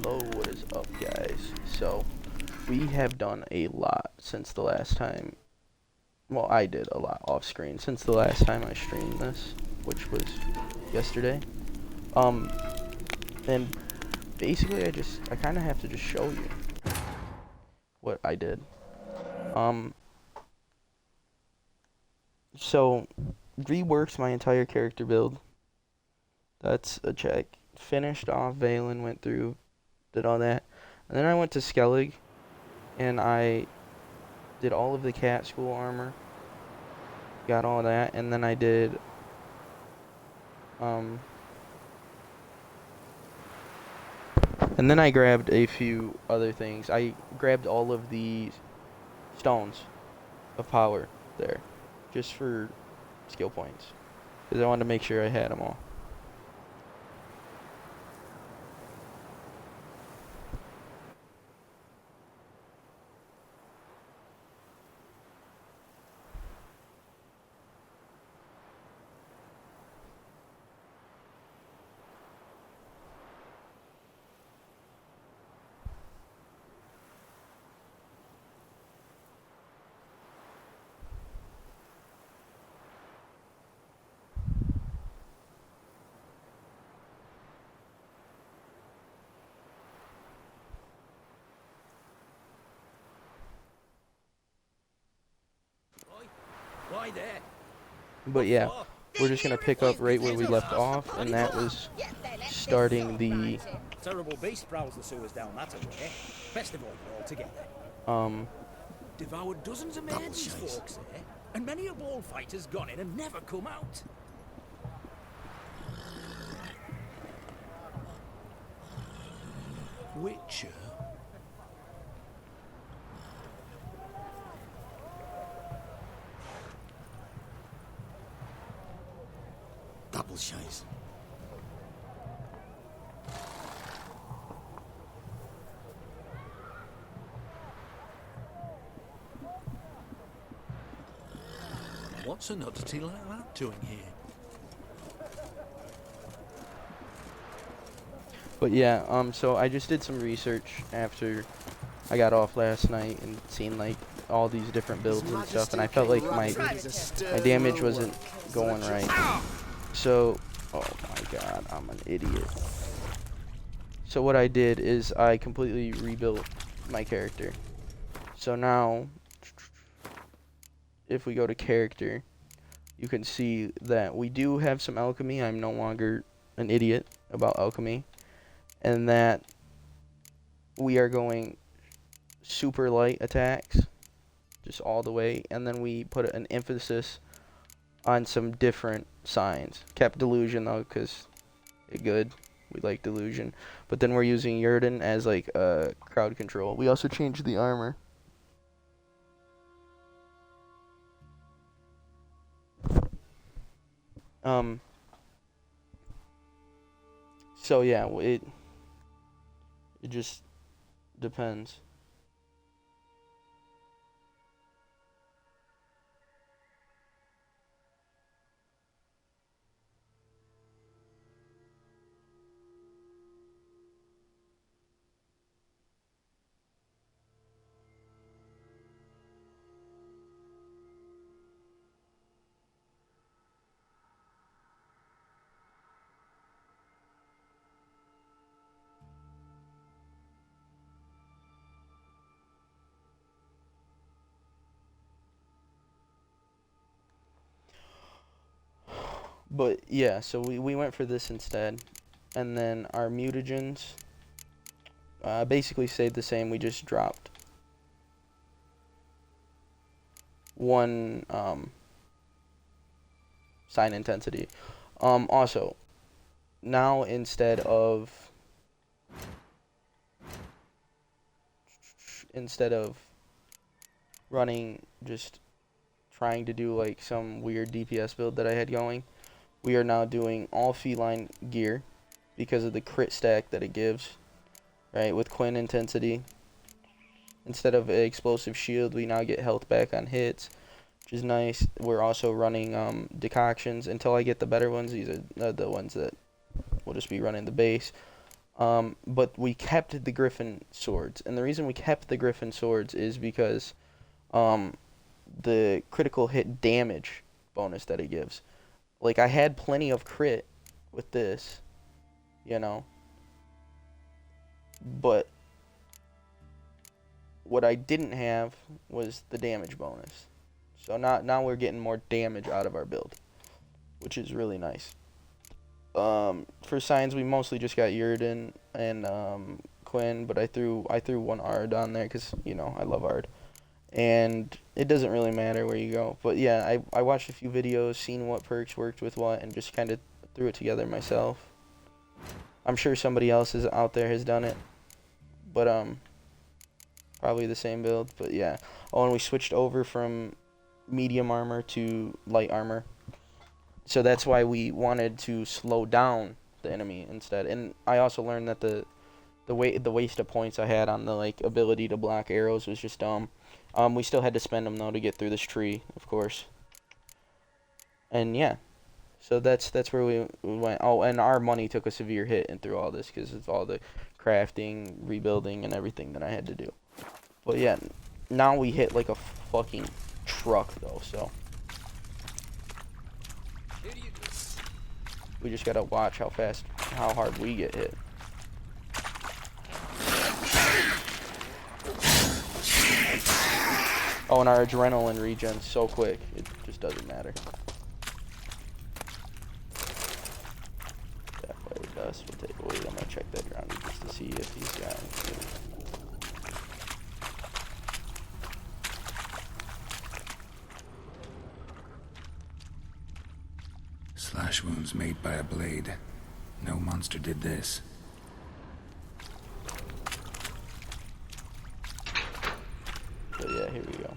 Hello, what is up, guys? So, we have done a lot since the last time. Well, I did a lot off screen since the last time I streamed this, which was yesterday. Um, and basically, I kind of have to just show you what I did. Um, so, reworked my entire character build. That's a check. Finished off Valen, went through, did all that. And then I went to Skellig, and I did all of the cat school armor, got all that, and then I did and then I grabbed a few other things. I grabbed all of the stones of power there, just for skill points, because I wanted to make sure I had them all. Why there? But yeah, we're just gonna pick up right where we left off, and that was starting the Terrible beast prowls the sewers down that way. Best avoid it altogether. Devoured dozens of men, these folks, eh? And many a ball fighter's gone in and never come out. Witcher? Double shies. What's an oddity like that doing here? But yeah, so I just did some research after I got off last night and seen like all these different builds and stuff, and I felt like my damage wasn't going right. So, oh my god, I'm an idiot. So what I did is I completely rebuilt my character. So now, if we go to character, you can see that we do have some alchemy. I'm no longer an idiot about alchemy. And that we are going super light attacks, just all the way. And then we put an emphasis on some different signs. Kept delusion though, because it's good. We like delusion. But then we're using Yurden as like crowd control. We also changed the armor. So yeah, it just depends. But yeah, so we went for this instead. And then our mutagens basically stayed the same. We just dropped one sign intensity. Also, now instead of running, just trying to do like some weird DPS build that I had going, we are now doing all feline gear because of the crit stack that it gives, right? With Quinn intensity, instead of an explosive shield, we now get health back on hits, which is nice. We're also running decoctions until I get the better ones. These are the ones that will just be running the base. But we kept the Griffin swords, and the reason we kept the Griffin swords is because the critical hit damage bonus that it gives. Like, I had plenty of crit with this, you know, but what I didn't have was the damage bonus. So now we're getting more damage out of our build, which is really nice. For signs, we mostly just got Yurden and Quinn, but I threw one Ard on there because, you know, I love Ard. And it doesn't really matter where you go. But yeah, I watched a few videos, seen what perks worked with what, and just kind of threw it together myself. I'm sure somebody else is out there has done it, but probably the same build. But yeah. Oh, and we switched over from medium armor to light armor. So that's why we wanted to slow down the enemy instead. And I also learned that the waste of points I had on the like ability to block arrows was just dumb. We still had to spend them though to get through this tree, of course. And yeah, so that's where we went. Oh, and our money took a severe hit and through all this because it's all the crafting, rebuilding, and everything that I had to do. But yeah, now we hit like a fucking truck though, so we just gotta watch how hard we get hit. Oh, and our adrenaline regens so quick, it just doesn't matter. Sapphire dust, we'll take away. I'm gonna check that ground just to see if he's got anything. Slash wounds made by a blade. No monster did this. So yeah, here we go.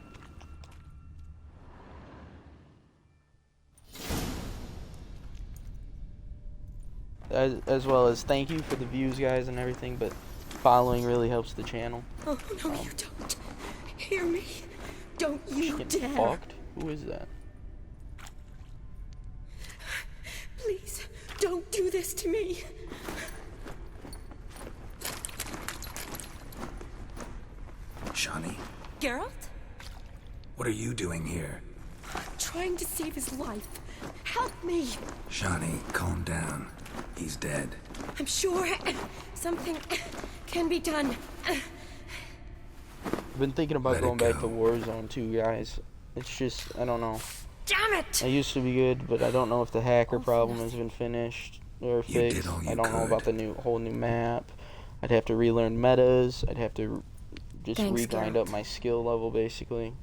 As well as thank you for the views, guys, and everything, but following really helps the channel. Oh, no, you don't. Hear me. Don't you Getting dare. fucked? Who is that? Please, don't do this to me. Shani, Geralt? what are you doing here? Trying to save his life. Help me. Shani, calm down. He's dead. I'm sure something can be done. I've been thinking about Let it going back to go. Warzone too, guys. It's just, I don't know. Damn it! I used to be good, but I don't know if the hacker All for problem has nothing. been finished or You did fixed. all you I don't know could. about the whole new map. I'd have to relearn metas. I'd have to just Thanks, regrind Geralt. up my skill level, basically.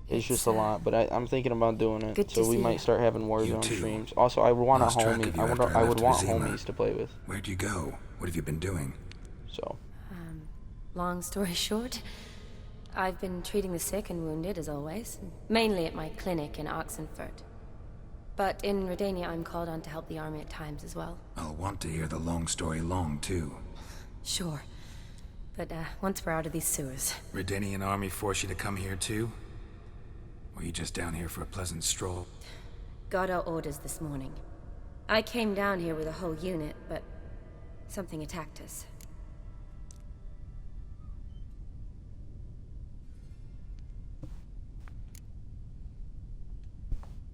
It's It's, just a lot, but I'm thinking about doing it. good to So we see might you. start having You Warzone too. streams. Also, I would want a Lost track homie. of you after I I would left want Vizima. homies to play with. Where'd you go? What have you been doing? So Long story short, I've been treating the sick and wounded, as always. Mainly at my clinic in Oxenfurt. But in Redania, I'm called on to help the army at times as well. I'll want to hear the long story long, too. Sure. But once we're out of these sewers. Redanian army force you to come here, too? Or you just down here for a pleasant stroll? Got our orders this morning. I came down here with a whole unit, but something attacked us.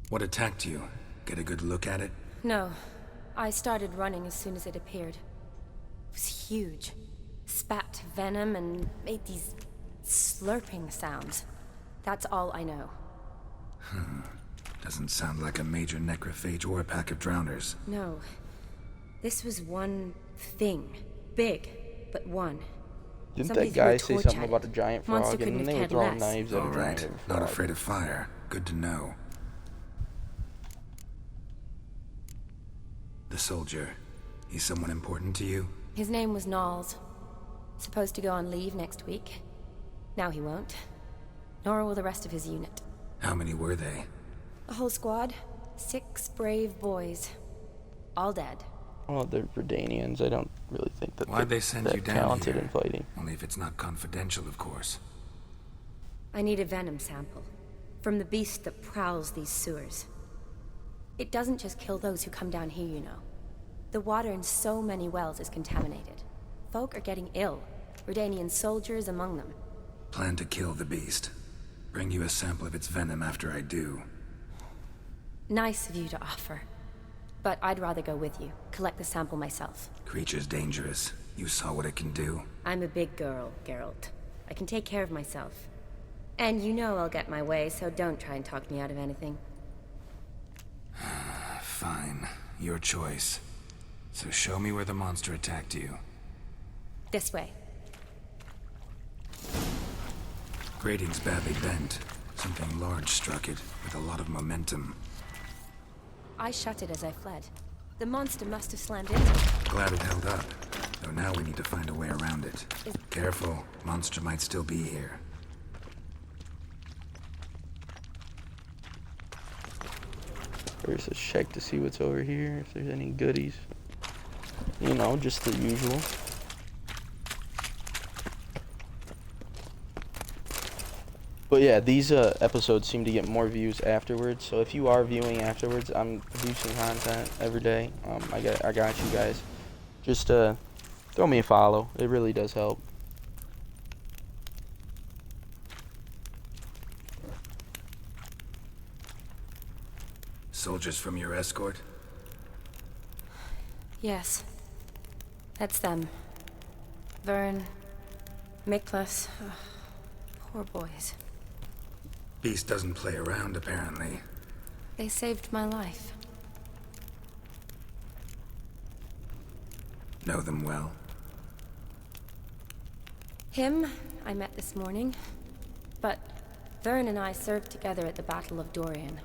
What attacked you? Get a good look at it? No. I started running as soon as it appeared. It was huge. Spat venom and made these slurping sounds. That's all I know. Doesn't sound like a major necrophage or a pack of drowners. No. This was one thing. Big, but one. didn't Somebody that threw a guy say torch something at about it. a giant Monster frog? couldn't And then have they were cared throwing less. knives at a All right, giant not frog. afraid of fire. Good to know. The soldier. He's someone important to you? His name was Knowles. Supposed to go on leave next week. Now he won't. Nor will the rest of his unit. How many were they? The whole squad? 6 brave boys. All dead. Well, they're Verdanians. I don't really think that Why'd they're they send that you down talented here? in fighting. Only if it's not confidential, of course. I need a venom sample. From the beast that prowls these sewers. It doesn't just kill those who come down here, you know. The water in so many wells is contaminated. Folk are getting ill. Redanian soldiers among them. Plan to kill the beast. Bring you a sample of its venom after I do. Nice of you to offer. But I'd rather go with you. Collect the sample myself. Creature's dangerous. You saw what it can do. I'm a big girl, Geralt. I can take care of myself. And you know I'll get my way, so don't try and talk me out of anything. Fine. Your choice. So show me where the monster attacked you. This way. Grating's badly bent. Something large struck it, with a lot of momentum. I shut it as I fled. The monster must have slammed into it. Glad it held up. Though now we need to find a way around it. Careful, monster might still be here. First, let's check to see what's over here, if there's any goodies. You know, just the usual. But yeah, these episodes seem to get more views afterwards. So if you are viewing afterwards, I'm producing content every day. I got you guys. Just throw me a follow. It really does help. Soldiers from your escort? Yes. That's them. Vern. Miklas. Poor boys. Beast doesn't play around, apparently. They saved my life. Know them well? Him, I met this morning. But Vern and I served together at the Battle of Dorian.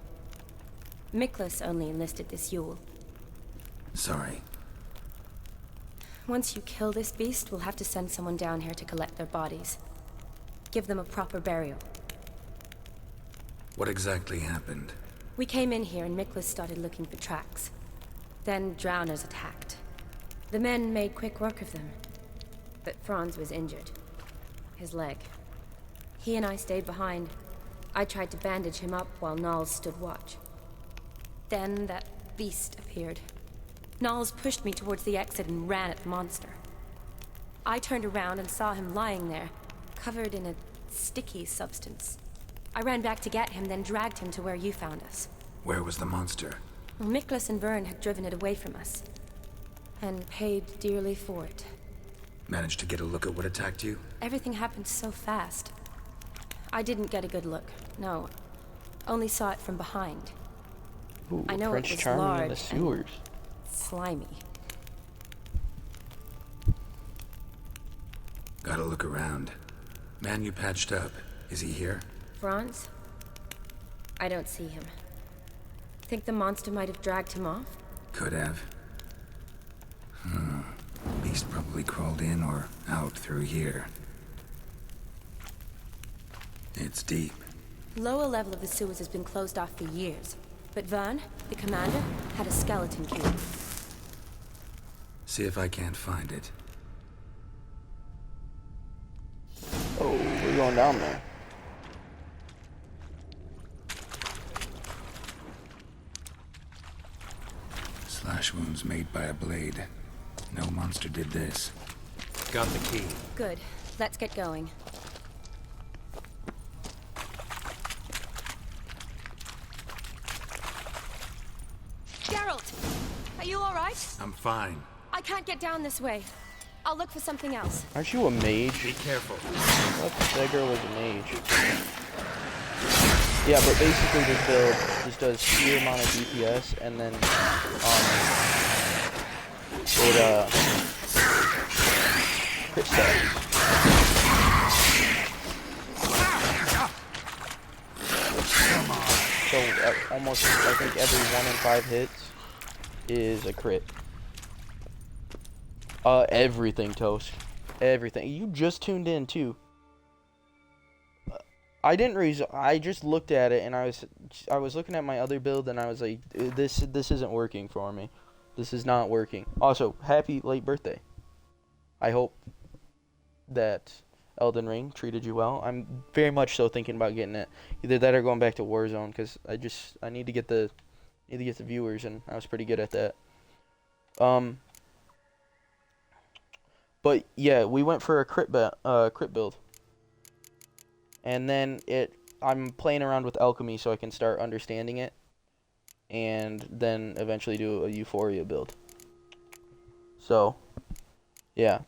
Miklas only enlisted this Yule. Sorry. Once you kill this beast, we'll have to send someone down here to collect their bodies. Give them a proper burial. What exactly happened? We came in here and Miklas started looking for tracks. Then drowners attacked. The men made quick work of them. But Franz was injured. His leg. He and I stayed behind. I tried to bandage him up while Nals stood watch. Then that beast appeared. Nals pushed me towards the exit and ran at the monster. I turned around and saw him lying there, covered in a sticky substance. I ran back to get him, then dragged him to where you found us. Where was the monster? Miklas and Vern had driven it away from us. And paid dearly for it. Managed to get a look at what attacked you? Everything happened so fast. I didn't get a good look, no. Only saw it from behind. Ooh, I know Prince it was Charming large in the sewers. and slimy. Gotta look around. Man you patched up, is he here? Franz? I don't see him. Think the monster might have dragged him off? Could have. Beast probably crawled in or out through here. It's deep. Lower level of the sewers has been closed off for years. But Vern, the commander, had a skeleton cube. See if I can't find it. Oh, we're going down there. Slash wounds made by a blade. No monster did this. Got the key. Good. Let's get going. Geralt! Are you alright? I'm fine. I can't get down this way. I'll look for something else. Aren't you a mage? Be careful. What? That girl was a mage. Yeah, but basically this build just does sheer amount of DPS and then it crit stats. So almost I think every 1 in 5 hits is a crit. Everything, Toast. Everything. You just tuned in too. I just looked at it and I was looking at my other build and I was like, this isn't working for me. This is not working. Also, happy late birthday. I hope that Elden Ring treated you well. I'm very much so thinking about getting it. Either that or going back to Warzone because I need to get the viewers and I was pretty good at that. Um, but yeah, we went for a crit build, and then I'm playing around with alchemy so I can start understanding it, and then eventually do a Euphoria build. So, yeah.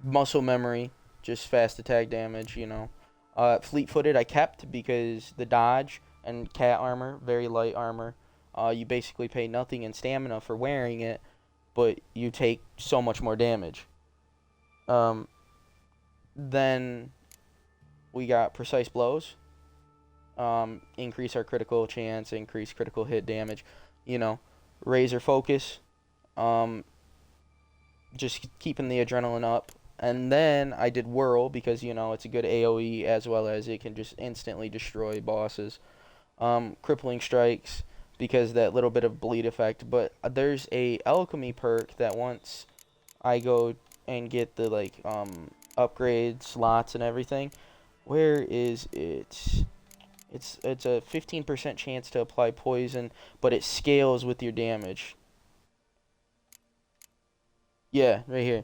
Muscle memory, just fast attack damage, you know. Fleet-footed I kept because the dodge and cat armor, very light armor. You basically pay nothing in stamina for wearing it, but you take so much more damage. Then we got precise blows. Increase our critical chance, increase critical hit damage. You know, razor focus. Just keeping the adrenaline up. And then I did whirl because, you know, it's a good AoE as well as it can just instantly destroy bosses. Crippling strikes because that little bit of bleed effect. But there's a alchemy perk that once I go and get the like upgrade slots and everything. Where is it? It's a 15% chance to apply poison, but it scales with your damage. Yeah, right here.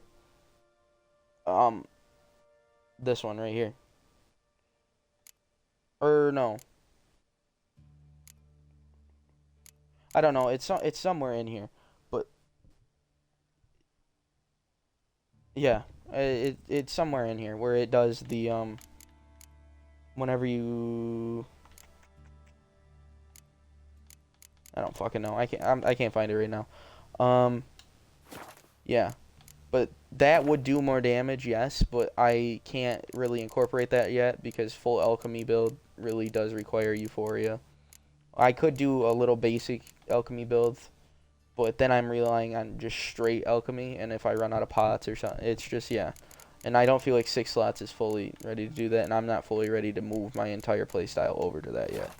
This one right here. Or no. I don't know. It's somewhere in here, but yeah, it's somewhere in here where it does the whenever you. I don't fucking know. I can't find it right now. Yeah. But that would do more damage, yes, but I can't really incorporate that yet because full alchemy build really does require Euphoria. I could do a little basic alchemy build, but then I'm relying on just straight alchemy, and if I run out of pots or something, it's just, yeah. And I don't feel like 6 slots is fully ready to do that, and I'm not fully ready to move my entire playstyle over to that yet.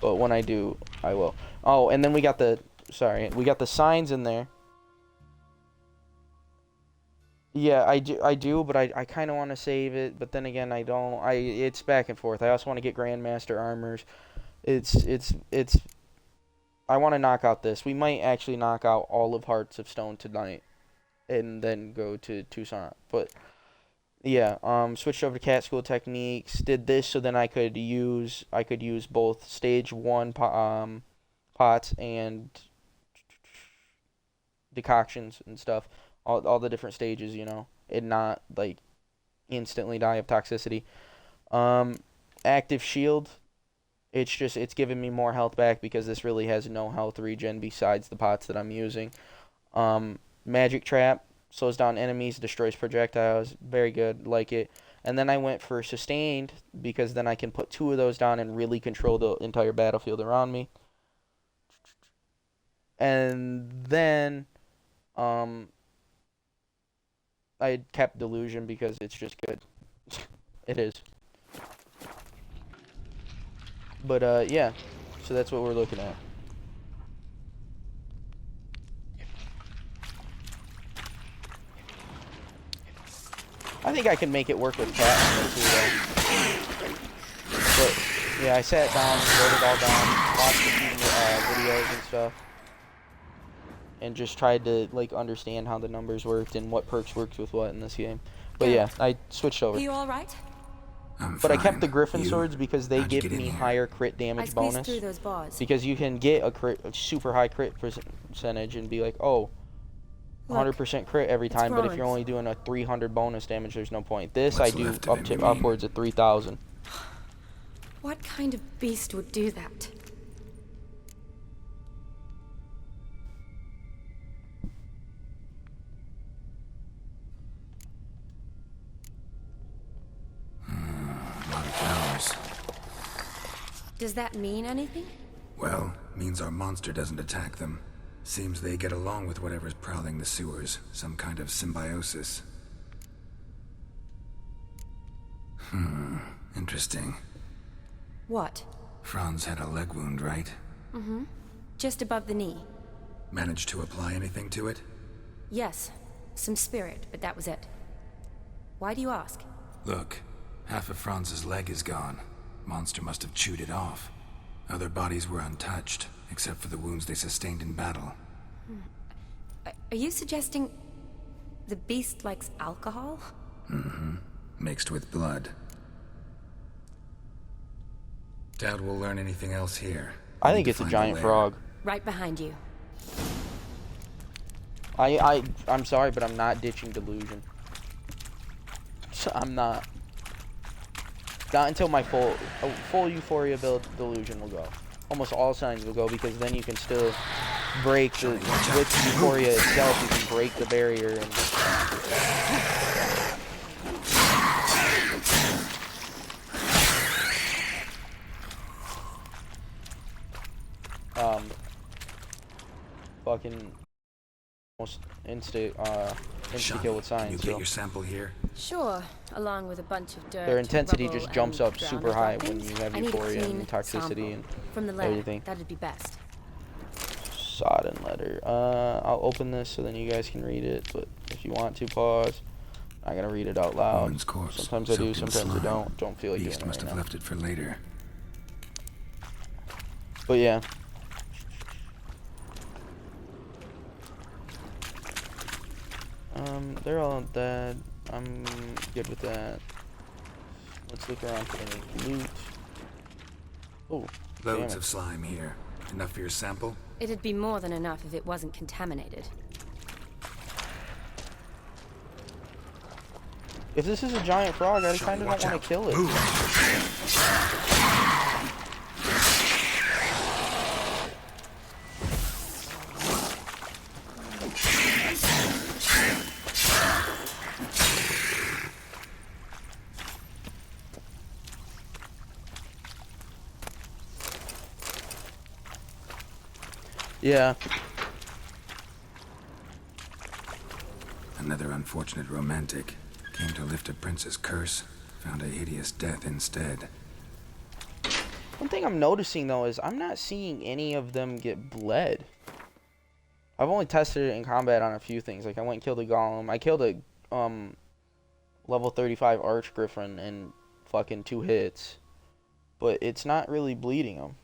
But when I do, I will. Oh, and then we got the signs in there. Yeah, I do, but I kind of want to save it, but then again, I don't. It's back and forth. I also want to get Grandmaster armors. It's. I want to knock out this. We might actually knock out all of Hearts of Stone tonight, and then go to Tucson. But yeah, switched over to cat school techniques. Did this so then I could use both stage 1 pots and decoctions and stuff. All the different stages, you know, and not like instantly die of toxicity. Active shield, it's giving me more health back because this really has no health regen besides the pots that I'm using. Magic trap slows down enemies, destroys projectiles, very good, like it. And then I went for sustained because then I can put 2 of those down and really control the entire battlefield around me. And then I kept Delusion because it's just good. It is. But, yeah. So that's what we're looking at. I think I can make it work with Cat on there too, though. But, yeah, I sat down, wrote it all down, watched a few videos and stuff. And just tried to like understand how the numbers worked and what perks worked with what in this game. But yeah, I switched over. Are you all right? But I kept the Griffin swords because they give me higher crit damage I bonus. squeezed through those bars. Because you can get a super high crit percentage and be like, oh, 100% crit every time. But if you're only doing a 300 bonus damage, there's no point. This I do up to upwards of 3,000. What kind of beast would do that? Does that mean anything? Well, means our monster doesn't attack them. Seems they get along with whatever's prowling the sewers. Some kind of symbiosis. Interesting. What? Franz had a leg wound, right? Mm-hmm. Just above the knee. Managed to apply anything to it? Yes. Some spirit, but that was it. Why do you ask? Look, half of Franz's leg is gone. Monster must have chewed it off. Other bodies were untouched. except for the wounds they sustained in battle. Are you suggesting the beast likes alcohol? Mixed with blood. Doubt we'll learn anything else here. I We think need it's to a find the giant lair. frog. Right behind you. I'm sorry, but I'm not ditching delusion. I'm not. Not until my full euphoria build delusion will go. Almost all signs will go, because then you can still break the with euphoria itself. You can break the barrier and. Fucking almost insta kill with Can you signs. get So your sample here? Sure, along with a bunch of dirt. their intensity rubble, just jumps and up drowned super high when droppings. you have I need a euphoria clean and toxicity sample and from the lab. everything. That'd be best. Sodden letter. I'll open this so then you guys can read it, but if you want to pause, I'm gonna read it out loud. Woman's corpse, Sometimes I do, soaked in sometimes I slime. don't. Don't feel like doing Beast it must right have now. left it for later. But yeah. They're all dead. I'm good with that. Let's look around for any loot. Oh, damn Loads it. of slime here. Enough for your sample? It'd be more than enough if it wasn't contaminated. If this is a giant frog, I kind of don't watch want out. to kill it. Yeah. Another unfortunate romantic. Came to lift a prince's curse. Found a hideous death instead. One thing I'm noticing though is I'm not seeing any of them get bled. I've only tested it in combat on a few things. Like I went and killed a golem. I killed a level 35 arch griffin in fucking 2 hits. But it's not really bleeding them.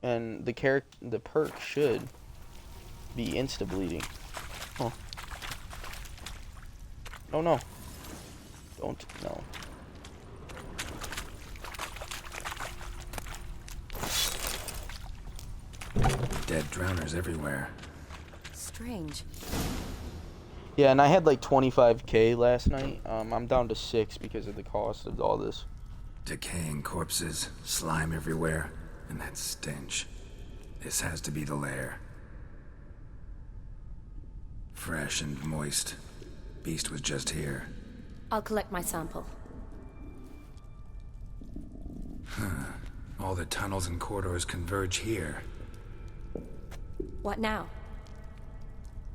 And the perk should be insta bleeding. Oh. Oh no. Don't no. Dead drowners everywhere. Strange. Yeah, and I had like 25k last night. I'm down to 6 because of the cost of all this. Decaying corpses, slime everywhere, and that stench. This has to be the lair. Fresh and moist. Beast was just here. I'll collect my sample. All the tunnels and corridors converge here. What now?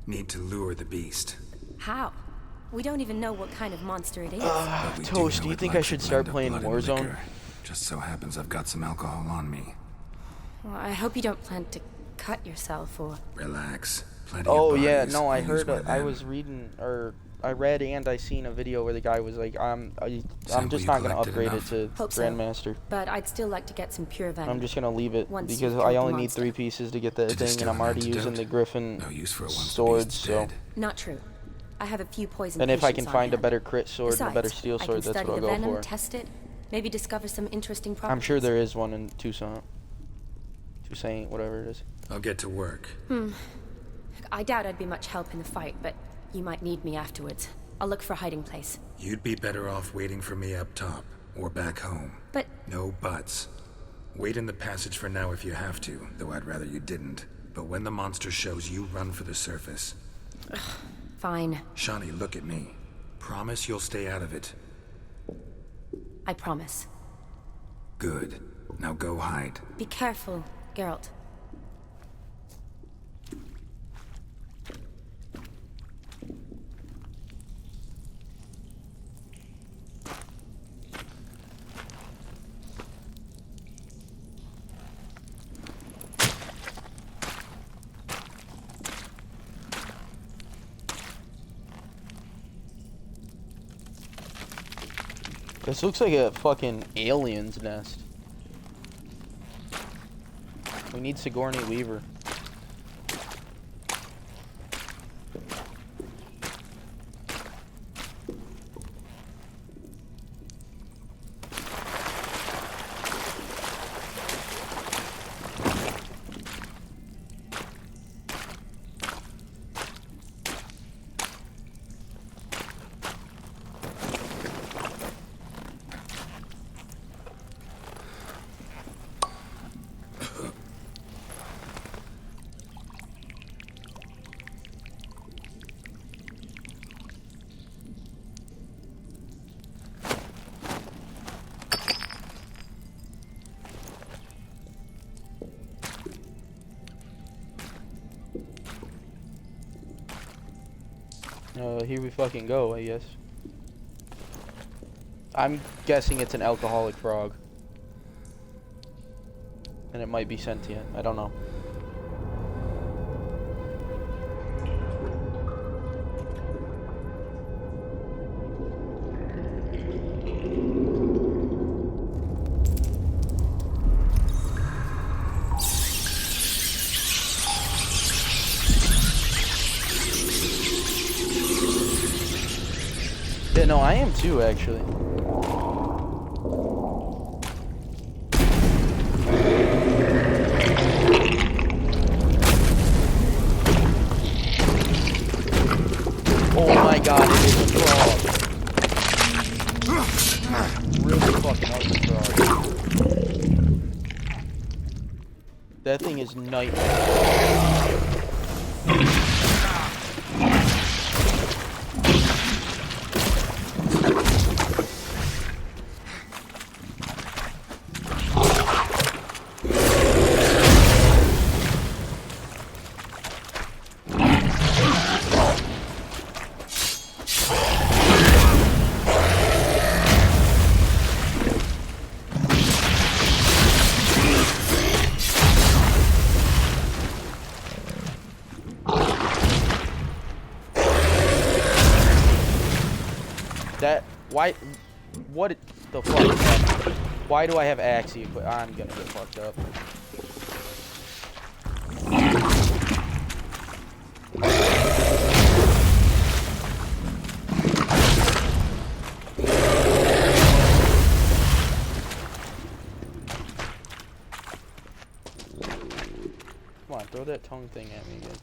Need to lure the beast. How? We don't even know what kind of monster it is. But we Toast, know do you it think I likes a should start blend of playing blood and Warzone? liquor. Just so happens I've got some alcohol on me. Well, I hope you don't plan to cut yourself or... Relax. Plenty Oh of yeah, bodies. no, I I'll use heard. one of I them. was reading, or I read, and I seen a video where the guy was like, I'm Sample just you not gonna collected upgrade enough? it to Hope so. Grandmaster. But I'd still like to get some pure venom. I'm just gonna leave it Once because you've I killed only the need monster. 3 pieces to get that To thing, and distill I'm an already using antidote? the Griffin No use for it once the swords. beast's So, dead. Not true. I have a few poison and if I patients can on find a hand. better crit sword and a better Besides, steel I sword, can that's study what the I'll go venom, for. test it, maybe discover some interesting properties. I'm sure there is one in Tucson. Tucson, whatever it is. I'll get to work. I doubt I'd be much help in the fight, but you might need me afterwards. I'll look for a hiding place. You'd be better off waiting for me up top, or back home. But No buts. Wait in the passage for now if you have to, though I'd rather you didn't. But when the monster shows, you run for the surface. fine. Shawnee, look at me. Promise you'll stay out of it. I promise. Good. Now go hide. Be careful, Geralt. This looks like a fucking alien's nest. We need Sigourney Weaver. Here we fucking go, I guess. I'm guessing it's an alcoholic frog. And it might be sentient. I don't know. Yeah, no, I am too, actually. Oh my god, it is a frog. Really fucking ugly frog. That thing is nightmare. Why? What the fuck? Why do I have Axie equipment? I'm gonna get fucked up. Come on, throw that tongue thing at me again.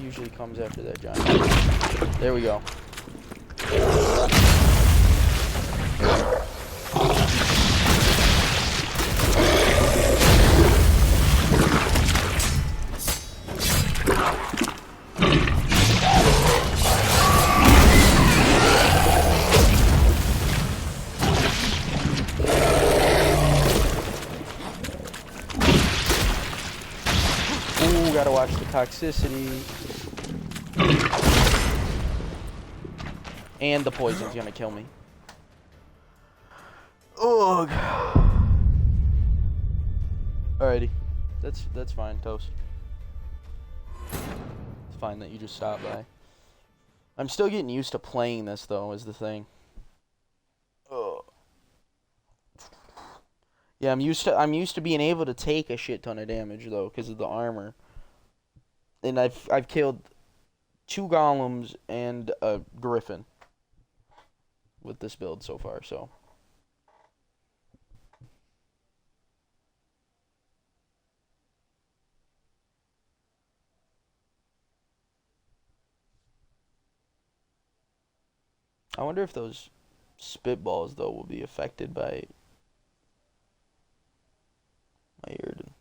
Usually comes after that giant. There we go. Ooh, gotta watch the toxicity. And the poison's gonna kill me. Ugh. Alrighty. That's fine, Toast. It's fine that you just stopped by. I'm still getting used to playing this though, is the thing. Ugh. Yeah, I'm used to being able to take a shit ton of damage though, because of the armor. And I've killed 2 golems and a griffin with this build so far, so. I wonder if those spitballs though will be affected by my Irden.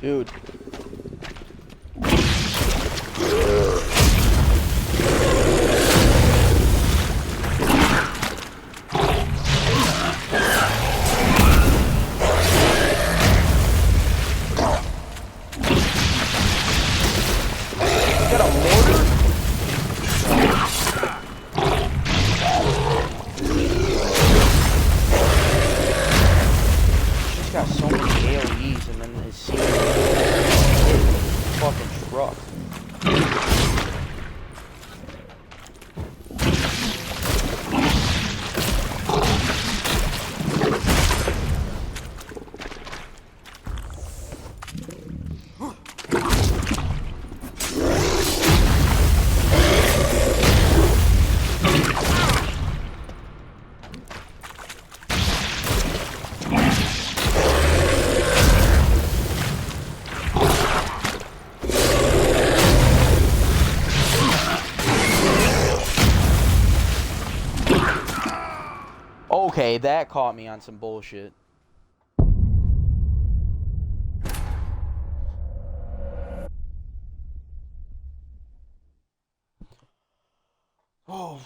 Dude. Got a mortar? She's got so many AoEs and then his secret fucking truck. Okay, that caught me on some bullshit. Oh.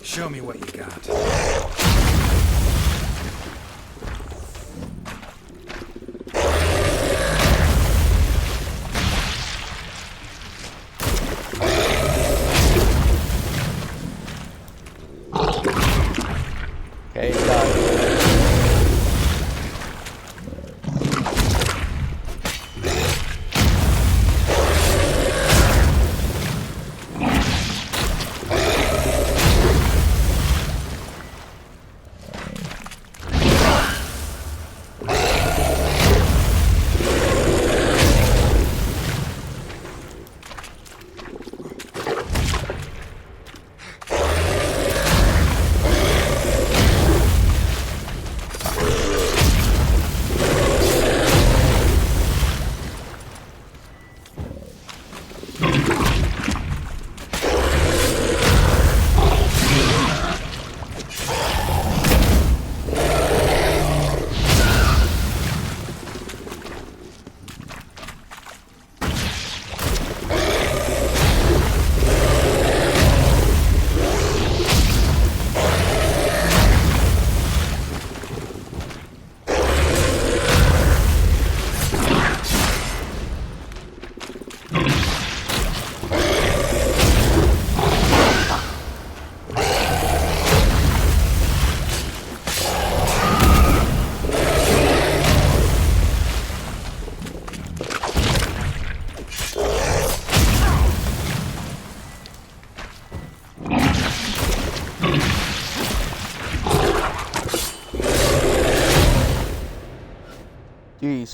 Show me what you got. Okay, done.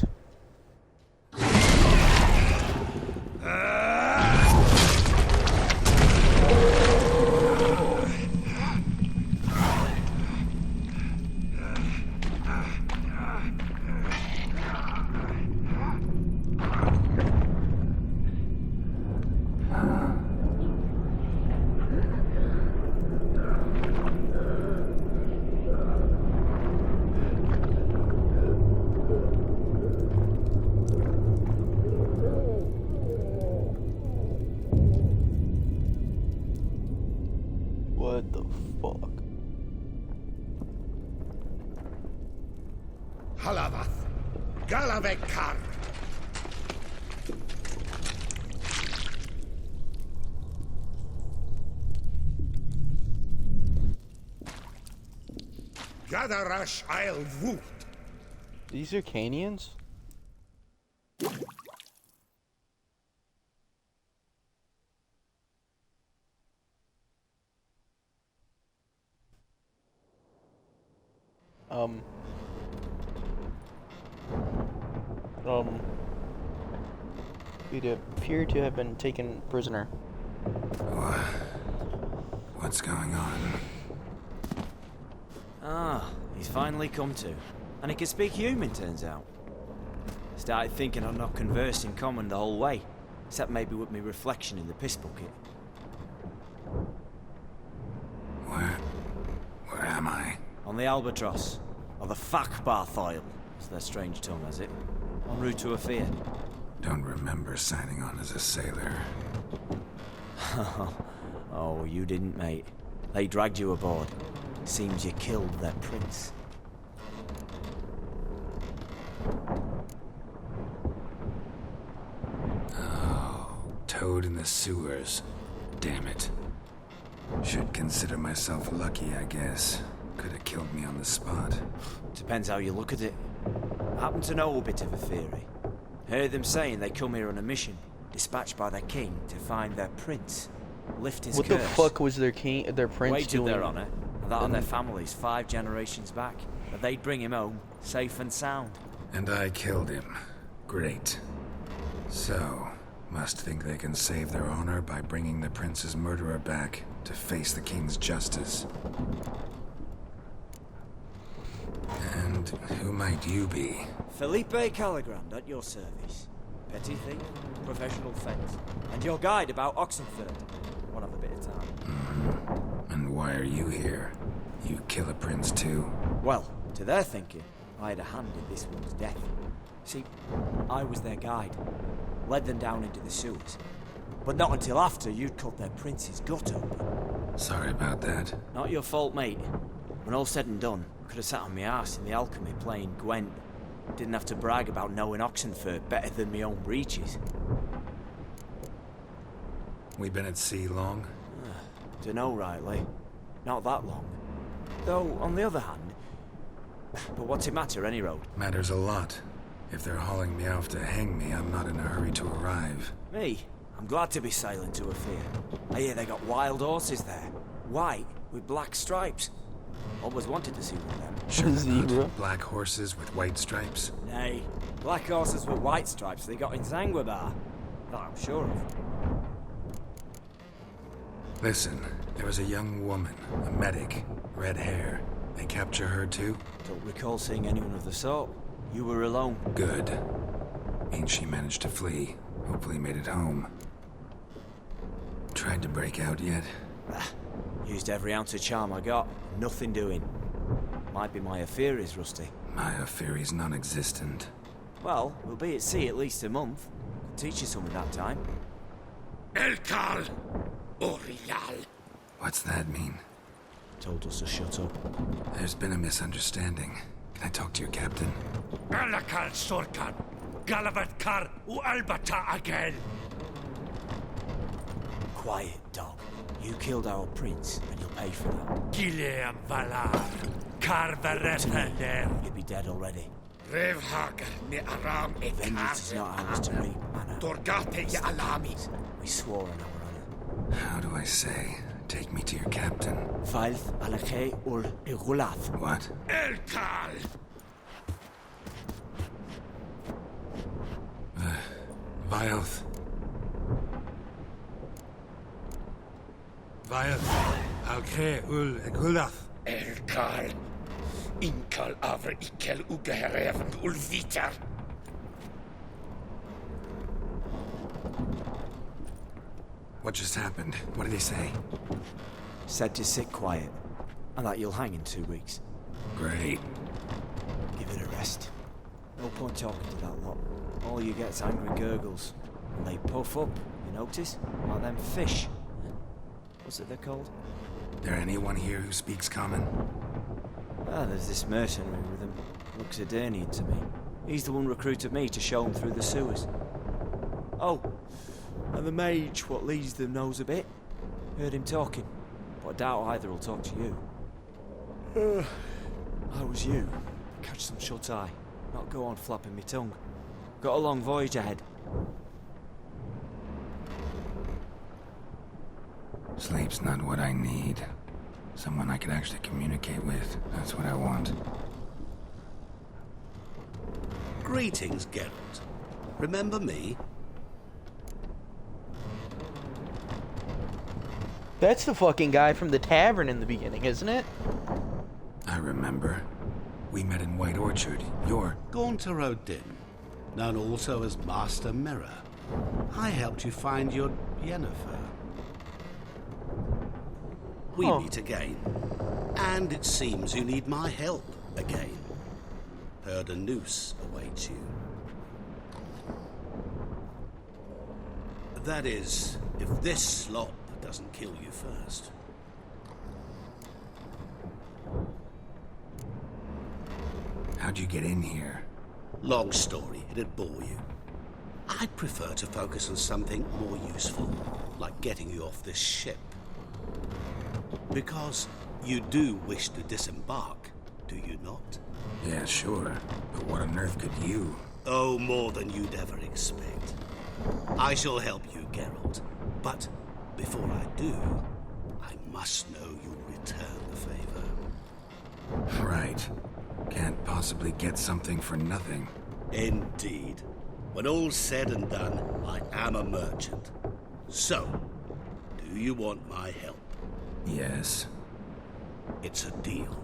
enemies. What the fuck? Halavath, Galavekar. Gadarash Isle Woot. These are Canians? We appear to have been taken prisoner. What's going on? Ah, he's finally come to. And he can speak human, turns out. Started thinking I'd not conversed in common the whole way, except maybe with me reflection in the piss bucket. Where am I? On the Albatross, or the Fakbarth Isle, as their strange tongue has it, en route to Afir. Don't remember signing on as a sailor. Oh, you didn't, mate. They dragged you aboard. Seems you killed their prince. Toad in the sewers. Damn it. Should consider myself lucky, I guess. Could have killed me on the spot. Depends how you look at it. I happen to know a bit of a theory. Heard them saying they come here on a mission, dispatched by their king to find their prince, lift his What curse. the fuck was their prince Waited doing? their honour, and that of their families 5 generations back, that they'd bring him home, safe and sound. And I killed him. Great. So, must think they can save their honor by bringing the prince's murderer back to face the king's justice. And who might you be? Felipe Caligrand at your service. Petty thief, professional fence, and your guide about Oxenford. Won't have a bit of time. And why are you here? You kill a prince too? Well, to their thinking, I had a hand in this one's death. See, I was their guide, led them down into the sewers. But not until after you'd cut their prince's gut open. Sorry about that. Not your fault, mate. When all said and done, I could have sat on my arse in the alchemy playing Gwent. Didn't have to brag about knowing Oxenford better than my own breeches. We been at sea long? Dunno rightly. Not that long. Though, on the other hand... But what's it matter, any road? Matters a lot. If they're hauling me off to hang me, I'm not in a hurry to arrive. Me? I'm glad to be sailing to Afir. I hear they got wild horses there. White, with black stripes. Always wanted to see one of them. Sure Zebra. not. Black horses with white stripes? Nay, black horses with white stripes they got in Zanguebar. That I'm sure of. Listen, there was a young woman, a medic, red hair. They capture her too? Don't recall seeing anyone of the sort. You were alone. Good. Means she managed to flee. Hopefully made it home. Tried to break out yet? Used every ounce of charm I got. Nothing doing. Might be my affair is rusty. My affair's non-existent. Well, we'll be at sea at least a month. Could teach you something that time. Elkal, Orial. What's that mean? Told us to shut up. There's been a misunderstanding. Can I talk to your captain? Galakal Sorkan, Galavatkar u Albata again. Quiet, dog. You killed our prince, and you'll pay for that. Gileam Valar, Carverepeler. You'd be dead already. Revhagar ni Aram Vengeance is not ours to reap, Anna. Dorgate ya Alamis. We swore on our honor. How do I say? Take me to your captain. Failth alache ul igulath. What? Elkal. Bioth. Bioth. Alke ul egulath. Elkal. Inkal avre ikel ugehereven ulvitar. What just happened? What did he say? Said to sit quiet, and that you'll hang in 2 weeks. Great. Give it a rest. No point talking to that lot. All you get's angry gurgles. And they puff up, you notice? Like them fish. What's it they're called? There anyone here who speaks common? Ah, there's this mercenary with him. Looks Edirnian to me. He's the one recruited me to show him through the sewers. Oh, and the mage what leads them knows a bit. Heard him talking, but I doubt either will talk to you. I was you. Catch some shut-eye. Not go on flapping me tongue. Got a long voyage ahead. Sleep's not what I need. Someone I can actually communicate with. That's what I want. Greetings, Geralt. Remember me? That's the fucking guy from the tavern in the beginning, isn't it? I remember. We met in White Orchard. You're... Gaunter O'Din, known also as Master Mirror. I helped you find your Yennefer. We meet again. And it seems you need my help again. Heard a noose awaits you. That is, if this slop doesn't kill you first. How'd you get in here? Long story, it'd bore you. I'd prefer to focus on something more useful, like getting you off this ship. Because you do wish to disembark, do you not? Yeah, sure. But what on earth could you? Oh, more than you'd ever expect. I shall help you, Geralt. But before I do, I must know you'll return the favor. Right. Can't possibly get something for nothing. Indeed. When all's said and done, I am a merchant. So, do you want my help? Yes. It's a deal.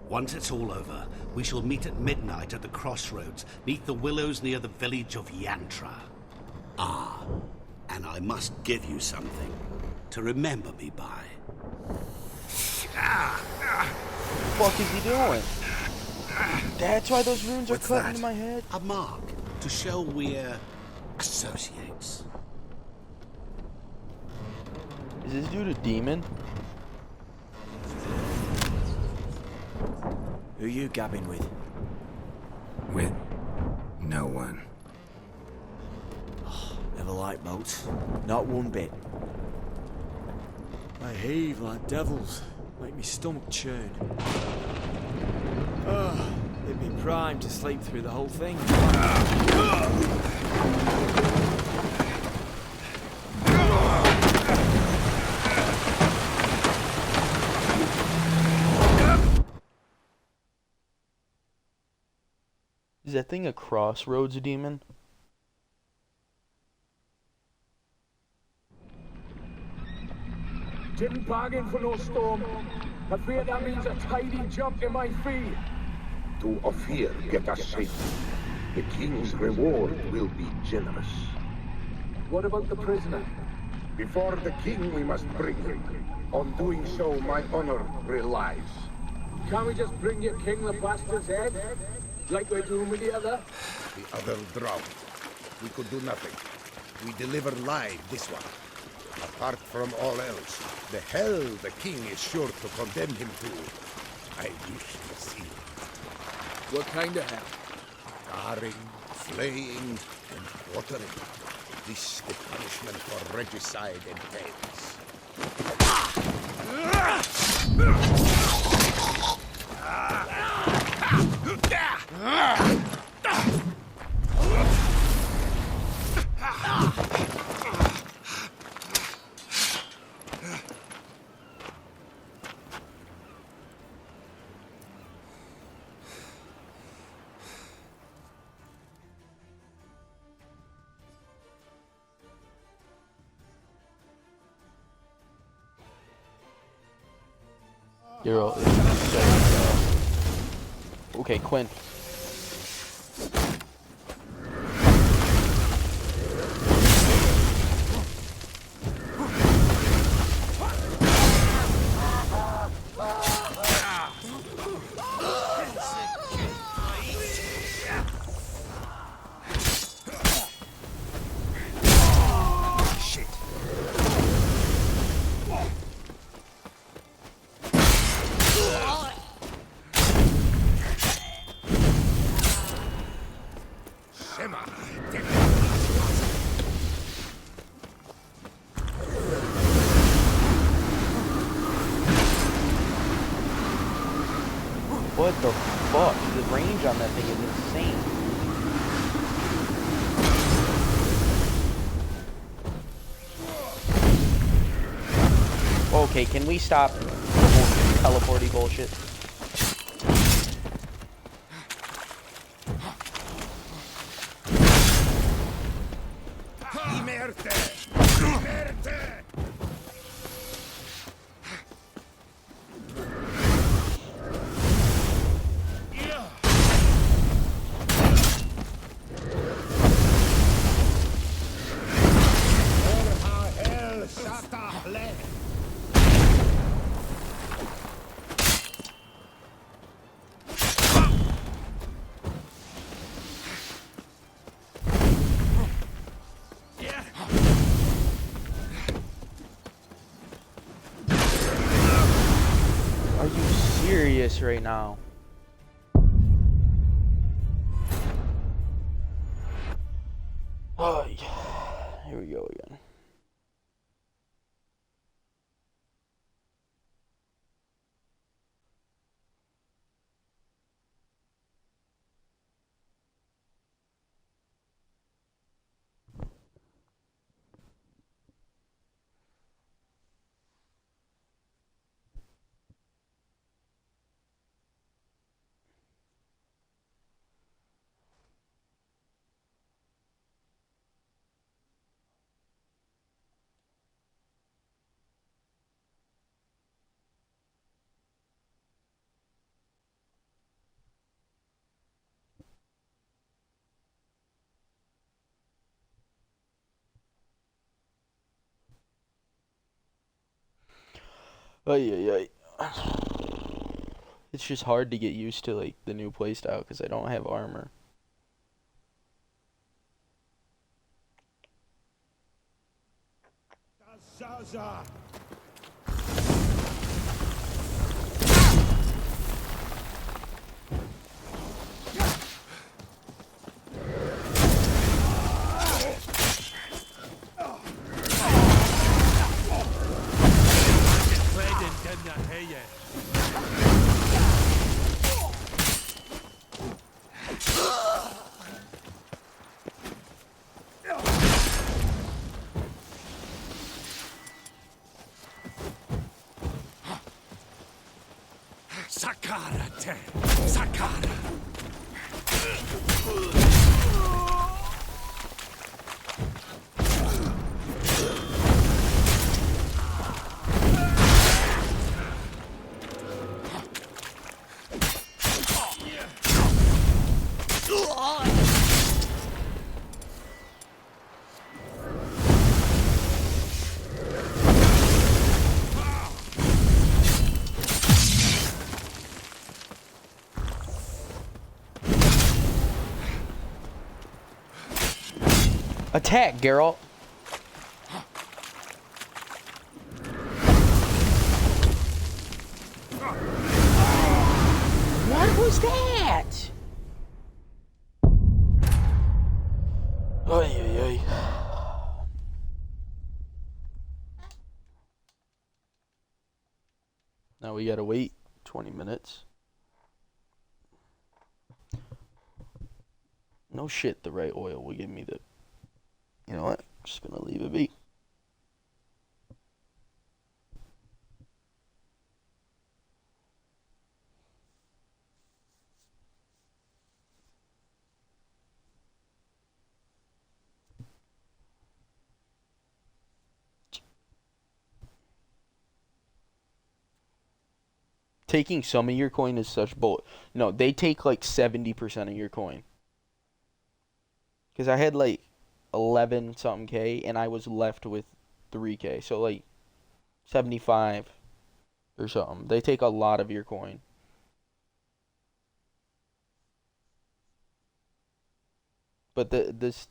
Once it's all over, we shall meet at midnight at the crossroads, neath the willows near the village of Yantra. Ah, and I must give you something to remember me by. What the fuck is he doing? That's why those runes are What's cut that? into my head? A mark to show we're associates. Is this dude a demon? Who you gabbing with? With no one. Never liked boats. Not one bit. They heave like devils. Make me stomach churn. They'd be primed to sleep through the whole thing. Is that thing a crossroads demon? Didn't bargain for no storm. I fear that means a tidy jump in my fee. To Ophir get us safe. The king's reward will be generous. What about the prisoner? Before the king we must bring him. On doing so, my honor relies. Can't we just bring your king the bastard's head? Like we're doing with the other? The other drowned. We could do nothing. We deliver live this one. Apart from all else, the hell the king is sure to condemn him to. I wish to see. What kind of hell? Scarring, flaying, and quartering. This the punishment for regicide entails. Hero. Okay, Quinn. What the fuck? The range on that thing is insane. Okay, can we stop the teleporty bullshit? Are you serious right now? Oh, yeah. Here we go again. Ay. It's just hard to get used to like the new playstyle because I don't have armor. Zaza! Sakarate! Sakara! Attack, Geralt! What was that? Ay. Now we gotta wait 20 minutes. No shit, the right oil will give me the... You know what? I'm just gonna leave it be. taking some of your coin is such bull. No, they take like 70% of your coin. Because I had like 11 something K and I was left with 3K. So like 75 or something. They take a lot of your coin. But this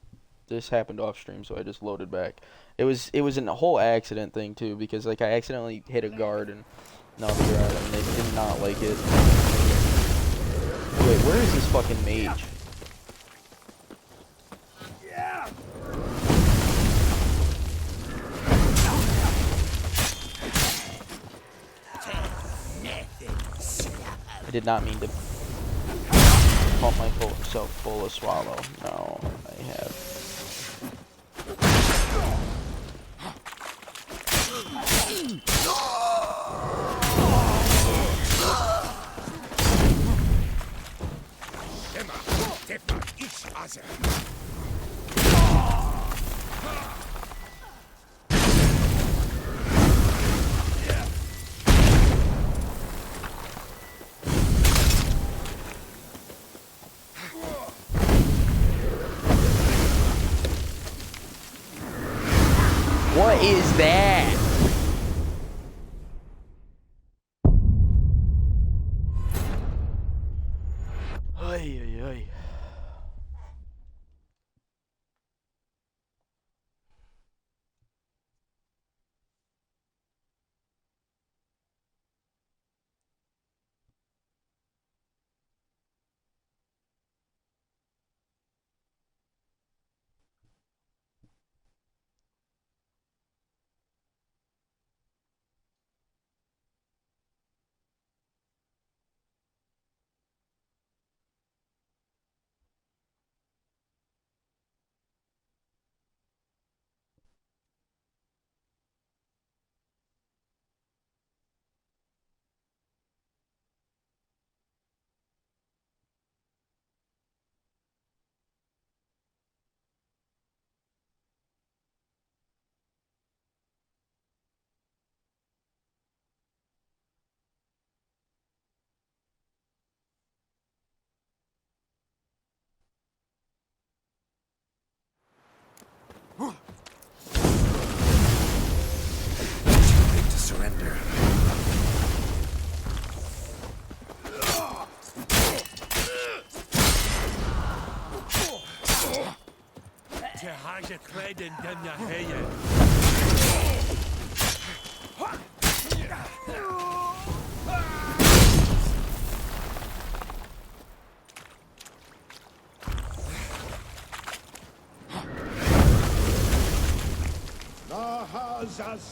happened off stream, so I just loaded back. It was a whole accident thing too, because like I accidentally hit a guard and another guard and they did not like it. Wait, where is this fucking mage? I did not mean to pump myself full of swallow. No, I have. What is that? Ay, ay, ay. To surrender. Te haja creden den na heje.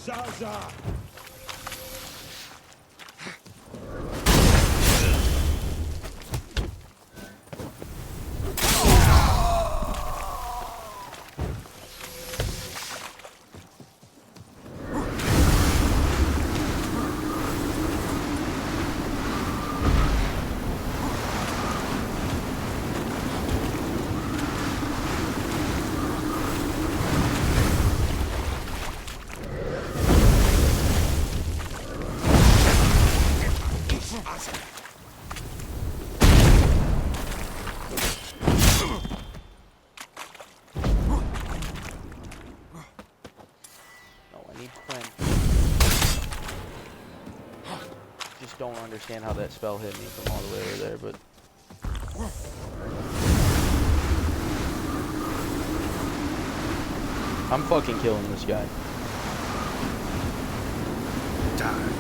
Zaza! Don't understand how that spell hit me from all the way over there, but I'm fucking killing this guy. Die.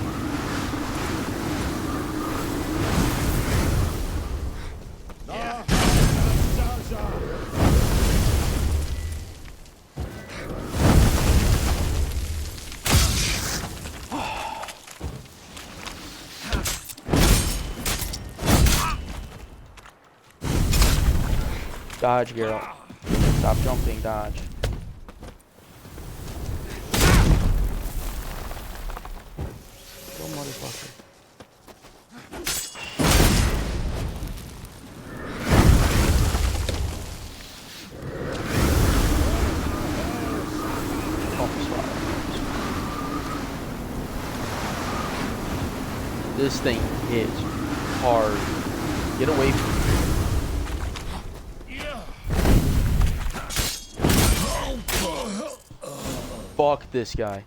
Dodge, Geralt. Stop jumping, dodge. Go, motherfucker. This thing hits hard. Get away from me. Fuck this guy.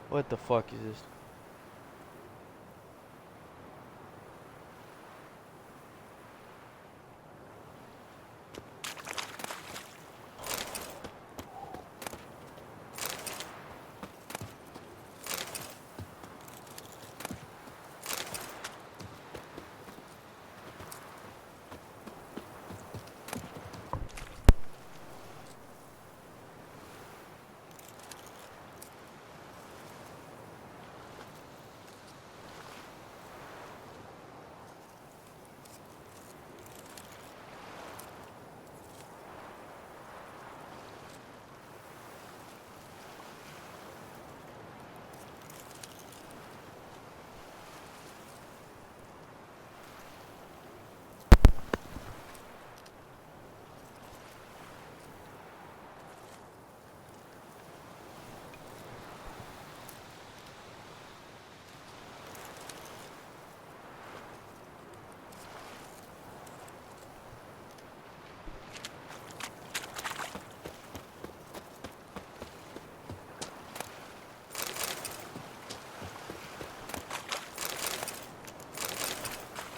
What the fuck is this?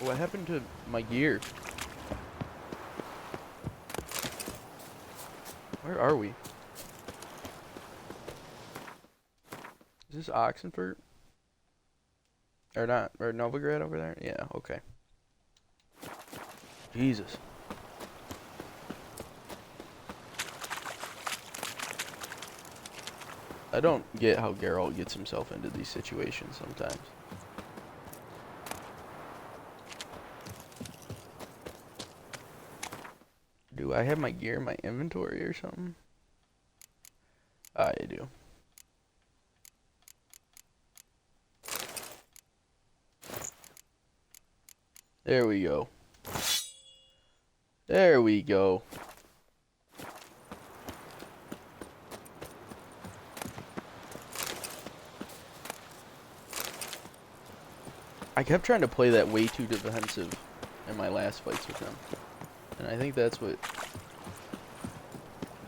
What happened to my gear? Where are we? Is this Oxenfurt? Or not? Or Novigrad over there? Yeah, okay. Jesus. I don't get how Geralt gets himself into these situations sometimes. Do I have my gear in my inventory or something? I do. There we go. There we go. I kept trying to play that way too defensive in my last fights with him. And I think that's what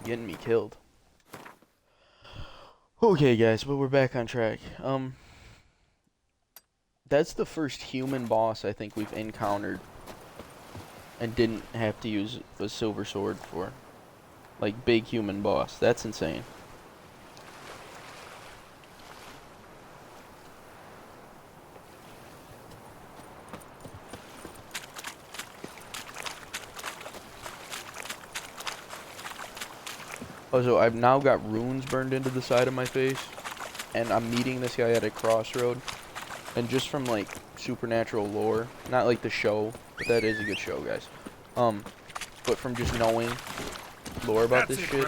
getting me killed. Okay guys, but we're back on track. That's the first human boss I think we've encountered and didn't have to use a silver sword for. Like, big human boss. That's insane. Also, I've now got runes burned into the side of my face, and I'm meeting this guy at a crossroad, and just from, like, supernatural lore, not like the show, but that is a good show, guys, but from just knowing lore about this shit,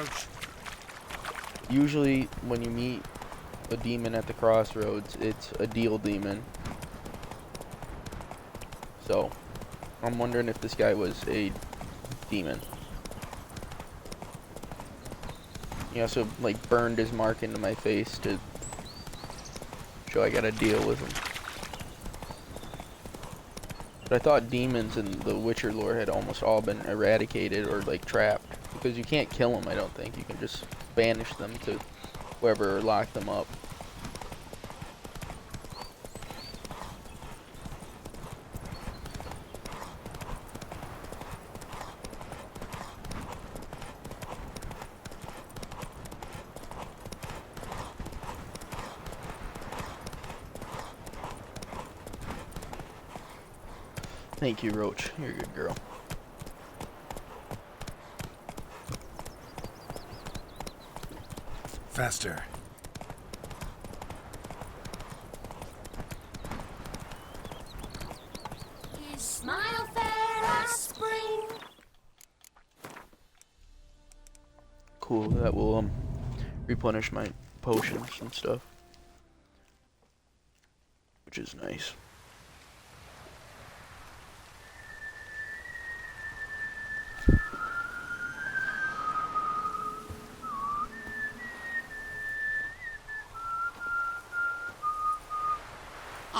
usually when you meet a demon at the crossroads, it's a deal demon. So, I'm wondering if this guy was a demon. He also, like, burned his mark into my face to show I gotta deal with him. But I thought demons in the Witcher lore had almost all been eradicated or, like, trapped. Because you can't kill them, I don't think. You can just banish them to wherever or lock them up. Thank you, Roach. You're a good girl. Faster. His smile fair as spring. Cool, that will replenish my potions and stuff. Which is nice.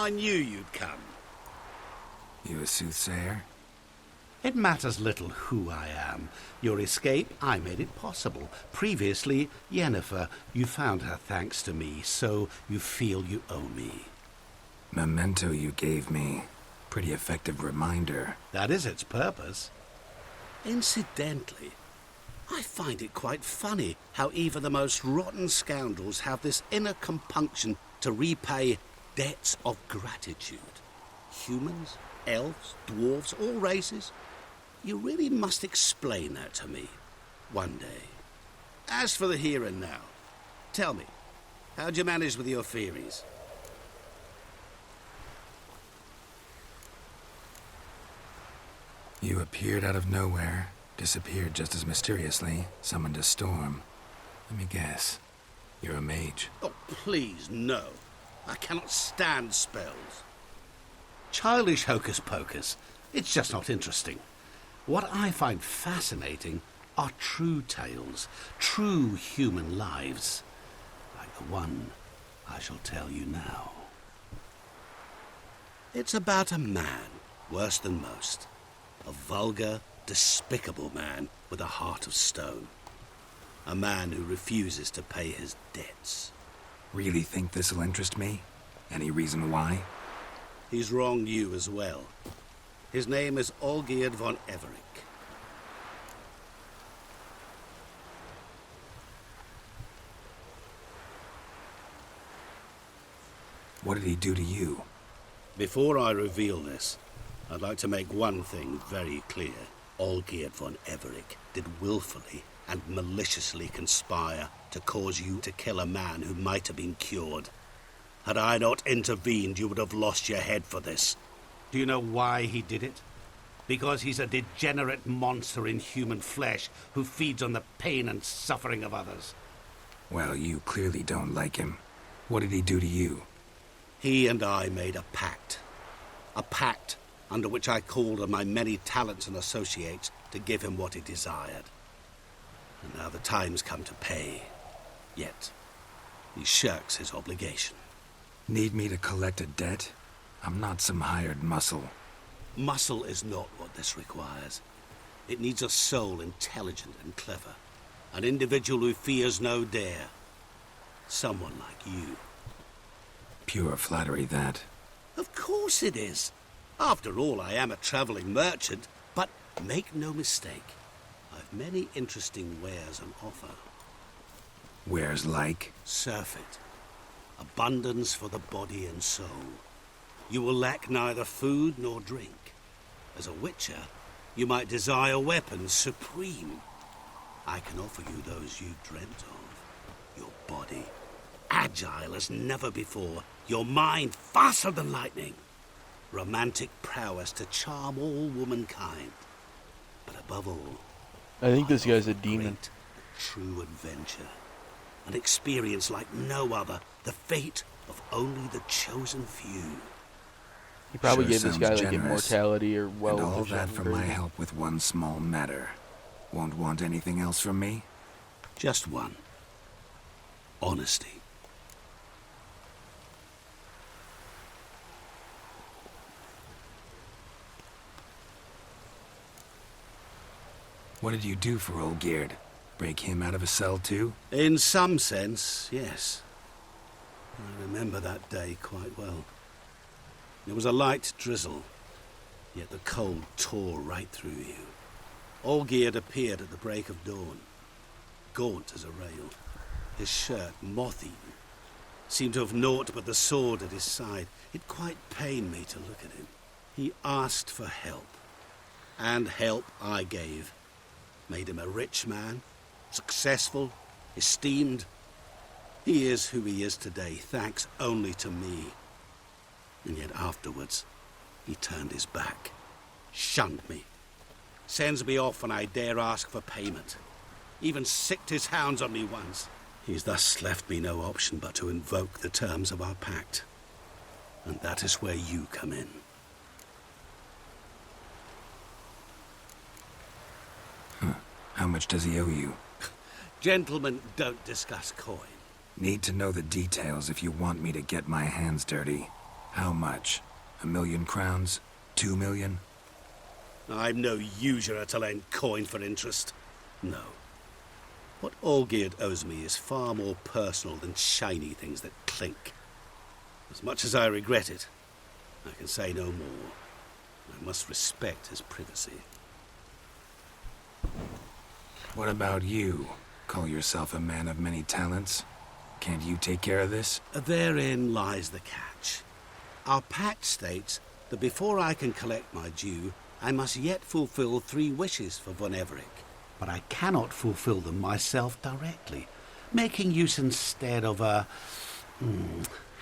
I knew you'd come. You a soothsayer? It matters little who I am. Your escape, I made it possible. Previously, Yennefer, you found her thanks to me, so you feel you owe me. Memento you gave me. Pretty effective reminder. That is its purpose. Incidentally, I find it quite funny how even the most rotten scoundrels have this inner compunction to repay debts of gratitude. Humans, elves, dwarves, all races. You really must explain that to me one day. As for the here and now, tell me, how'd you manage with your theories? You appeared out of nowhere, disappeared just as mysteriously, summoned a storm. Let me guess. You're a mage. Oh, please, no. I cannot stand spells. Childish hocus pocus. It's just not interesting. What I find fascinating are true tales, true human lives, like the one I shall tell you now. It's about a man, worse than most. A vulgar, despicable man with a heart of stone. A man who refuses to pay his debts. Really think this'll interest me? Any reason why? He's wronged you as well. His name is Olgierd von Everick. What did he do to you? Before I reveal this, I'd like to make one thing very clear. Olgierd von Everick did willfully and maliciously conspire to cause you to kill a man who might have been cured. Had I not intervened, you would have lost your head for this. Do you know why he did it? Because he's a degenerate monster in human flesh who feeds on the pain and suffering of others. Well, you clearly don't like him. What did he do to you? He and I made a pact. A pact under which I called on my many talents and associates to give him what he desired. And now the time's come to pay. Yet, he shirks his obligation. Need me to collect a debt? I'm not some hired muscle. Muscle is not what this requires. It needs a soul intelligent and clever. An individual who fears no dare. Someone like you. Pure flattery, that. Of course it is. After all, I am a traveling merchant. But make no mistake, I've many interesting wares on offer. Wares like? Surfeit. Abundance for the body and soul. You will lack neither food nor drink. As a witcher, you might desire weapons supreme. I can offer you those you dreamt of. Your body, agile as never before. Your mind, faster than lightning. Romantic prowess to charm all womankind. But above all, I think this guy's a demon. great, true adventure. An experience like no other. The fate of only the chosen few. He probably Sure gave this sounds guy like generous. immortality or wealth And all or that something for my crazy. help with one small matter. Won't want anything else from me? Just one. Honesty. What did you do for Olgierd? Break him out of a cell too? In some sense, yes. I remember that day quite well. There was a light drizzle, yet the cold tore right through you. Olgierd appeared at the break of dawn, gaunt as a rail, his shirt moth-eaten. Seemed to have naught but the sword at his side. It quite pained me to look at him. He asked for help, and help I gave. Made him a rich man, successful, esteemed. He is who he is today, thanks only to me. And yet afterwards, he turned his back, shunned me, sends me off when I dare ask for payment, even sicked his hounds on me once. He's thus left me no option but to invoke the terms of our pact. And that is where you come in. How much does he owe you? Gentlemen don't discuss coin. Need to know the details if you want me to get my hands dirty. How much? 1,000,000 crowns? 2,000,000? I'm no usurer to lend coin for interest. No. What Olgierd owes me is far more personal than shiny things that clink. As much as I regret it, I can say no more. I must respect his privacy. What about you? Call yourself a man of many talents? Can't you take care of this? Therein lies the catch. Our pact states that before I can collect my due, I must yet fulfill 3 wishes for Von Everec. But I cannot fulfill them myself directly, making use instead of a...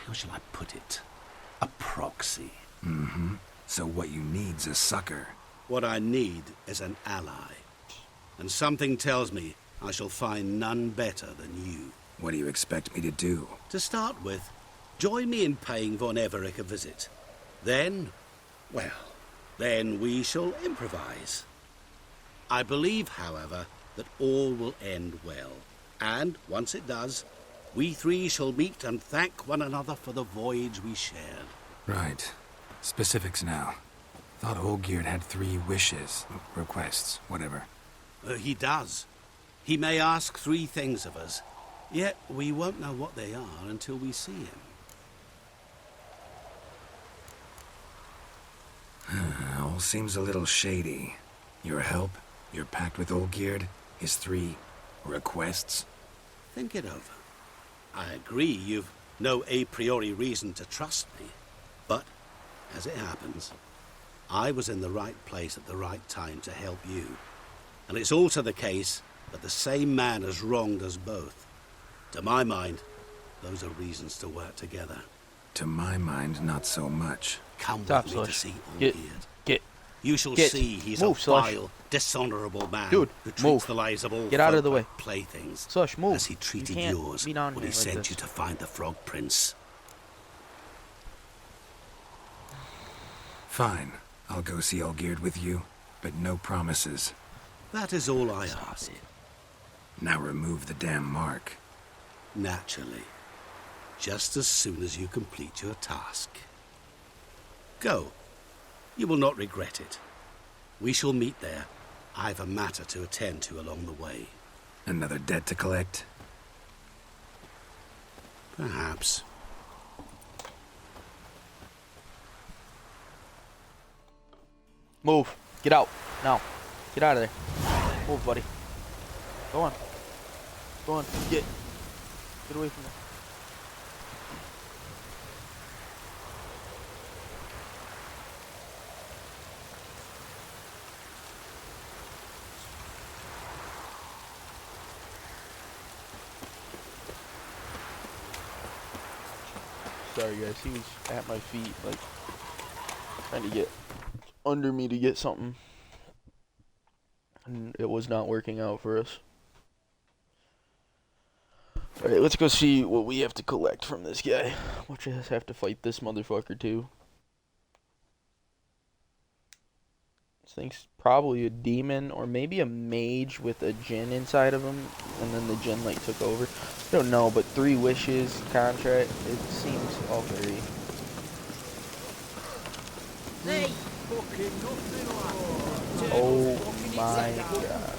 how shall I put it? A proxy. Mm-hmm. So what you need's a sucker. What I need is an ally. And something tells me I shall find none better than you. What do you expect me to do? To start with, join me in paying Von Everec a visit. Then, well, then we shall improvise. I believe, however, that all will end well. And, once it does, we 3 shall meet and thank one another for the voyage we shared. Right. Specifics now. Thought Olgierd had 3 wishes, requests, whatever. He does. He may ask 3 things of us, yet we won't know what they are until we see him. All seems a little shady. Your help, your pact with Olgierd, his 3 requests. Think it over. I agree you've no a priori reason to trust me, but, as it happens, I was in the right place at the right time to help you. And it's also the case that the same man has wronged us both. To my mind, those are reasons to work together. To my mind, not so much. Come Stop, with me to Slush. see Get. Olgierd. You shall see he's Move, a Slush. vile, dishonorable man Dude, who treats move. the lives of all Get out of folk the way. like playthings. Slush, move. As he treated You can't yours be down when here he like sent this. you to find the Frog Prince. Fine. I'll go see Olgierd with you, but no promises. That is all I ask. Now remove the damn mark. Naturally. Just as soon as you complete your task. Go. You will not regret it. We shall meet there. I've a matter to attend to along the way. Another debt to collect? Perhaps. Move. Get out. Now. Get out of there. Move, buddy. Go on. Go on. Get away from there. Sorry guys, he was at my feet, like, trying to get under me to get something. And it was not working out for us. Alright, let's go see what we have to collect from this guy. Which us have to fight this motherfucker too. This thing's probably a demon or maybe a mage with a djinn inside of him. And then the djinn like took over. I don't know, but 3 wishes contract, it seems all very... Hey! Fucking nothing like Oh my god.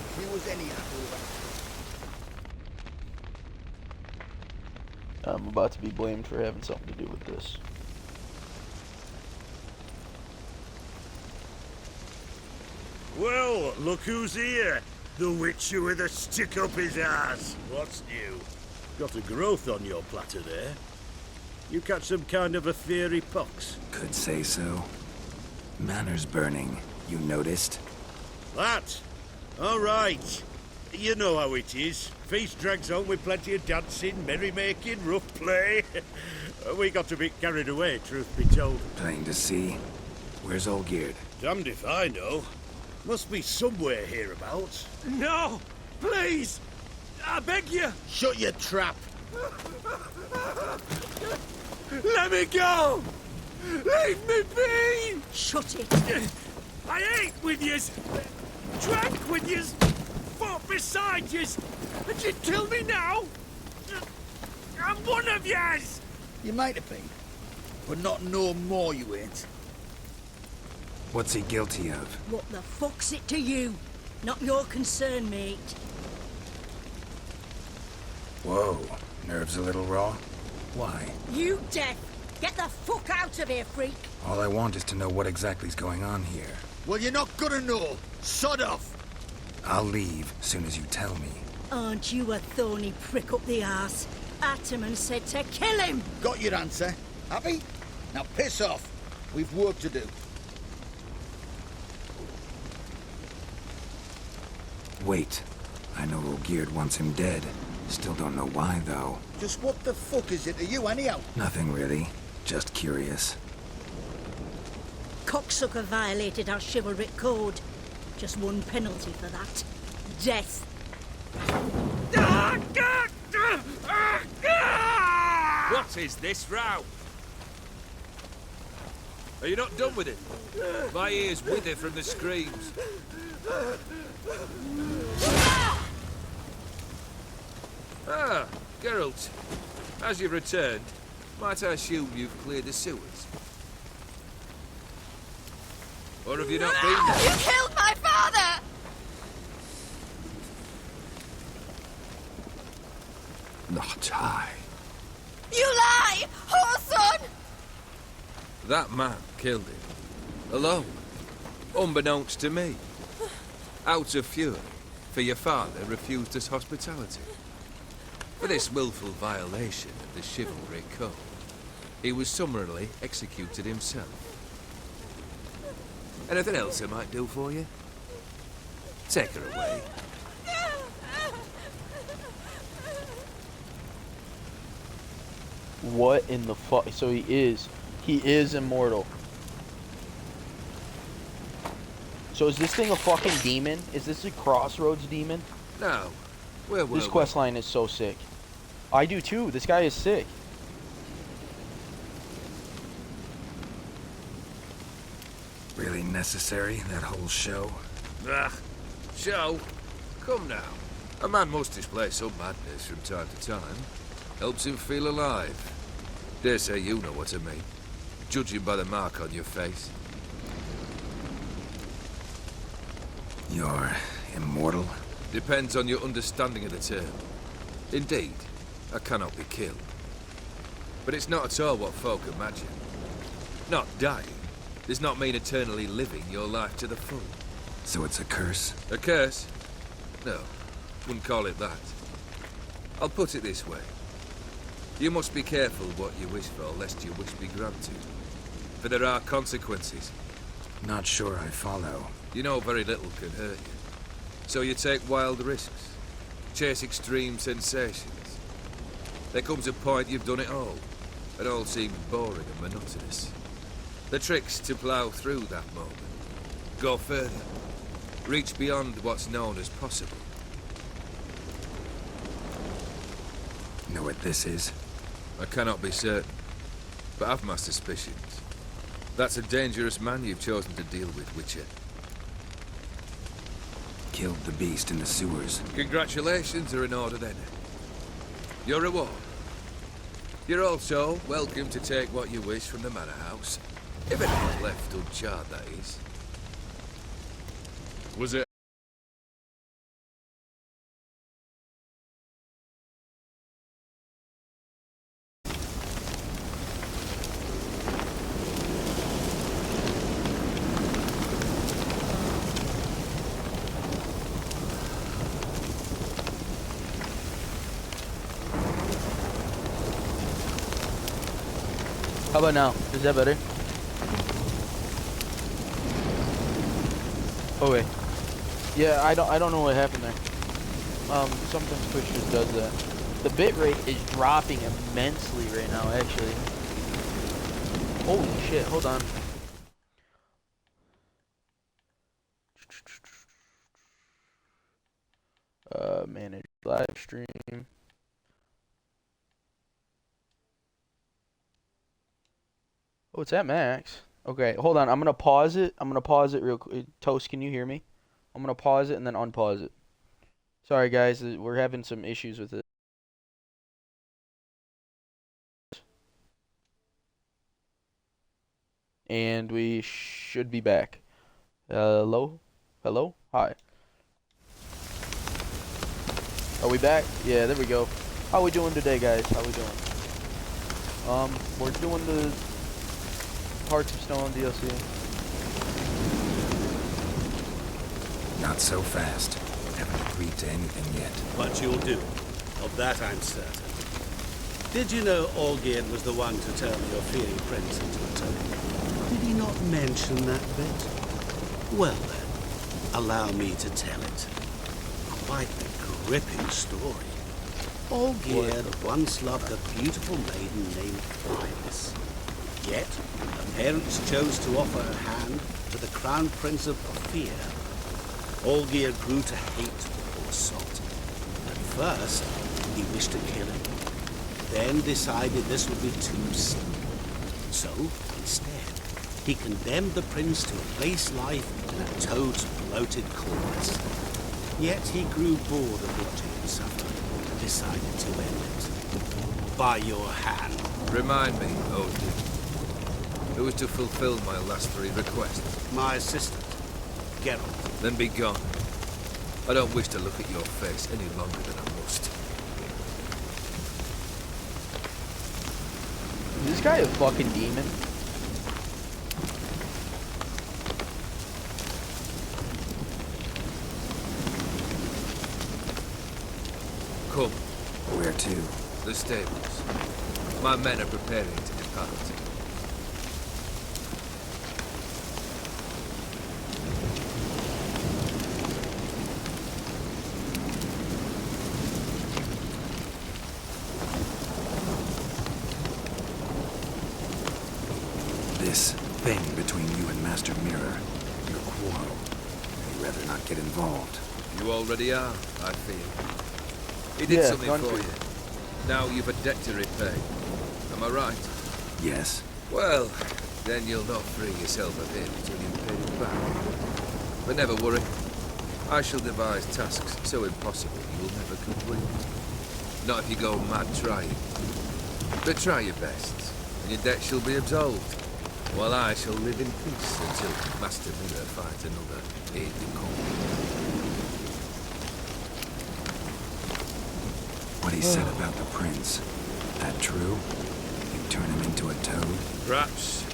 I'm about to be blamed for having something to do with this. Well, look who's here. The Witcher with a stick up his ass. What's new? Got a growth on your platter there. You catch some kind of a fiery pox? Could say so. Manor's burning. You noticed? That? All right. You know how it is. Feast drags on with plenty of dancing, merrymaking, rough play. We got a bit carried away, truth be told. Plain to see. Where's Olgierd? Damned if I know. Must be somewhere hereabouts. No! Please! I beg you! Shut your trap! Let me go! Leave me be! Shut it! I ate with yous! Drank with yous! Fought beside yous! And you kill me now? I'm one of yous! You might have been. but not no more you ain't. What's he guilty of? What the fuck's it to you? Not your concern, mate. Whoa, nerves a little raw? Why? You deaf! Get the fuck out of here, freak! All I want is to know what exactly is going on here. Well, you're not gonna know. Sod off. I'll leave soon as you tell me. Aren't you a thorny prick up the arse? Ataman said to kill him! Got your answer. Happy? Now piss off. We've work to do. Wait. I know Olgierd wants him dead. Still don't know why, though. Just what the fuck is it to you, anyhow? Nothing really. Just curious. Cocksucker violated our chivalric code. Just one penalty for that. Death. What is this row? Are you not done with it? My ears wither from the screams. Ah, Geralt. As you've returned, might I assume you've cleared the sewers? Or have you not been there? You killed my father! Not I. You lie! Whoreson! That man killed him. Alone. Unbeknownst to me. Out of fury, for your father refused us hospitality. For this willful violation of the chivalry code, he was summarily executed himself. Anything else I might do for you? Take her away. What in the fuck? So he is immortal. So is this thing a fucking demon? Is this a Crossroads demon? No. Where were This quest line is so sick. I do too. This guy is sick. Really necessary, that whole show? Ah, show? Come now. A man must display some madness from time to time. Helps him feel alive. Dare say you know what I mean. Judging by the mark on your face. You're immortal? Depends on your understanding of the term. Indeed, I cannot be killed. But it's not at all what folk imagine. Not dying does not mean eternally living your life to the full. So it's a curse? A curse? No, wouldn't call it that. I'll put it this way. You must be careful what you wish for, lest your wish be granted. For there are consequences. Not sure I follow. You know very little can hurt you. So you take wild risks. Chase extreme sensations. There comes a point you've done it all. It all seems boring and monotonous. The trick's to plough through that moment. Go further. Reach beyond what's known as possible. Know what this is? I cannot be certain, but I've my suspicions. That's a dangerous man you've chosen to deal with, Witcher. Killed the beast in the sewers. Congratulations are in order then. Your reward. You're also welcome to take what you wish from the manor house. If anything's left uncharred, that is. Was it? How about now? Is that better? Oh wait. Yeah, I don't know what happened there. Sometimes Twitch just does that. The bitrate is dropping immensely right now, actually. Holy shit, hold on. Manage live stream. Oh, it's at max. Okay, hold on. I'm gonna pause it. I'm gonna pause it real quick. Toast, can you hear me? I'm gonna pause it and then unpause it. Sorry, guys. We're having some issues with it. And we should be back. Hello? Hello? Hi. Are we back? Yeah, there we go. How we doing today, guys? How we doing? We're doing the Hearts of Stone DLC. Not so fast. Haven't agreed to anything yet. But you'll do. Of that I'm certain. Did you know Olgierd was the one to turn your fearing prince into a toad? Did he not mention that bit? Well then, allow me to tell it. Quite a gripping story. Olgierd once loved a beautiful maiden named Iris. Yet, her parents chose to offer her hand to the crown prince of Ophir. Olgierd grew to hate the poor salt. At first, he wished to kill him, then decided this would be too simple. So, instead, he condemned the prince to a base life in a toad's bloated claws. Yet he grew bored of watching him suffer and decided to end it. By your hand. Remind me, Odin. Who was to fulfill my last 3 requests? My assistant, Geralt. Then be gone. I don't wish to look at your face any longer than I must. Is this guy a fucking demon? Come. Where to? The stables. My men are preparing to depart. This thing between you and Master Mirror, your quarrel. I'd rather not get involved. You already are, I feel. He did something for you. Now you've a debt to repay. Am I right? Yes. Well, then you'll not free yourself of him until you've paid it back. But never worry. I shall devise tasks so impossible you will never complete. Not if you go mad trying. But try your best, and your debt shall be absolved. While I shall live in peace until Master Mirror finds another aide-de-camp. What he said about the prince, that true? You turn him into a toad? Perhaps.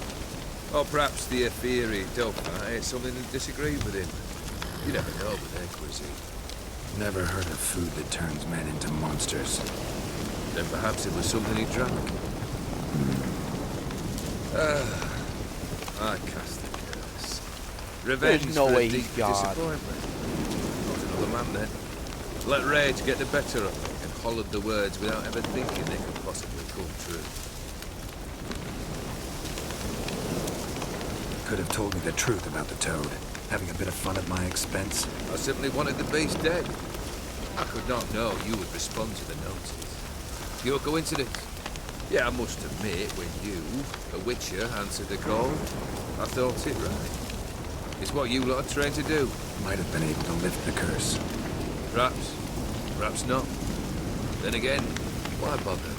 Or perhaps the Ephiri Dauphin ate something that disagreed with him. You never know with their cuisine. Never heard of food that turns men into monsters. Then perhaps it was something he drank. I cast the curse. Revenge There's no for way a deep he's God. disappointment. Not another man then. Let rage get the better of me and hollered the words without ever thinking they could possibly come true. Could have told me the truth about the toad, having a bit of fun at my expense. I simply wanted the beast dead. I could not know you would respond to the notice. Pure coincidence. Yeah, I must admit, when you, a witcher, answered the call, I thought it right. It's what you lot are trained to do. Might have been able to lift the curse. Perhaps. Perhaps not. Then again, why bother?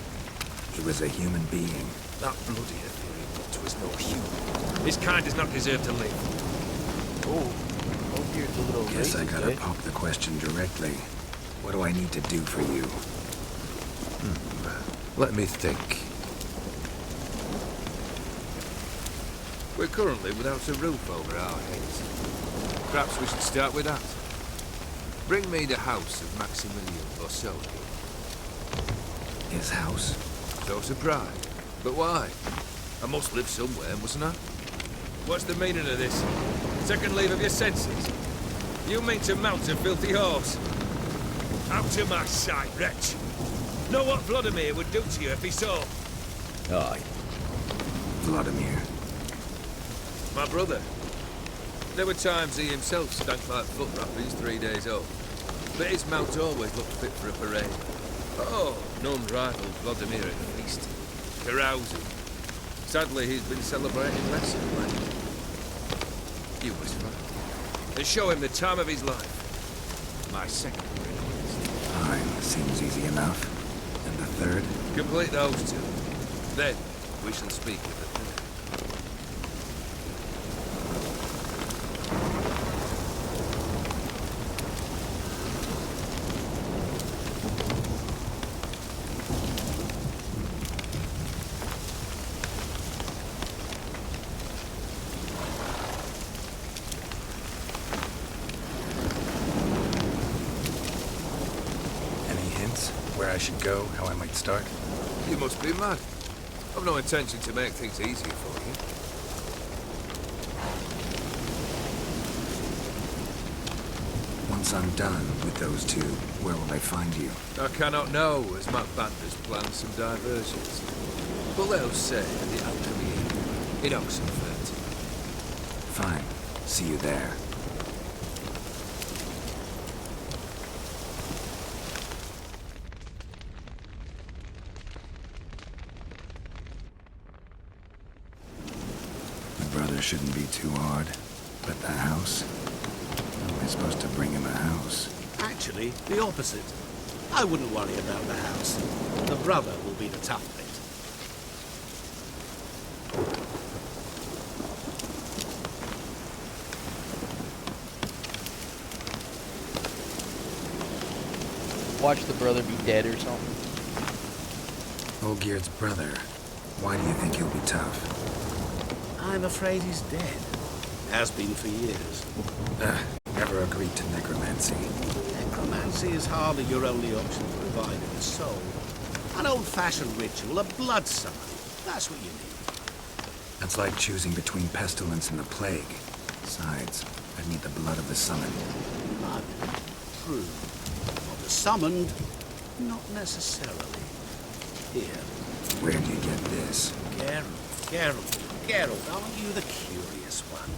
He was a human being. That bloody Ethereal Bot was no human. His kind does not deserve to live. Oh, here's a little Guess I racist, gotta eh? pop the question directly. What do I need to do for you? Let me think. We're currently without a roof over our heads. Perhaps we should start with that. Bring me the house of Maximilian Borsodi. His house? So surprised. But why? I must live somewhere, mustn't I? What's the meaning of this? Second leave of your senses? You mean to mount a filthy horse? Out of my sight, wretch! Know what Vladimir would do to you if he saw? Aye. Vladimir. My brother. There were times he himself stank like foot wrappings 3 days old. But his mount always looked fit for a parade. Oh, none rivaled Vladimir at feast. Carousing. Sadly, he's been celebrating less of late. You must find. And show him the time of his life. My second request. Fine, seems easy enough. And the third? Complete those two. Then, we shall speak of the third. where I should go, how I might start? You must be mad. I've no intention to make things easier for you. Once I'm done with those two, where will I find you? I cannot know, as Matt Banter's planned some diversions. But let us say the Alchemy Inn in Oxenford. Fine. See you there. My brother shouldn't be too hard. But the house? How am I supposed to bring him a house? Actually, the opposite. I wouldn't worry about the house. The brother will be the tough bit. Watch the brother be dead or something. Olgierd's brother. Why do you think he'll be tough? I'm afraid he's dead. Has been for years. Never agreed to necromancy. Necromancy is hardly your only option for reviving a soul. An old-fashioned ritual, a blood summon. That's what you need. That's like choosing between pestilence and the plague. Besides, I'd need the blood of the summoned. True. Of the summoned, not necessarily. Here. Where do you get this? Geralt, aren't you the curious one?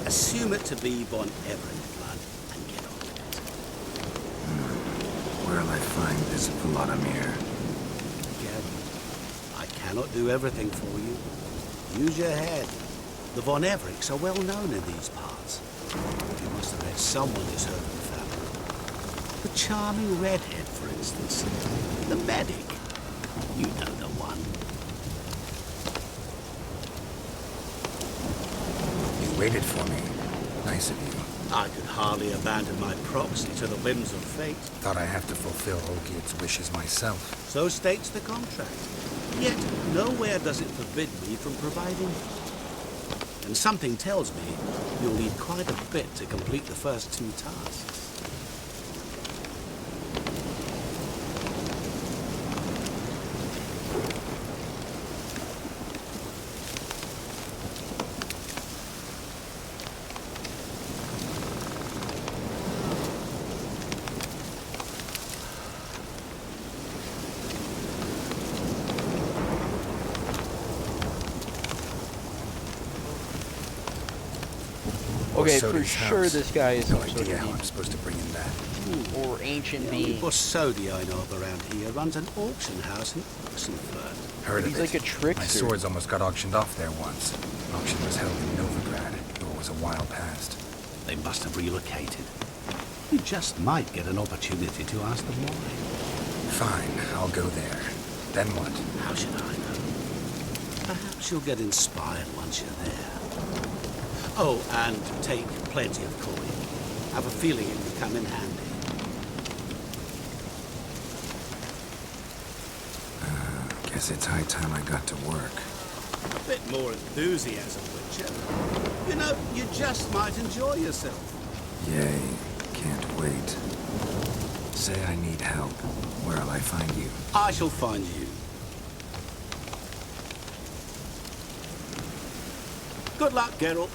Assume it to be Von Everett blood and get on with it. Where'll I find this Vladimir? Geralt, I cannot do everything for you. Use your head. The Von Evericks are well known in these parts. You must have met someone who's heard of the family. The charming redhead, for instance. The medic. You know the one. You waited for me. Nice of you. I could hardly abandon my proxy to the whims of fate. Thought I have to fulfill Olgierd's wishes myself. So states the contract. Yet, nowhere does it forbid me from providing. And something tells me you'll need quite a bit to complete the first two tasks. Okay, for Bossodi's sure house. this guy is No some sort idea of how I'm supposed to bring him back. or ancient The only being. Bossodi I know of around here runs an auction house in Oxenford. Heard He's of it. like a trickster. My swords almost got auctioned off there once. Auction was held in Novigrad, though it was a while past. They must have relocated. You just might get an opportunity to ask them why. Fine, I'll go there. Then what? How should I know? Perhaps you'll get inspired once you're there. Oh, and take plenty of coin. Have a feeling it will come in handy. Guess it's high time I got to work. A bit more enthusiasm, Witcher. You know, you just might enjoy yourself. Yay, can't wait. Say I need help. Where'll I find you? I shall find you. Good luck, Geralt.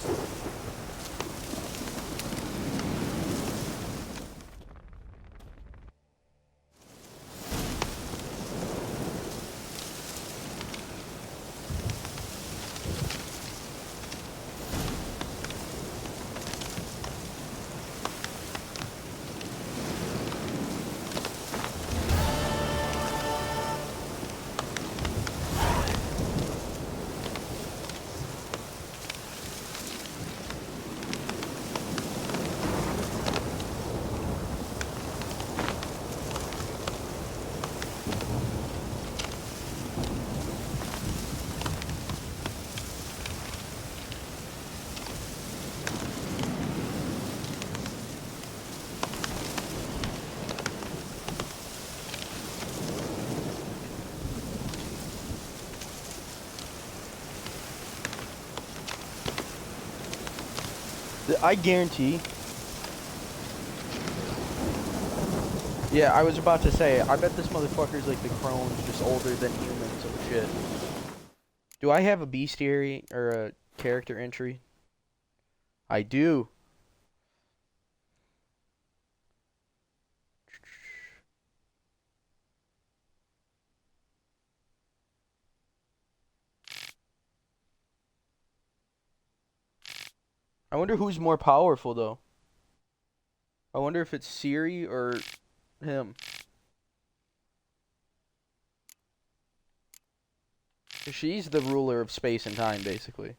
I guarantee Yeah, I was about to say, I bet this motherfucker's like the crones, just older than humans and shit. Do I have a bestiary or a character entry? I do. I wonder who's more powerful, though. I wonder if it's Ciri or him. 'Cause she's the ruler of space and time, basically.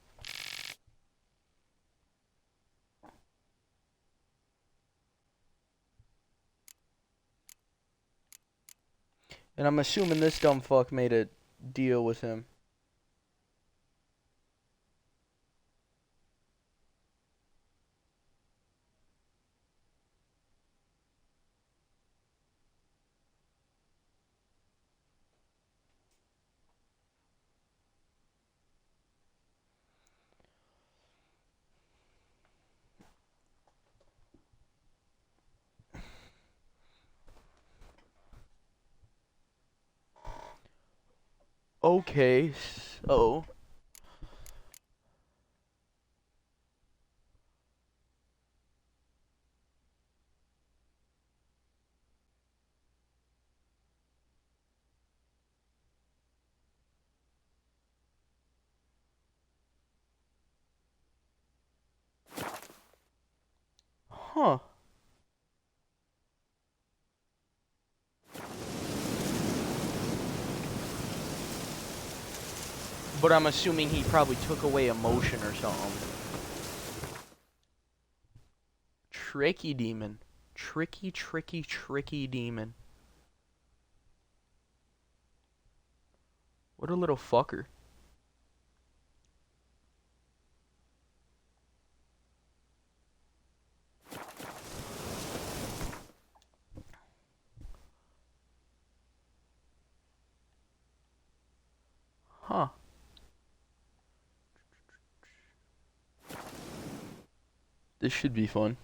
And I'm assuming this dumb fuck made a deal with him. Okay, so... Huh. But I'm assuming he probably took away emotion or something. Tricky demon. Tricky, tricky, tricky demon. What a little fucker. Huh. This should be fun.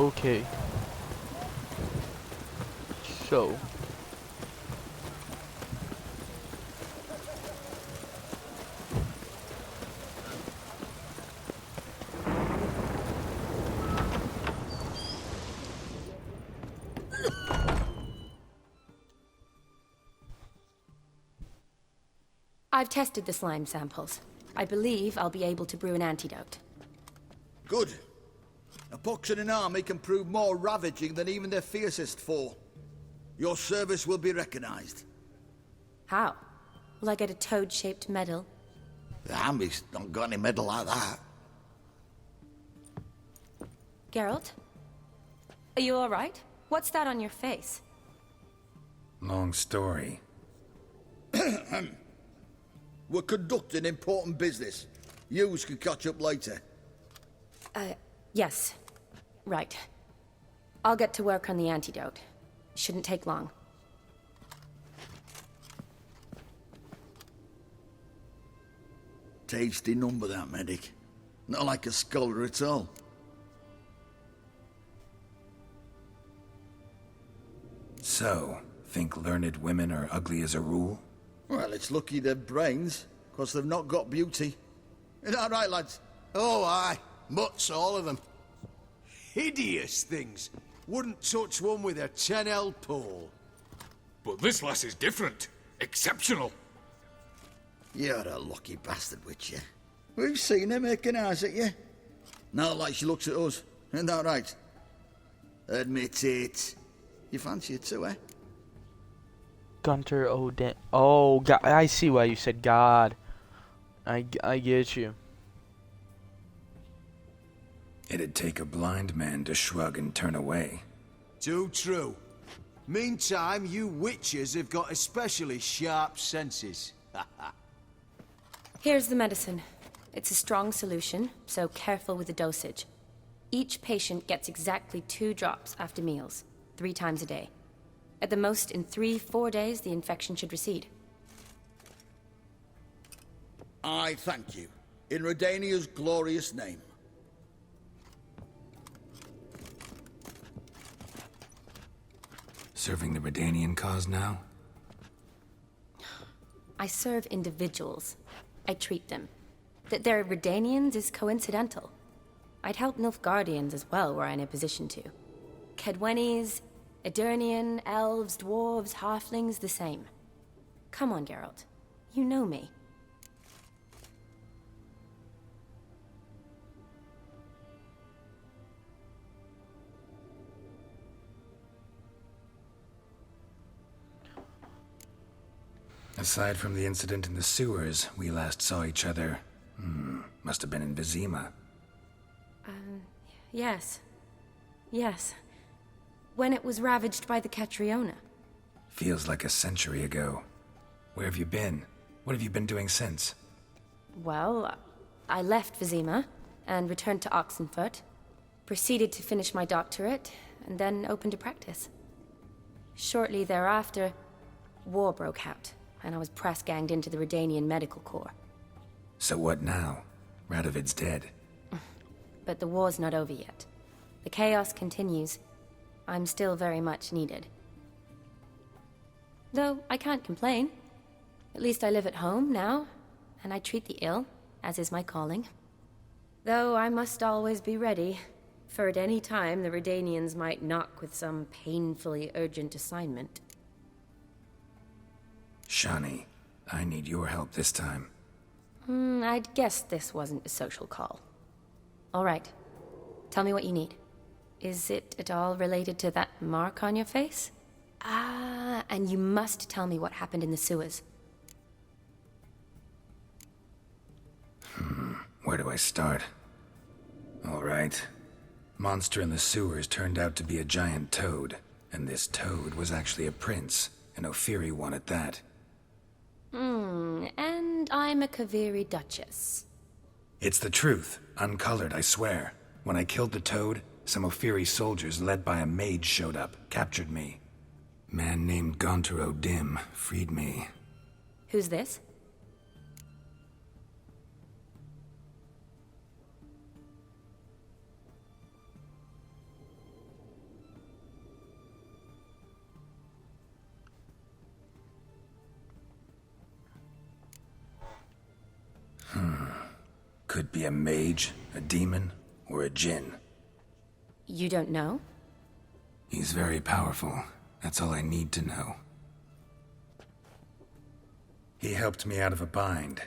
Okay. So. I've tested the slime samples. I believe I'll be able to brew an antidote. Good. A pox in an army can prove more ravaging than even their fiercest foe. Your service will be recognized. How? Will I get a toad-shaped medal? The army's not got any medal like that. Geralt? Are you alright? What's that on your face? Long story. We're conducting important business. Yous can catch up later. Yes. Right. I'll get to work on the antidote. Shouldn't take long. Tasty number, that medic. Not like a scholar at all. So, think learned women are ugly as a rule? Well, it's lucky they've brains, 'cause they've not got beauty. Is that right, lads? Oh, aye. Mutts, all of them. Hideous things. Wouldn't touch one with a 10L pole. But this lass is different. Exceptional. You're a lucky bastard, Witcher. We've seen her making eyes at you. Not like she looks at us. Isn't that right? Admit it. You fancy it too, eh? Gunter Odin. Oh, God. I see why you said God. I get you. It'd take a blind man to shrug and turn away. Too true. Meantime, you witches have got especially sharp senses. Here's the medicine. It's a strong solution, so careful with the dosage. Each patient gets exactly 2 drops after meals, 3 times a day. At the most, in 3-4 days, the infection should recede. I thank you. In Redania's glorious name. Serving the Redanian cause now? I serve individuals. I treat them. That they're Redanians is coincidental. I'd help Nilfgaardians as well were I in a position to. Kedwenis, Edirnian, elves, dwarves, halflings, the same. Come on, Geralt. You know me. Aside from the incident in the sewers, we last saw each other. Must have been in Vizima. Yes. Yes. When it was ravaged by the Catriona. Feels like a century ago. Where have you been? What have you been doing since? Well, I left Vizima and returned to Oxenfurt. Proceeded to finish my doctorate, and then opened a practice. Shortly thereafter, war broke out, and I was press-ganged into the Redanian Medical Corps. So what now? Radovid's dead. But the war's not over yet. The chaos continues. I'm still very much needed. Though I can't complain. At least I live at home now, and I treat the ill, as is my calling. Though I must always be ready, for at any time the Redanians might knock with some painfully urgent assignment. Shani, I need your help this time. I'd guessed this wasn't a social call. All right. Tell me what you need. Is it at all related to that mark on your face? Ah, and you must tell me what happened in the sewers. Where do I start? All right. Monster in the sewers turned out to be a giant toad, and this toad was actually a prince, an Ophiri one at that. And I'm a Kaviri Duchess. It's the truth, uncolored, I swear. When I killed the toad, some Ophiri soldiers led by a mage showed up, captured me. Man named Gonter O'Dim freed me. Who's this? Could be a mage, a demon, or a djinn. You don't know? He's very powerful. That's all I need to know. He helped me out of a bind,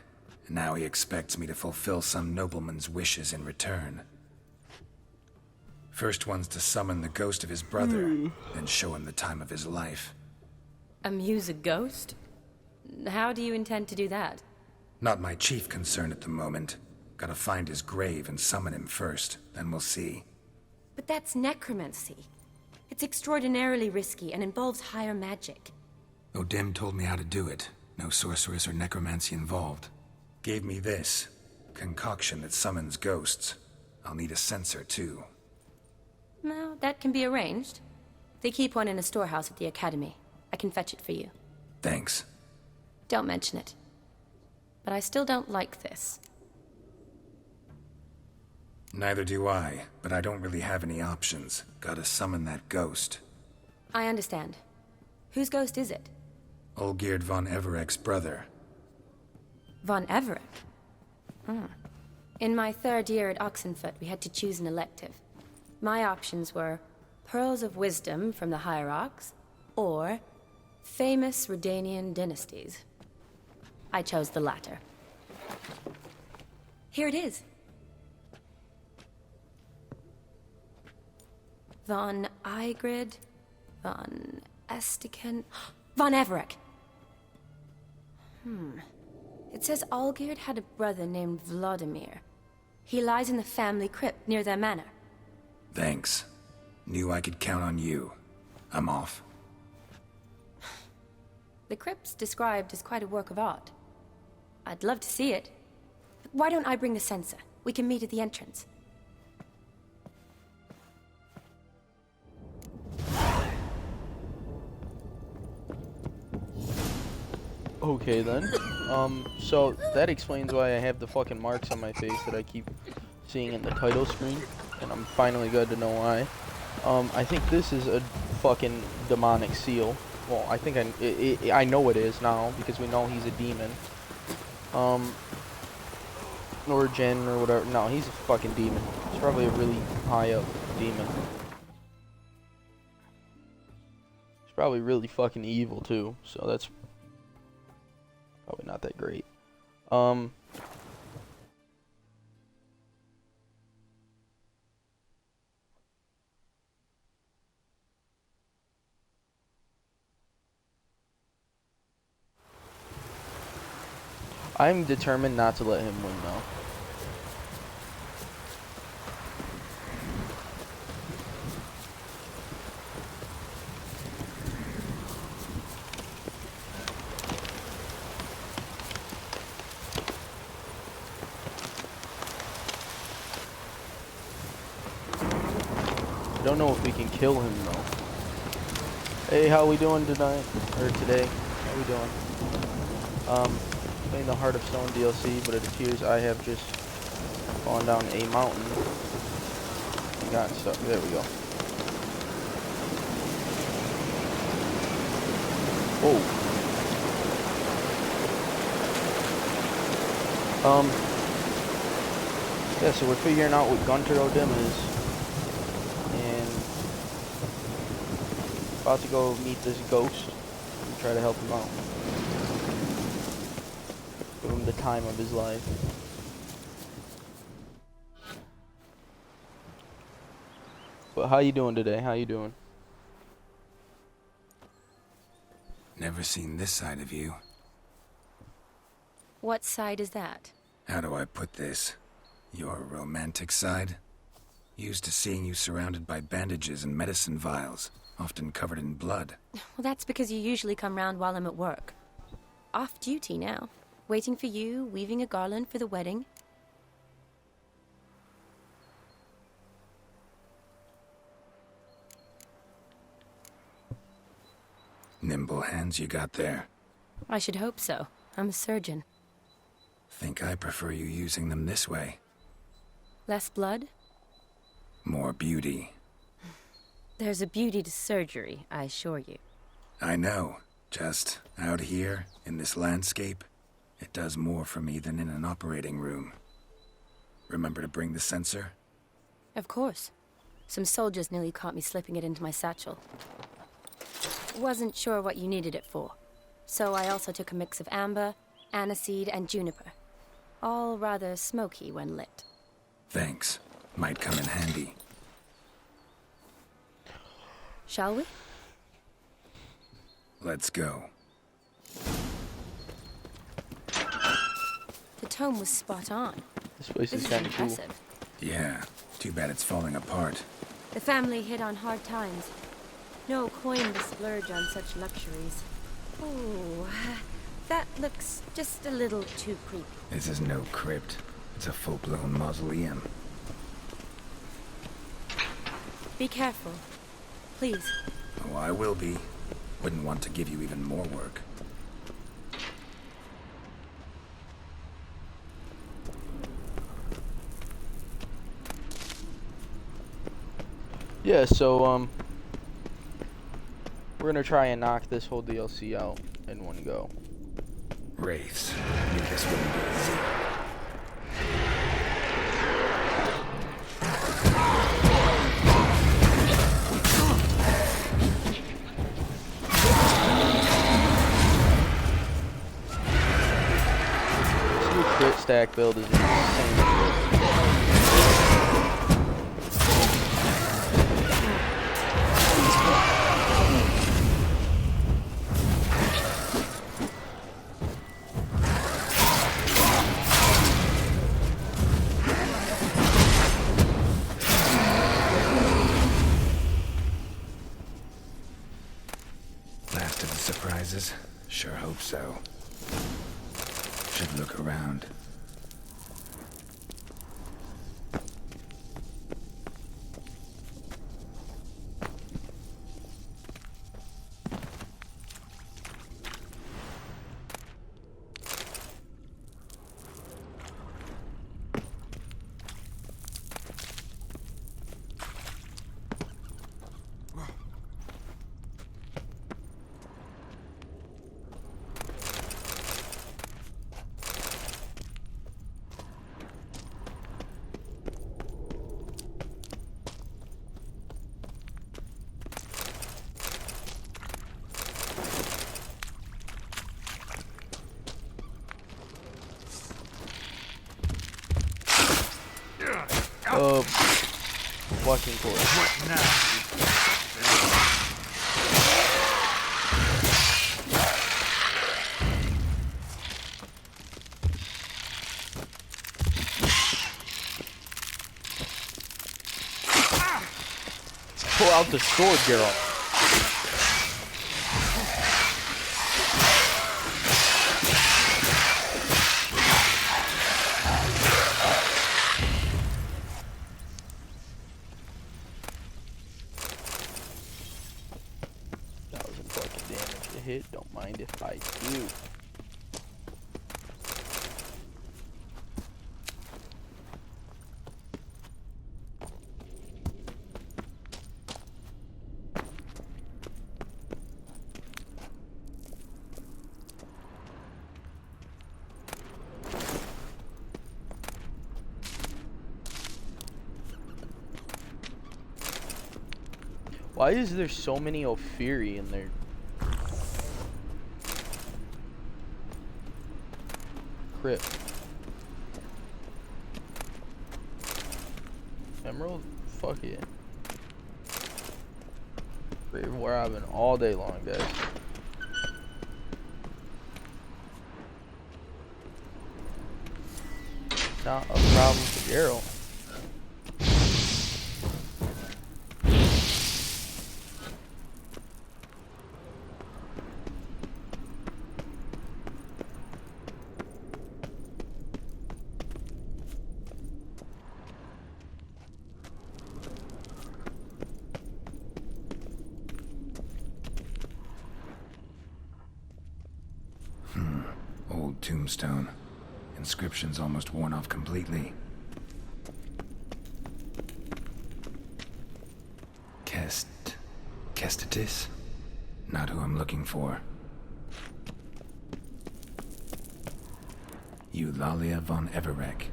and now he expects me to fulfill some nobleman's wishes in return. First one's to summon the ghost of his brother, then show him the time of his life. Amuse a ghost? How do you intend to do that? Not my chief concern at the moment. Gotta find his grave and summon him first, then we'll see. But that's necromancy. It's extraordinarily risky and involves higher magic. O'Dim told me how to do it. No sorceress or necromancy involved. Gave me this concoction that summons ghosts. I'll need a censer, too. Well, that can be arranged. They keep one in a storehouse at the academy. I can fetch it for you. Thanks. Don't mention it. But I still don't like this. Neither do I, but I don't really have any options. Gotta summon that ghost. I understand. Whose ghost is it? Olgierd von Everek's brother. Von Everek? In my third year at Oxenfoot, we had to choose an elective. My options were Pearls of Wisdom from the Hierarchs, or famous Redanian dynasties. I chose the latter. Here it is. Von Igrid, von Estiken, von Everek. It says Olgierd had a brother named Vladimir. He lies in the family crypt near their manor. Thanks. Knew I could count on you. I'm off. The crypt's described as quite a work of art. I'd love to see it. Why don't I bring the censer? We can meet at the entrance. Okay then. So that explains why I have the fucking marks on my face that I keep seeing in the title screen, and I'm finally good to know why. I think this is a fucking demonic seal. Well, I think I know it is now because we know he's a demon. Or Jinn or whatever. No, he's a fucking demon. He's probably a really high up demon. He's probably really fucking evil too. So that's probably not that great. I'm determined not to let him win though. Don't know if we can kill him though. Hey, how we doing tonight? Or today? How we doing? Playing the Heart of Stone DLC, but it appears I have just fallen down a mountain and got stuck. There we go. Whoa. Yeah, so we're figuring out what Gunter O'Dim is. And about to go meet this ghost and try to help him out. Give him the time of his life. But how you doing today? How you doing? Never seen this side of you. What side is that? How do I put this? Your romantic side? Used to seeing you surrounded by bandages and medicine vials, often covered in blood. Well, that's because you usually come round while I'm at work. Off duty now. Waiting for you, weaving a garland for the wedding. Nimble hands you got there. I should hope so. I'm a surgeon. Think I prefer you using them this way. Less blood? More beauty. There's a beauty to surgery, I assure you. I know. Just out here, in this landscape, it does more for me than in an operating room. Remember to bring the censer? Of course. Some soldiers nearly caught me slipping it into my satchel. Wasn't sure what you needed it for, so I also took a mix of amber, aniseed, and juniper. All rather smoky when lit. Thanks. Might come in handy. Shall we? Let's go. The tome was spot on. This place This is is kind of cool. impressive. Yeah, too bad it's falling apart. The family hit on hard times. No coin to splurge on such luxuries. Oh, that looks just a little too creepy. This is no crypt. It's a full-blown mausoleum. Be careful. Please. Oh, I will be. Wouldn't want to give you even more work. Yeah, so, we're gonna try and knock this whole DLC out in one go. Wraiths. Knew this wouldn't be easy. This new crit stack build is insane. Last of the surprises? Sure hope so. Should look around. Fucking course. What now? Pull out the sword, Geralt. Hit, don't mind if I do. Why is there so many Ophiri in there? Emerald? Fuck it. We're having all day long, guys. Not a problem for Geralt. Old tombstone. Inscription's almost worn off completely. Kestitis? Not who I'm looking for. Eulalia von Everek.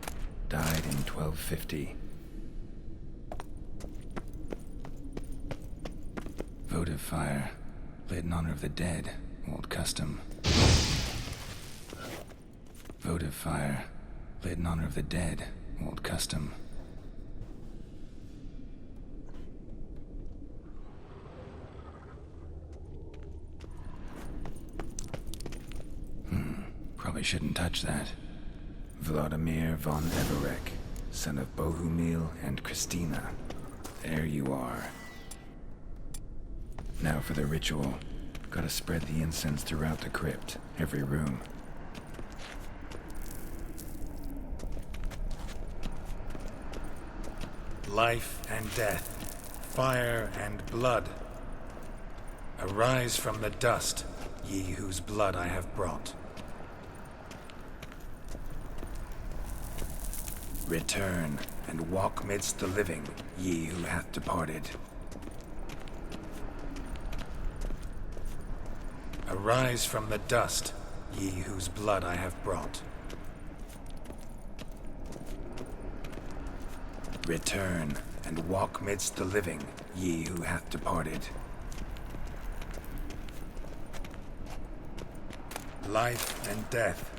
Died in 1250. Votive fire. Lit in honor of the dead. Old custom. Votive fire. Lit in honor of the dead. Old custom. Probably shouldn't touch that. Vladimir von Everek, son of Bohumil and Christina. There you are. Now for the ritual. Gotta spread the incense throughout the crypt, every room. Life and death, fire and blood. Arise from the dust, ye whose blood I have brought. Return and walk midst the living, ye who hath departed. Arise from the dust, ye whose blood I have brought. Return and walk midst the living, ye who hath departed. Life and death,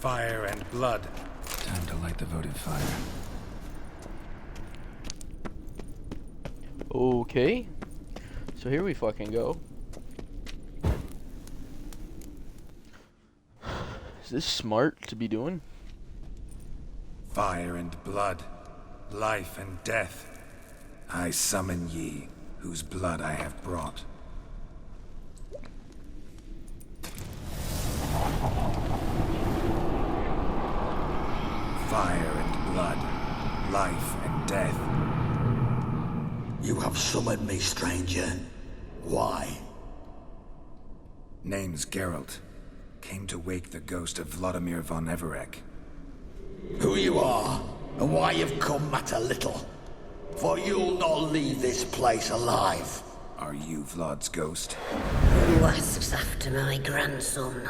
fire and blood. Time to light the votive fire. Okay. So here we fucking go. Is this smart to be doing? Fire and blood, life and death. I summon ye, whose blood I have brought. Fire and blood, life and death. You have summoned me, stranger. Why? Name's Geralt. Came to wake the ghost of Vladimir von Everek. Who you are, and why you've come matter little. For you'll not leave this place alive. Are you Vlad's ghost? Who asks after my grandson?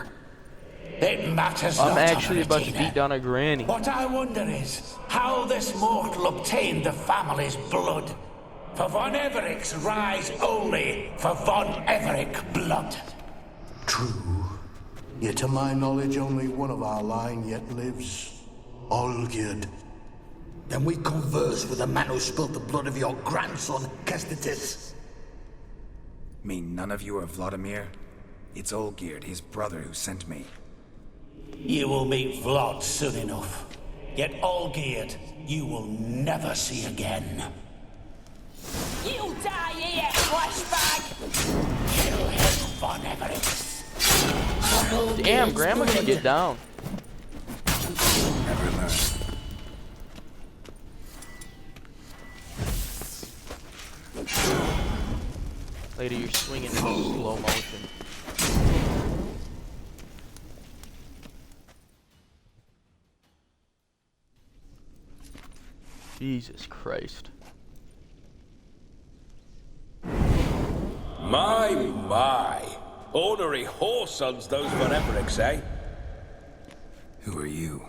It matters I'm not, actually about to Albertina. beat down a granny. What I wonder is how this mortal obtained the family's blood. For von Everek's rise only for von Everek blood. True. Yet to my knowledge, only one of our line yet lives. Olgierd. Then we converse with the man who spilled the blood of your grandson, Kestitis. Mean none of you are Vladimir? It's Olgierd, his brother, who sent me. You will meet Vlad soon enough. Yet Olgierd, you will never see again. You die here, flashbag! Kill him, von Everek. Damn, Grandma can get down. Never learn. Lady, you're swinging in slow motion. Jesus Christ. My. Ornery whoresons those von Evereks, eh? Who are you?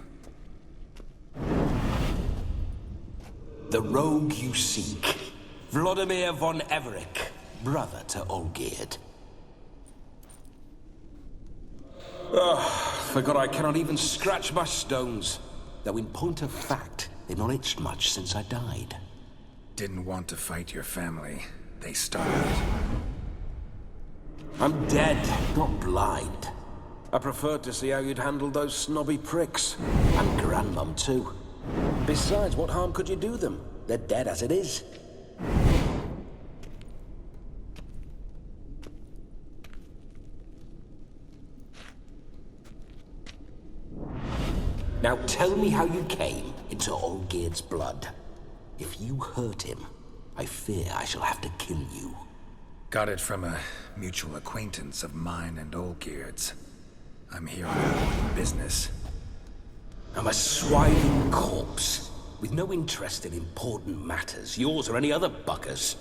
The rogue you seek. Vladimir von Everek, brother to Olgierd. Forgot I cannot even scratch my stones. Though in point of fact, they've not itched much since I died. Didn't want to fight your family. They started. I'm dead, not blind. I preferred to see how you'd handle those snobby pricks. And Grandmum, too. Besides, what harm could you do them? They're dead as it is. Now tell me how you came into Olgierd's blood. If you hurt him, I fear I shall have to kill you. Got it from a mutual acquaintance of mine and Olgierd's. I'm here on important business. I'm a swiving corpse, with no interest in important matters, yours or any other buggers.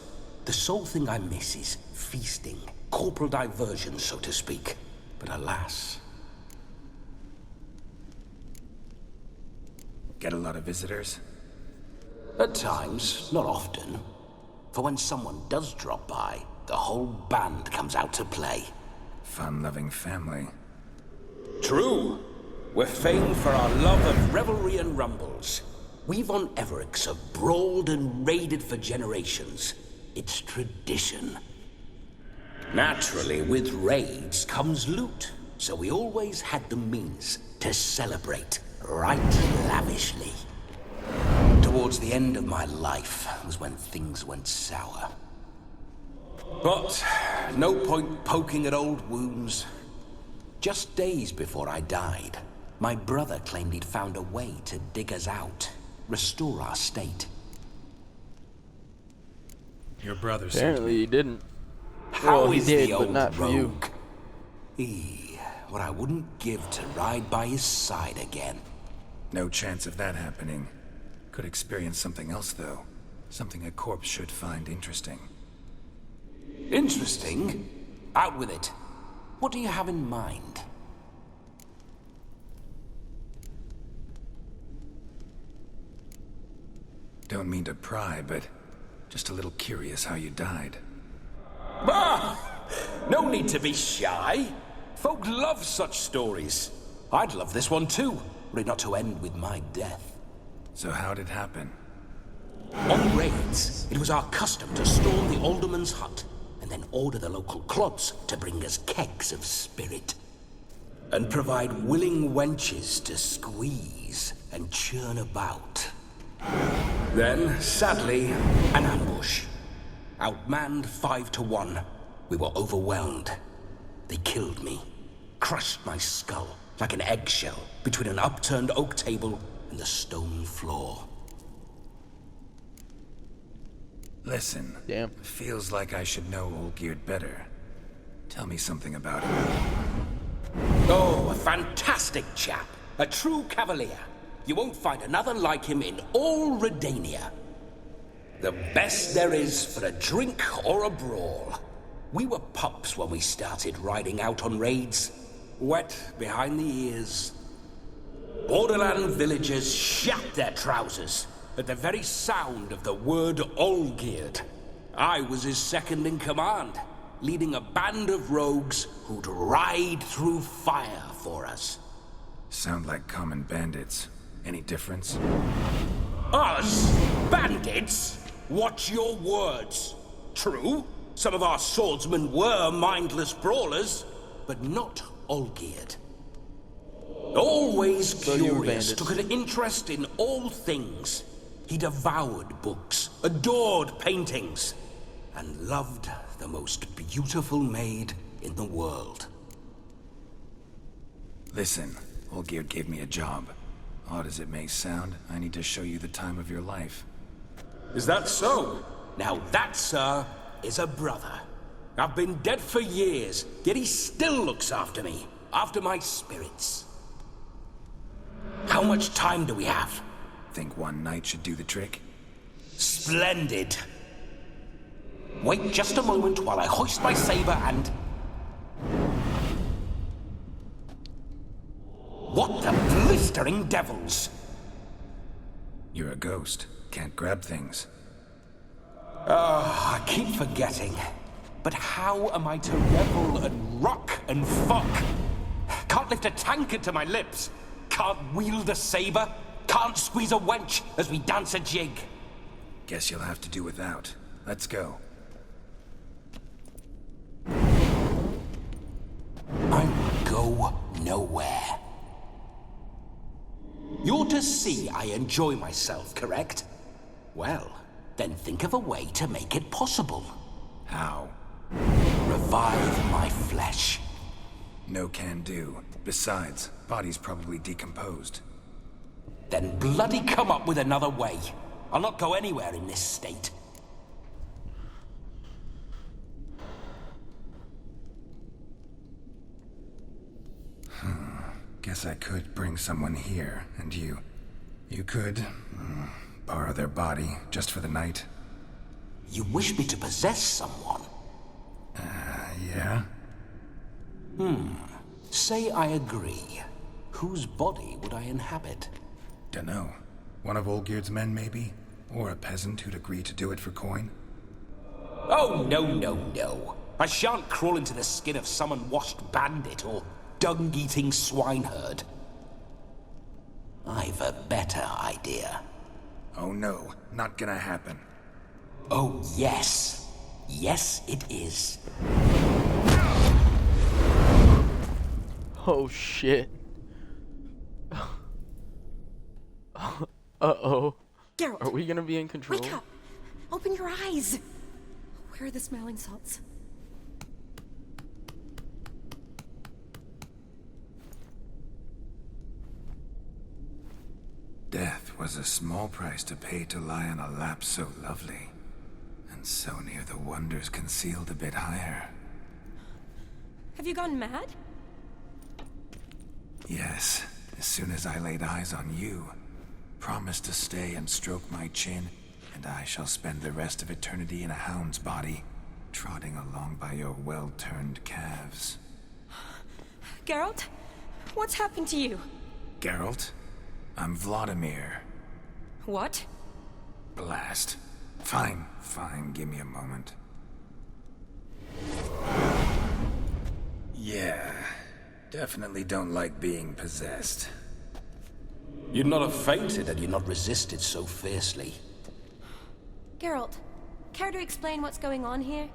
The sole thing I miss is feasting, corporal diversion, so to speak. But alas... Get a lot of visitors? At times, not often. For when someone does drop by, the whole band comes out to play. Fun-loving family. True. We're famed for our love of revelry and rumbles. We von Evericks have brawled and raided for generations. It's tradition. Naturally, with raids comes loot, so we always had the means to celebrate right lavishly. Towards the end of my life was when things went sour. But no point poking at old wounds. Just days before I died, my brother claimed he'd found a way to dig us out, restore our state. Your brother Apparently he didn't. How Well, he is did, the but old not for you. rogue? What I wouldn't give to ride by his side again. No chance of that happening. Could experience something else, though. Something a corpse should find interesting. Interesting? Out with it. What do you have in mind? Don't mean to pry, but just a little curious how you died. Bah! No need to be shy. Folk love such stories. I'd love this one too, were it not to end with my death. So how'd it happen? On raids, it was our custom to storm the alderman's hut and then order the local clods to bring us kegs of spirit. And provide willing wenches to squeeze and churn about. Then, sadly, an ambush. Outmanned 5-1, we were overwhelmed. They killed me, crushed my skull like an eggshell between an upturned oak table and the stone floor. Listen. Damn. Feels like I should know Olgierd better. Tell me something about him. Oh, a fantastic chap. A true cavalier. You won't find another like him in all Redania. The best there is for a drink or a brawl. We were pups when we started riding out on raids. Wet behind the ears. Borderland villagers shat their trousers at the very sound of the word Olgierd. I was his second in command, leading a band of rogues who'd ride through fire for us. Sound like common bandits. Any difference? Us? Bandits? Watch your words. True, some of our swordsmen were mindless brawlers, but not Olgierd. Always curious, took an interest in all things. He devoured books, adored paintings, and loved the most beautiful maid in the world. Listen, Olgierd gave me a job. Odd as it may sound, I need to show you the time of your life. Is that so? Now that, sir, is a brother. I've been dead for years, yet he still looks after me, after my spirits. How much time do we have? Think one night should do the trick? Splendid. Wait just a moment while I hoist my saber and... What the blistering devils? You're a ghost. Can't grab things. I keep forgetting. But how am I to revel and rock and fuck? Can't lift a tankard to my lips. Can't wield a saber. Can't squeeze a wench as we dance a jig. Guess you'll have to do without. Let's go. I will go nowhere. You're to see I enjoy myself, correct? Well, then think of a way to make it possible. How? Revive my flesh. No can do. Besides, body's probably decomposed. Then bloody come up with another way. I'll not go anywhere in this state. Guess I could bring someone here, and you could borrow their body just for the night. You wish me to possess someone? Yeah? Say I agree. Whose body would I inhabit? Dunno. One of Olgierd's men, maybe? Or a peasant who'd agree to do it for coin? Oh, no, no, no. I shan't crawl into the skin of some unwashed bandit or dung-eating swineherd. I've a better idea. Oh no, not gonna happen. Oh, yes. Yes, it is. Oh shit. Uh-oh. Geralt! Are we gonna be in control? Wake up! Open your eyes! Where are the smelling salts? Death was a small price to pay to lie on a lap so lovely, and so near the wonders concealed a bit higher. Have you gone mad? Yes, as soon as I laid eyes on you, promised to stay and stroke my chin, and I shall spend the rest of eternity in a hound's body, trotting along by your well-turned calves. Geralt? What's happened to you? Geralt? I'm Vladimir. What? Blast. Fine, give me a moment. Yeah, definitely don't like being possessed. You'd not have fainted had you not resisted so fiercely. Geralt, care to explain what's going on here?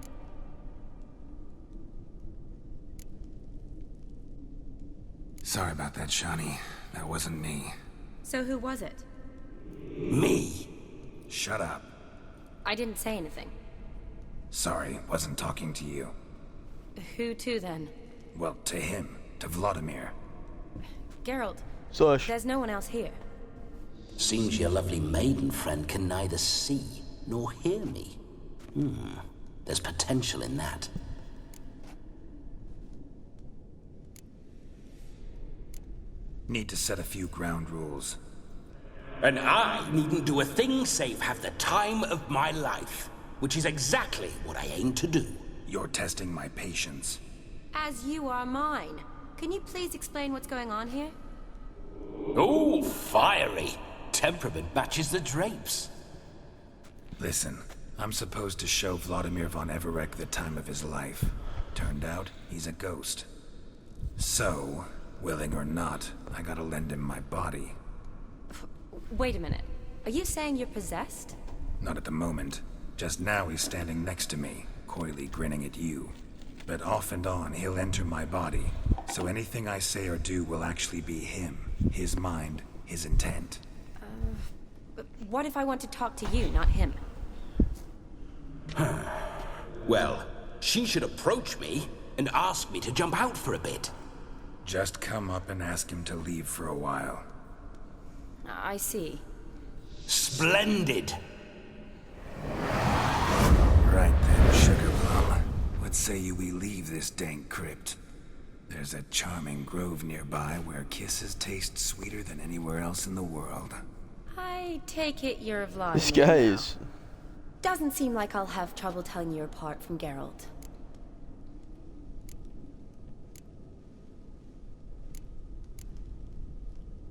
Sorry about that, Shani. That wasn't me. So who was it? Me. Shut up. I didn't say anything. Sorry, wasn't talking to you. Who to then? Well, to him. To Vladimir. Geralt, Sush. there's no one else here. Seems your lovely maiden friend can neither see nor hear me. There's potential in that. Need to set a few ground rules. And I needn't do a thing save have the time of my life, which is exactly what I aim to do. You're testing my patience. As you are mine. Can you please explain what's going on here? Oh, fiery. Temperament matches the drapes. Listen, I'm supposed to show Vladimir von Everec the time of his life. Turned out, he's a ghost. So, willing or not, I gotta lend him my body. Wait a minute. Are you saying you're possessed? Not at the moment. Just now he's standing next to me, coyly grinning at you. But off and on, he'll enter my body. So anything I say or do will actually be him. His mind, his intent. What if I want to talk to you, not him? Well, she should approach me and ask me to jump out for a bit. Just come up and ask him to leave for a while. I see. Splendid! Right then, Sugar Plum. What say you we leave this dank crypt? There's a charming grove nearby where kisses taste sweeter than anywhere else in the world. I take it you're Vladimir. This guy is... Doesn't seem like I'll have trouble telling you apart from Geralt.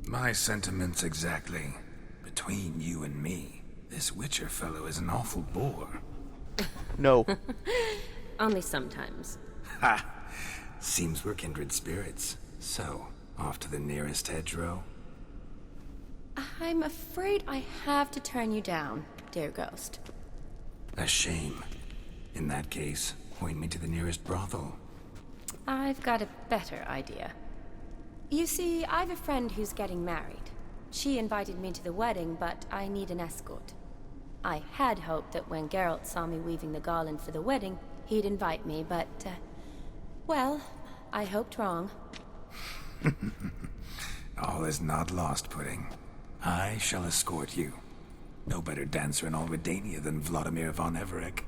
My sentiments exactly. Between you and me, this Witcher fellow is an awful bore. No. Only sometimes. Ha! Seems we're kindred spirits. So, off to the nearest hedgerow? I'm afraid I have to turn you down, dear ghost. A shame. In that case, point me to the nearest brothel. I've got a better idea. You see, I've a friend who's getting married. She invited me to the wedding, but I need an escort. I had hoped that when Geralt saw me weaving the garland for the wedding, he'd invite me, but, well, I hoped wrong. All is not lost, Pudding. I shall escort you. No better dancer in all Redania than Vladimir von Everec.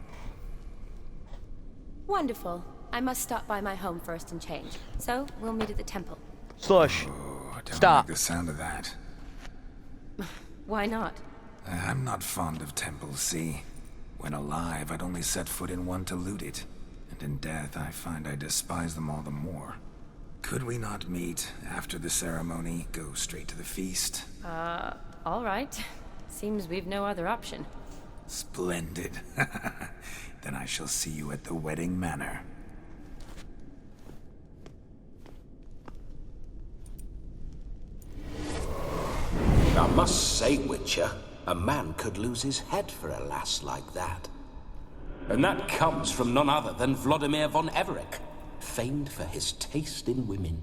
Wonderful. I must stop by my home first and change. So, we'll meet at the temple. Slush. Oh, I don't Stop. like the sound of that. Why not? I'm not fond of temples, see? When alive, I'd only set foot in one to loot it. And in death, I find I despise them all the more. Could we not meet after the ceremony, go straight to the feast? all right. Seems we've no other option. Splendid. Then I shall see you at the wedding manor. I must say, Witcher, a man could lose his head for a lass like that. And that comes from none other than Vladimir von Everec, famed for his taste in women.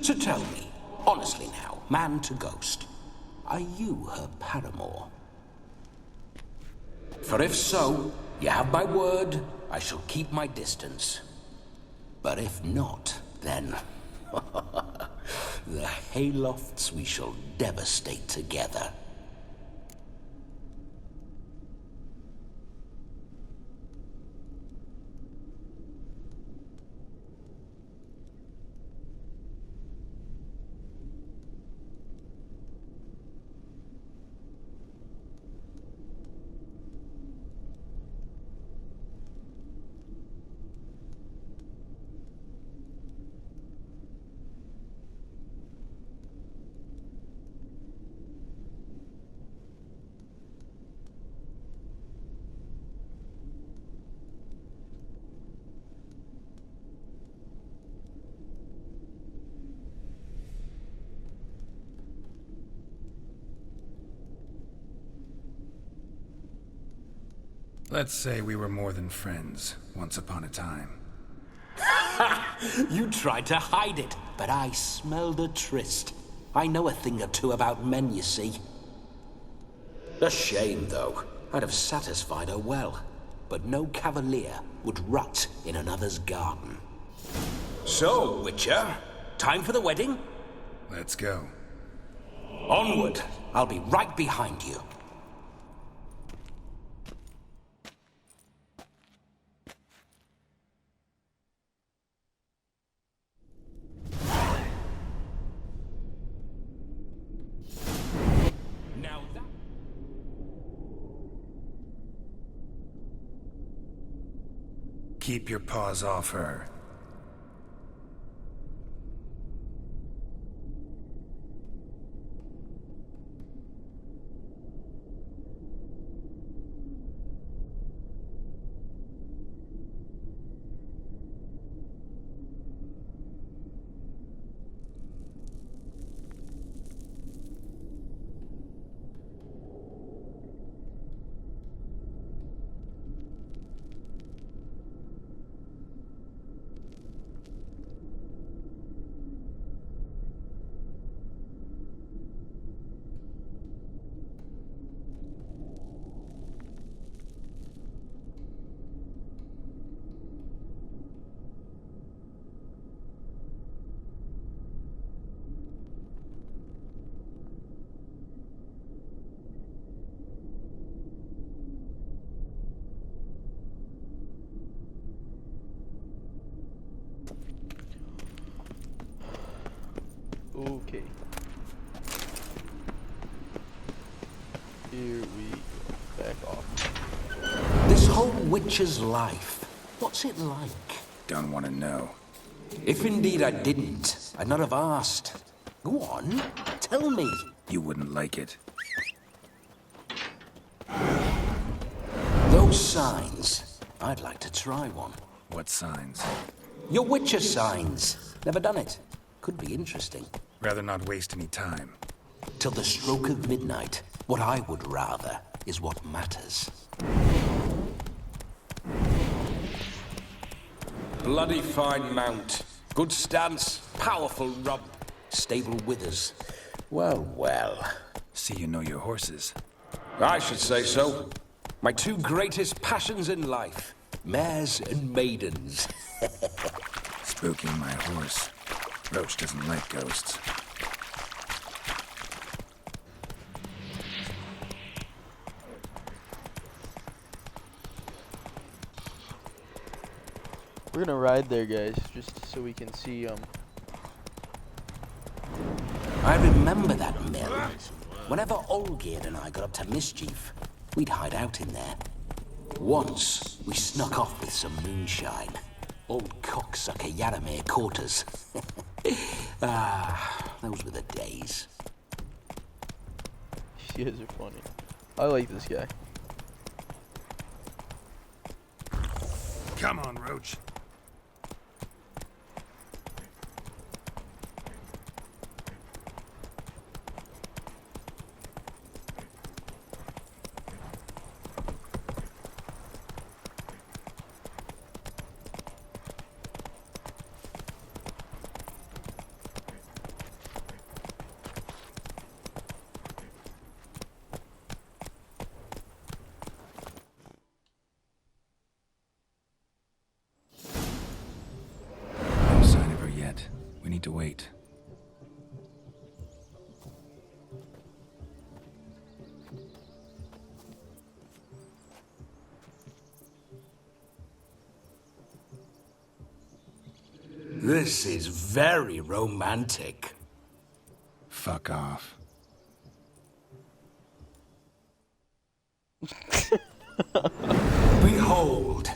So tell me, honestly now, man to ghost, are you her paramour? For if so, you have my word, I shall keep my distance. But if not, then... the haylofts we shall devastate together. Let's say we were more than friends, once upon a time. You tried to hide it, but I smelled a tryst. I know a thing or two about men, you see. A shame, though. I'd have satisfied her well. But no cavalier would rot in another's garden. So, Witcher, time for the wedding? Let's go. Onward! I'll be right behind you. Keep your paws off her. Okay. Here we go. Back off. This whole witcher's life, what's it like? Don't want to know. If indeed I didn't, I'd not have asked. Go on, tell me. You wouldn't like it. Those signs, I'd like to try one. What signs? Your witcher signs. Never done it. Could be interesting. Rather not waste any time. Till the stroke of midnight, what I would rather is what matters. Bloody fine mount. Good stance, powerful rub, stable withers. Well, well. See you know your horses. I should say so. My two greatest passions in life. Mares and maidens. Spooking my horse. Roach doesn't like ghosts. We're gonna ride there, guys, just so we can see I remember that mill. Whenever Olgerd and I got up to mischief, we'd hide out in there. Once, we snuck off with some moonshine. Old cocksucker Yaramir caught us. Those were the days. These guys are funny. I like this guy. Come on, Roach. We need to wait. This is very romantic. Fuck off. Behold,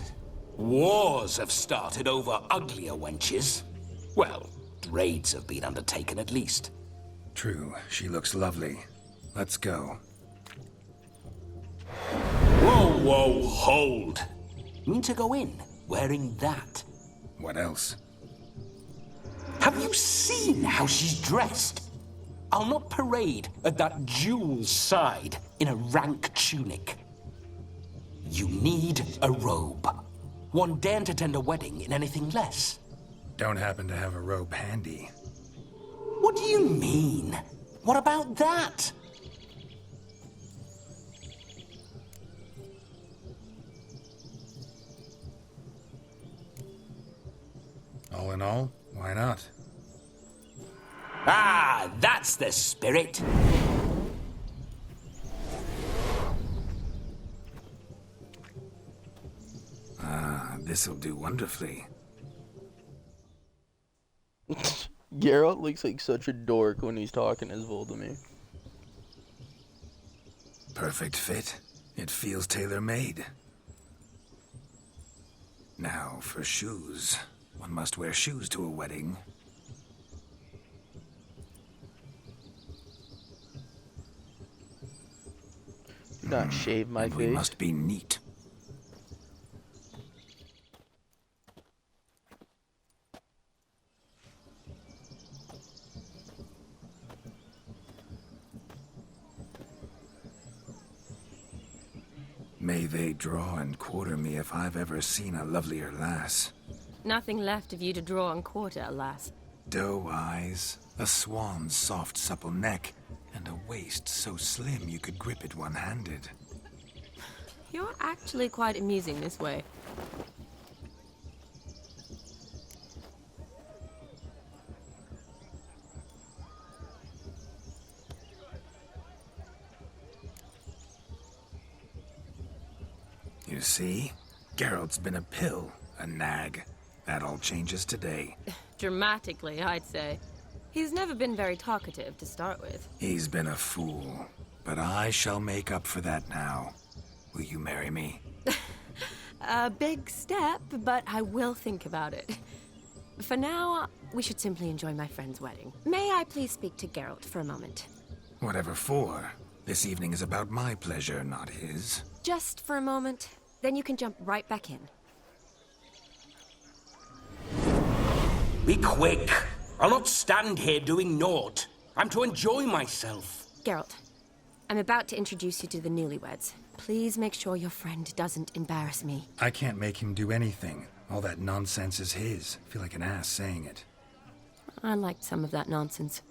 wars have started over uglier wenches. Well, raids have been undertaken at least. True, she looks lovely. Let's go. Whoa, hold. You mean to go in wearing that? What else? Have you seen how she's dressed? I'll not parade at that jewel's side in a rank tunic. You need a robe. One daren't attend a wedding in anything less. Don't happen to have a robe handy. What do you mean? What about that? All in all, why not? Ah, that's the spirit. Ah, this'll do wonderfully. Geralt looks like such a dork when he's talking as Voldemort. Perfect fit. It feels tailor-made. Now, for shoes. One must wear shoes to a wedding. Do not shave my And face. We must be neat. May they draw and quarter me if I've ever seen a lovelier lass. Nothing left of you to draw and quarter, alas. Doe eyes, a swan's soft supple neck, and a waist so slim you could grip it one-handed. You're actually quite amusing this way. You see? Geralt's been a pill, a nag. That all changes today. Dramatically, I'd say. He's never been very talkative to start with. He's been a fool, but I shall make up for that now. Will you marry me? A big step, but I will think about it. For now, we should simply enjoy my friend's wedding. May I please speak to Geralt for a moment? Whatever for. This evening is about my pleasure, not his. Just for a moment, then you can jump right back in. Be quick. I'll not stand here doing naught. I'm to enjoy myself. Geralt, I'm about to introduce you to the newlyweds. Please make sure your friend doesn't embarrass me. I can't make him do anything. All that nonsense is his. I feel like an ass saying it. I liked some of that nonsense.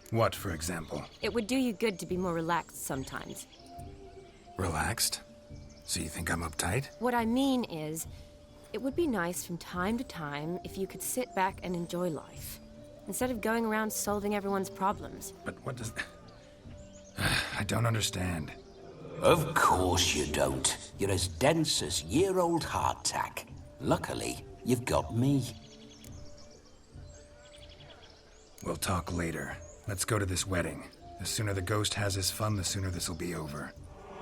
What, for example? It would do you good to be more relaxed sometimes. Relaxed? So you think I'm uptight? What I mean is, it would be nice from time to time if you could sit back and enjoy life, instead of going around solving everyone's problems. But what does... I don't understand. Of course you don't. You're as dense as year-old hardtack. Luckily, you've got me. We'll talk later. Let's go to this wedding. The sooner the ghost has his fun, the sooner this'll be over.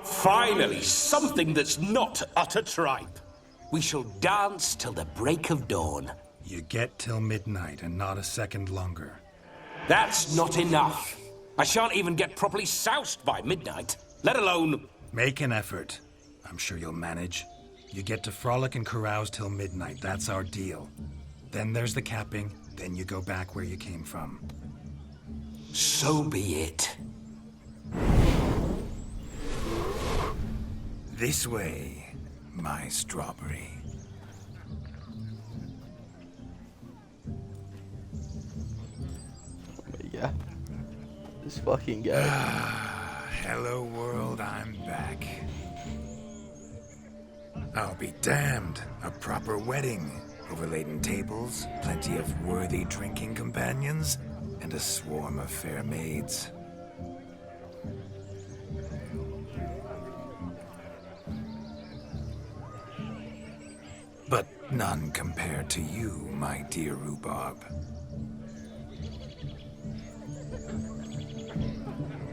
Finally, something that's not utter tripe. We shall dance till the break of dawn. You get till midnight and not a second longer. That's not enough. I shan't even get properly soused by midnight, let alone... Make an effort. I'm sure you'll manage. You get to frolic and carouse till midnight, that's our deal. Then there's the capping, then you go back where you came from. So be it. This way, my strawberry. Yeah. This fucking guy. Hello world, I'm back. I'll be damned. A proper wedding. Overladen tables, plenty of worthy drinking companions, and a swarm of fair maids. But none compared to you, my dear rhubarb.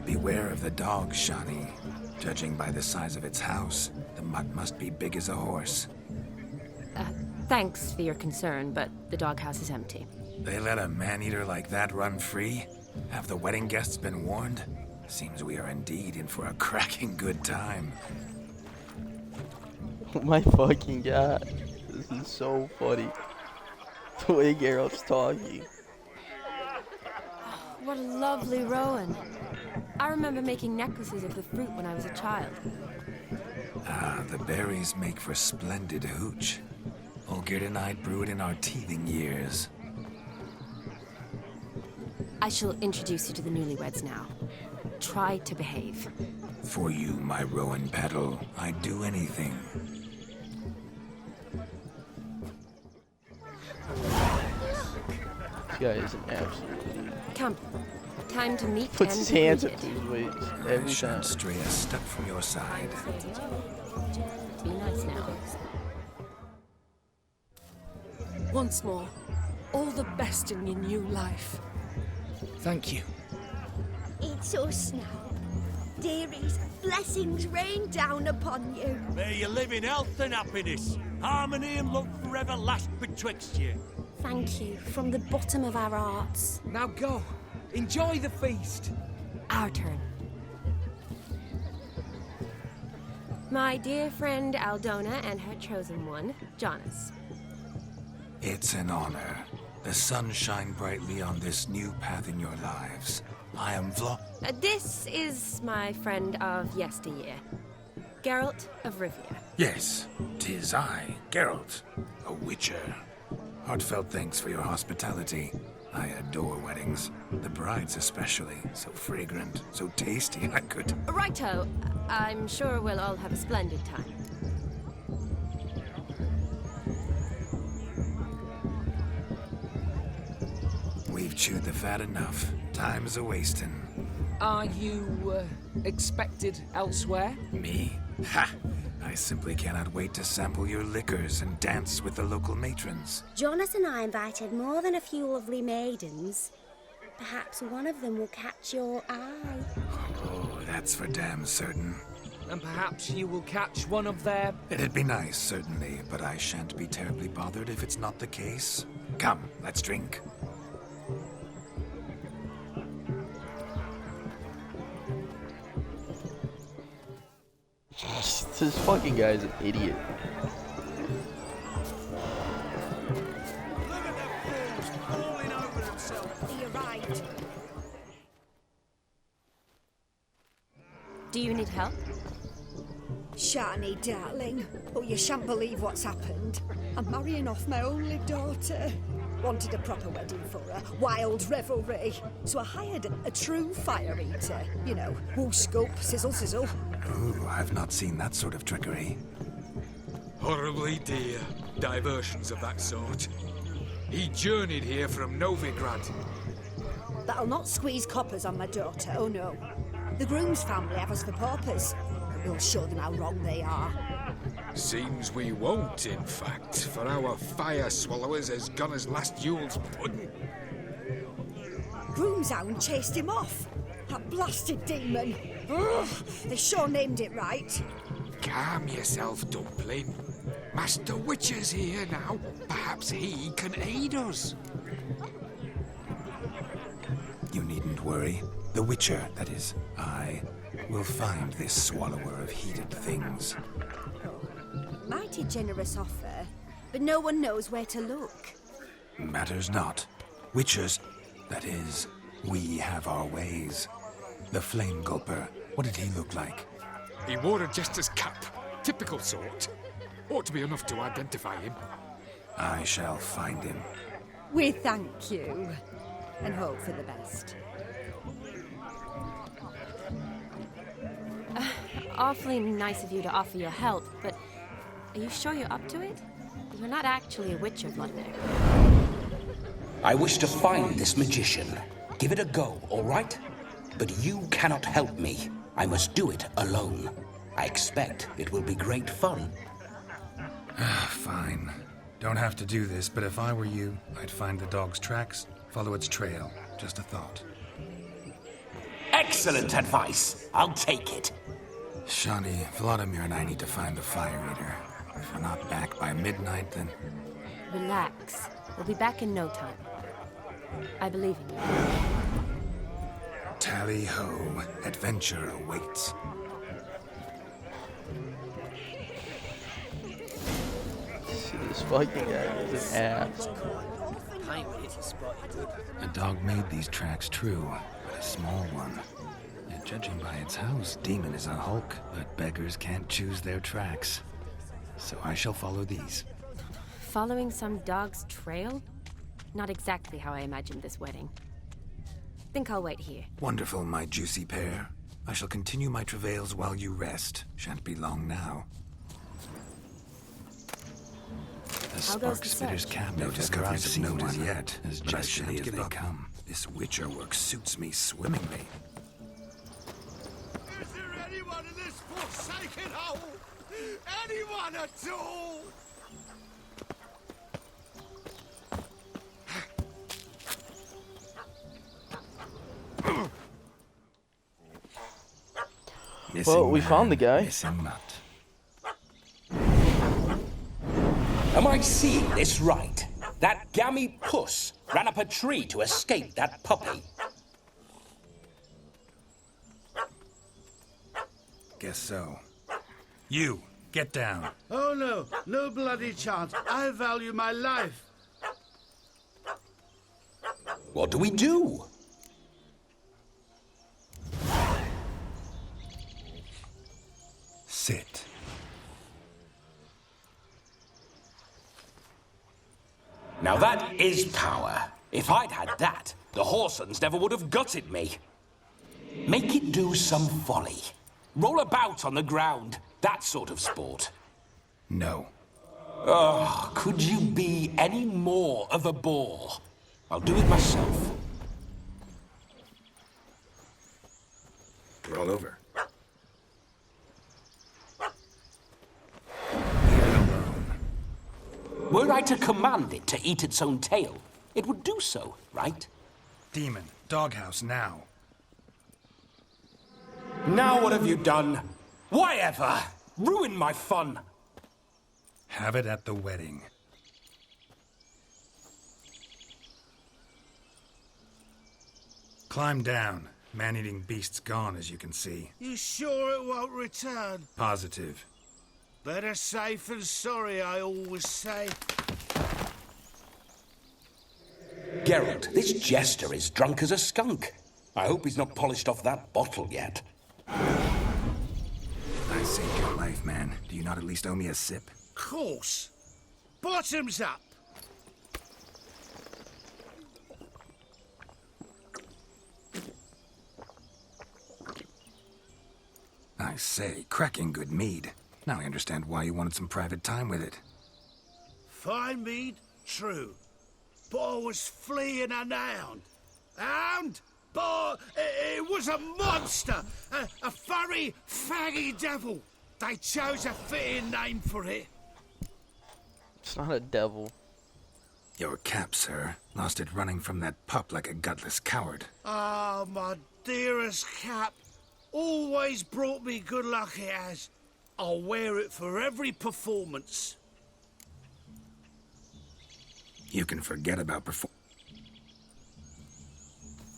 Beware of the dog, Shani. Judging by the size of its house, the mutt must be big as a horse. Thanks for your concern, but the doghouse is empty. They let a man-eater like that run free? Have the wedding guests been warned? Seems we are indeed in for a cracking good time. Oh my fucking god. This is so funny. The way Geralt's talking. What a lovely rowan. I remember making necklaces of the fruit when I was a child. Ah, the berries make for splendid hooch. Olgerd and I brewed in our teething years. I shall introduce you to the newlyweds now. Try to behave. For you, my rowan petal, I'd do anything. This guy is an absolute idiot. Come. Time to meet Puts and his be hands up greeted. to his waist I every shan't time. stray a step from your side. Be nice now. Once more, all the best in your new life. Thank you. It's us now. Dearies, blessings rain down upon you. May you live in health and happiness. Harmony and love forever last betwixt you. Thank you from the bottom of our hearts. Now go. Enjoy the feast. Our turn. My dear friend Aldona and her chosen one, Jonas. It's an honor. The sun shine brightly on this new path in your lives. I am This is my friend of yesteryear, Geralt of Rivia. Yes, 'tis I, Geralt, a witcher. Heartfelt thanks for your hospitality. I adore weddings. The brides especially. So fragrant, so tasty, I could... Righto. I'm sure we'll all have a splendid time. We've chewed the fat enough. Time's a-wasting. Are you, expected elsewhere? Me? Ha! I simply cannot wait to sample your liquors and dance with the local matrons. Jonas and I invited more than a few lovely maidens. Perhaps one of them will catch your eye. Oh, that's for damn certain. And perhaps you will catch one of their... It'd be nice, certainly, but I shan't be terribly bothered if it's not the case. Come, let's drink. This fucking guy is an idiot. He arrived. Do you need help? Shani, darling. Oh, you shan't believe what's happened. I'm marrying off my only daughter. Wanted a proper wedding for her, wild revelry. So I hired a true fire eater. You know, woo scoop, sizzle sizzle. Ooh, I've not seen that sort of trickery. Horribly dear diversions of that sort. He journeyed here from Novigrad. That'll not squeeze coppers on my daughter, oh no. The groom's family have us for paupers. We'll show them how wrong they are. Seems we won't, in fact, for our fire swallowers has gone as last Yule's pudding. Groom's hound chased him off. That blasted demon. Ugh, they sure named it right. Calm yourself, Dumpling. Master Witcher's here now. Perhaps he can aid us. You needn't worry. The Witcher, that is, I, will find this swallower of heated things. Mighty generous offer, but no one knows where to look. Matters not. Witchers, that is, we have our ways. The Flame Gulper, what did he look like? He wore a jester's cap. Typical sort. Ought to be enough to identify him. I shall find him. We thank you, and hope for the best. Awfully nice of you to offer your help, but are you sure you're up to it? You're not actually a Witcher, Vladimir. I wish to find this magician. Give it a go, all right? But you cannot help me. I must do it alone. I expect it will be great fun. Fine. Don't have to do this, but if I were you, I'd find the dog's tracks, follow its trail. Just a thought. Excellent advice. I'll take it. Shani, Vladimir and I need to find the Fire Eater. If we're not back by midnight, then... Relax. We'll be back in no time. I believe in you. Tally-ho. Adventure awaits. See, this fucking guy is an ass. A dog made these tracks true, but a small one. And judging by its house, Demon is a hulk, but beggars can't choose their tracks. So I shall follow these. Following some dog's trail? Not exactly how I imagined this wedding. Think I'll wait here. Wonderful, my juicy pair. I shall continue my travails while you rest. Shan't be long now. The Spark Spitter's cabin. No discoveries of note as yet, as jestingly as they come. This Witcher work suits me swimmingly. Is there anyone in this forsaken hole? Anyone at all? Well, we found the guy. Missing nut. Am I seeing this right? That gammy puss ran up a tree to escape that puppy. Guess so. You, get down. Oh no, no bloody chance. I value my life. What do we do? Sit. Now that is power. If I'd had that, the Horsons never would have gutted me. Make it do some folly. Roll about on the ground. That sort of sport. No. Oh, could you be any more of a bore? I'll do it myself. Roll over. Were I to command it to eat its own tail, it would do so, right? Demon, doghouse now. Now what have you done? Why ever? Ruin my fun. Have it at the wedding. Climb down. Man-eating beast's gone, as you can see. You sure it won't return? Positive. Better safe than sorry, I always say. Geralt, this jester is drunk as a skunk. I hope he's not polished off that bottle yet. I saved your life, man. Do you not at least owe me a sip? Course. Bottoms up. I say, cracking good mead. Now I understand why you wanted some private time with it. Fine mead, true. But I was fleeing an hound. Hound? But it was a monster! A furry, faggy devil. They chose a fitting name for it. It's not a devil. Your cap, sir. Lost it running from that pup like a gutless coward. Ah, my dearest cap. Always brought me good luck it has. I'll wear it for every performance. You can forget about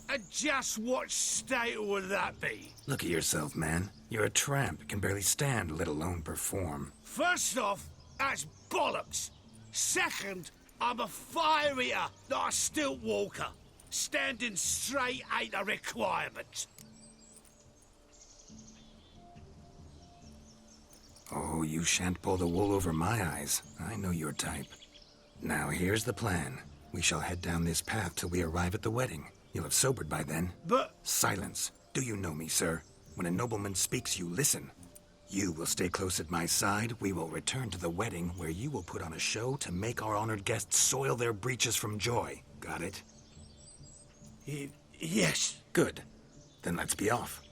And just what state would that be? Look at yourself, man. You're a tramp, can barely stand, let alone perform. First off, that's bollocks. Second, I'm a fire eater, not a stilt walker. Standing straight ain't a requirement. Oh, you shan't pull the wool over my eyes. I know your type. Now, here's the plan. We shall head down this path till we arrive at the wedding. You'll have sobered by then. But... Silence. Do you know me, sir? When a nobleman speaks, you listen. You will stay close at my side. We will return to the wedding, where you will put on a show to make our honored guests soil their breeches from joy. Got it? Yes. Good. Then let's be off.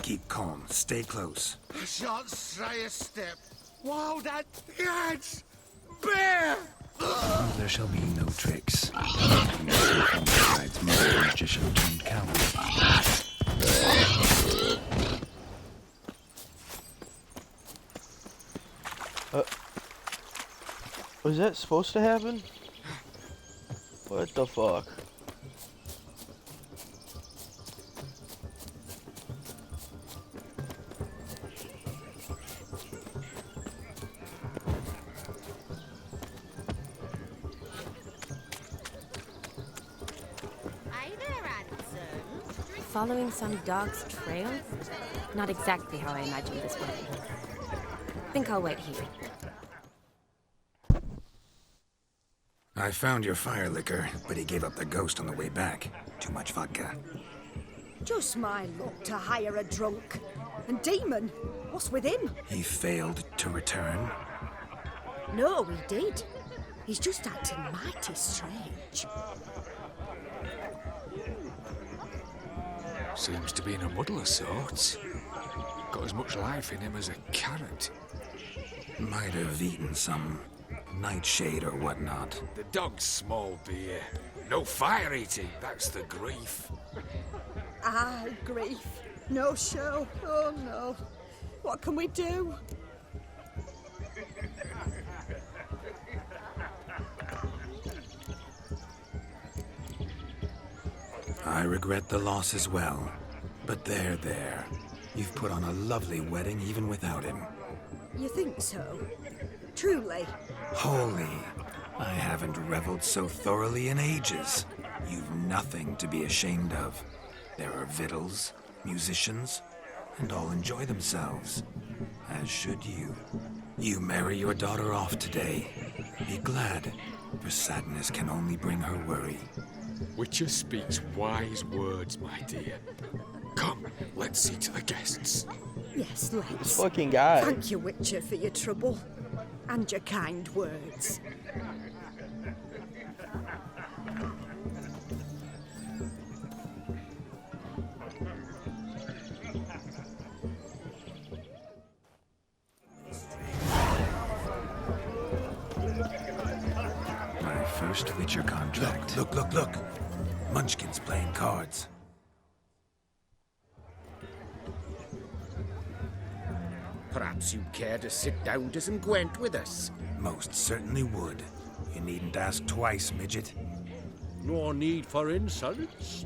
Keep calm. Stay close. I shan't stray a step. Wild ants! Bear! There shall be no tricks. Besides, my magician turned coward. Was that supposed to happen? What the fuck? Following some dog's trail? Not exactly how I imagined this wedding. Think I'll wait here. I found your fire liquor, but he gave up the ghost on the way back. Too much vodka. Just my luck to hire a drunk. And Demon, what's with him? He failed to return. No, he did. He's just acting mighty strange. Seems to be in a muddle of sorts. Got as much life in him as a carrot. Might have eaten some nightshade or whatnot. The dog's small beer. No fire eating, that's the grief. Aye, grief. No show. Oh no. What can we do? I regret the loss as well. But there. You've put on a lovely wedding even without him. You think so? Truly? Holy, I haven't reveled so thoroughly in ages. You've nothing to be ashamed of. There are victuals, musicians, and all enjoy themselves. As should you. You marry your daughter off today. Be glad, for sadness can only bring her worry. Witcher speaks wise words, my dear. Come, let's see to the guests. Yes, let's. This fucking guy. Thank you, Witcher, for your trouble. And your kind words. My first Witcher contract. Look. Munchkin's playing cards. Perhaps you'd care to sit down to some Gwent with us? Most certainly would. You needn't ask twice, midget. No need for insults.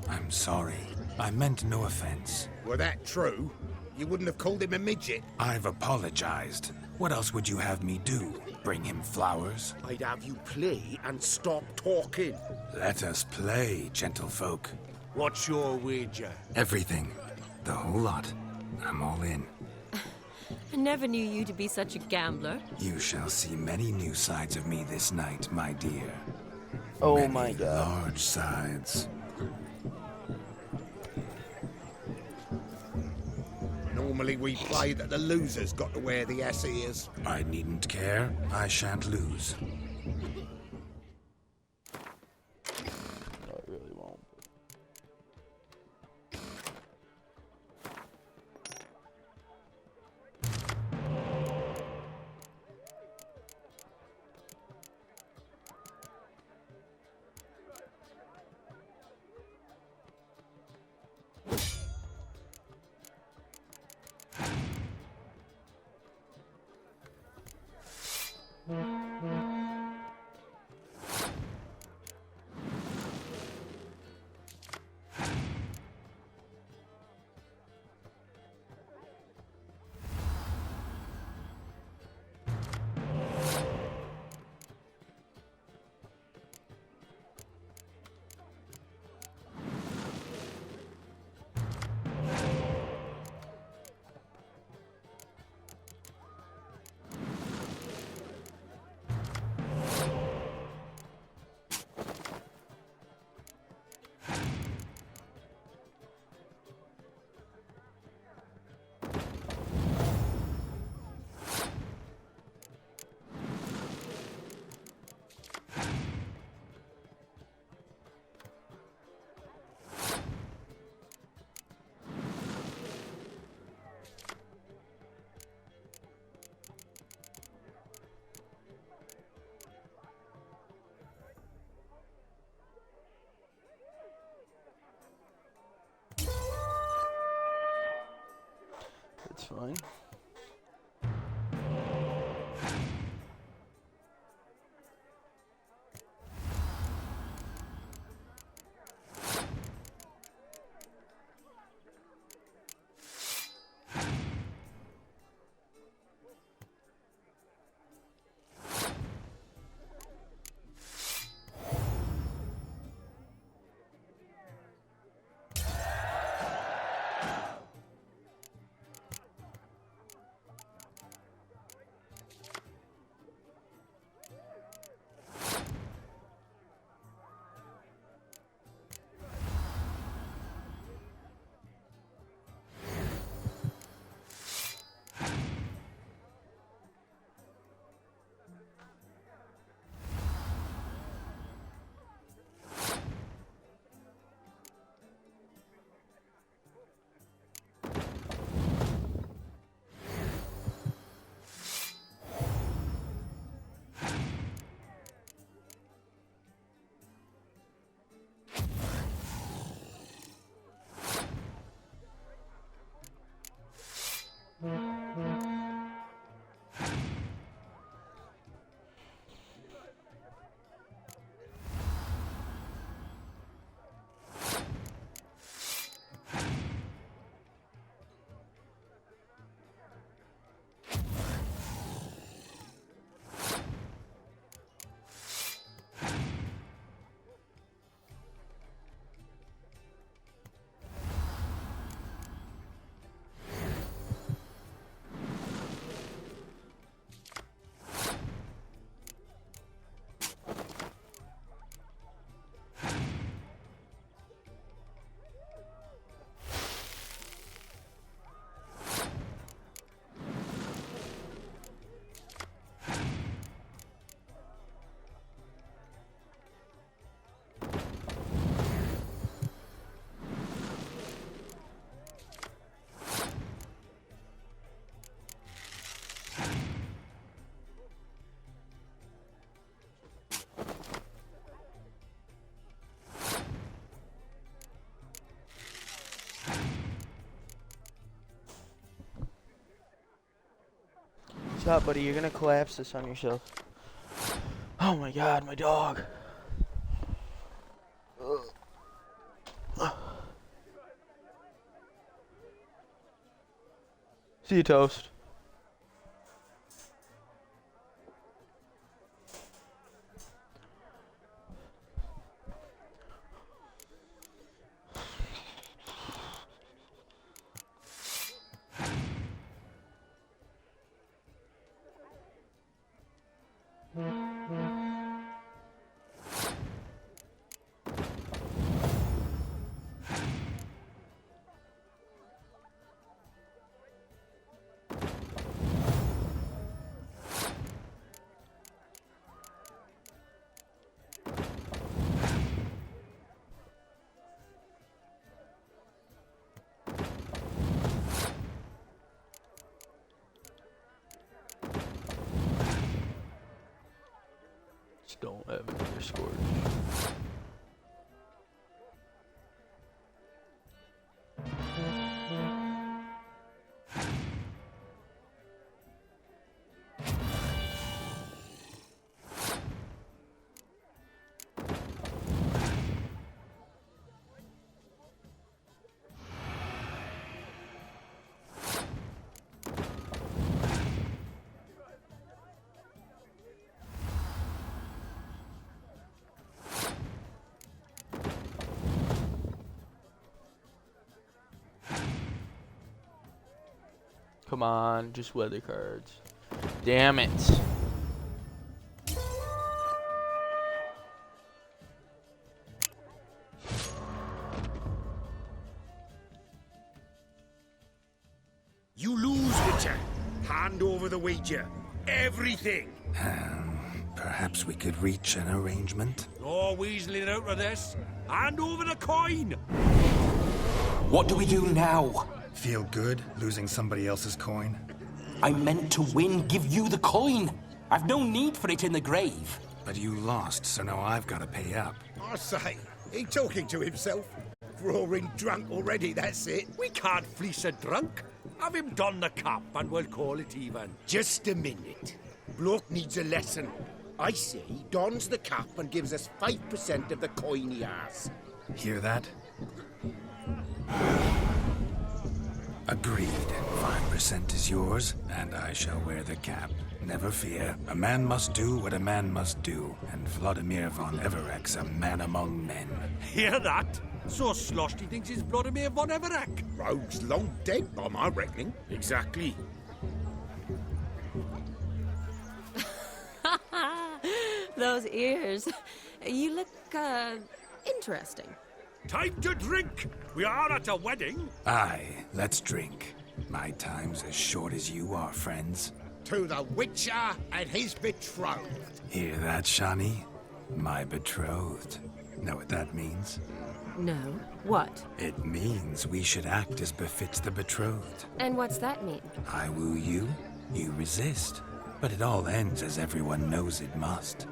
I'm sorry. I meant no offense. Were that true, you wouldn't have called him a midget. I've apologized. What else would you have me do? Bring him flowers? I'd have you play and stop talking. Let us play, gentlefolk. What's your wager? Everything. The whole lot. I'm all in. I never knew you to be such a gambler. You shall see many new sides of me this night, my dear. Oh many my god. large sides. Normally we play that the loser's got to wear the ass ears. I needn't care. I shan't lose. No, it really won't. That's fine. Stop, buddy. You're gonna collapse this on yourself. Oh my god, my dog. See you, Toast. Don't have another scourge. Come on, just weather cards. Damn it. You lose, Witcher. Hand over the wager. Everything. Perhaps we could reach an arrangement? No weaseling out of this. Hand over the coin. What do we do now? Feel good losing somebody else's coin? I meant to win, give you the coin. I've no need for it in the grave. But you lost, so now I've got to pay up. I say, he talking to himself. Roaring drunk already, that's it. We can't fleece a drunk. Have him don the cap and we'll call it even. Just a minute. Bloke needs a lesson. I say he dons the cap and gives us 5% of the coin he has. Hear that? Agreed. 5% is yours, and I shall wear the cap. Never fear. A man must do what a man must do, and Vladimir von Everek's a man among men. Hear that? So sloshed he thinks he's Vladimir von Everek. Rogue's long dead, by my reckoning. Exactly. Those ears. You look, interesting. Time to drink! We are at a wedding. Aye, let's drink. My time's as short as you are, friends. To the Witcher and his betrothed. Hear that, Shani? My betrothed. Know what that means? No. What? It means we should act as befits the betrothed. And what's that mean? I woo you, you resist. But it all ends as everyone knows it must.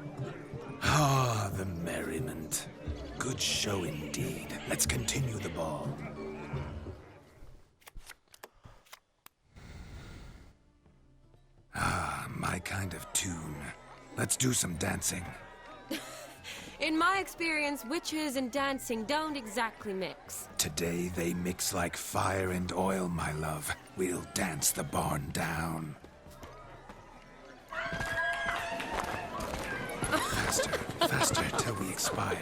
Ah, the merriment. Good show indeed. Let's continue the ball. Ah, my kind of tune. Let's do some dancing. In my experience, witches and dancing don't exactly mix. Today they mix like fire and oil, my love. We'll dance the barn down. Faster, faster, till we expire.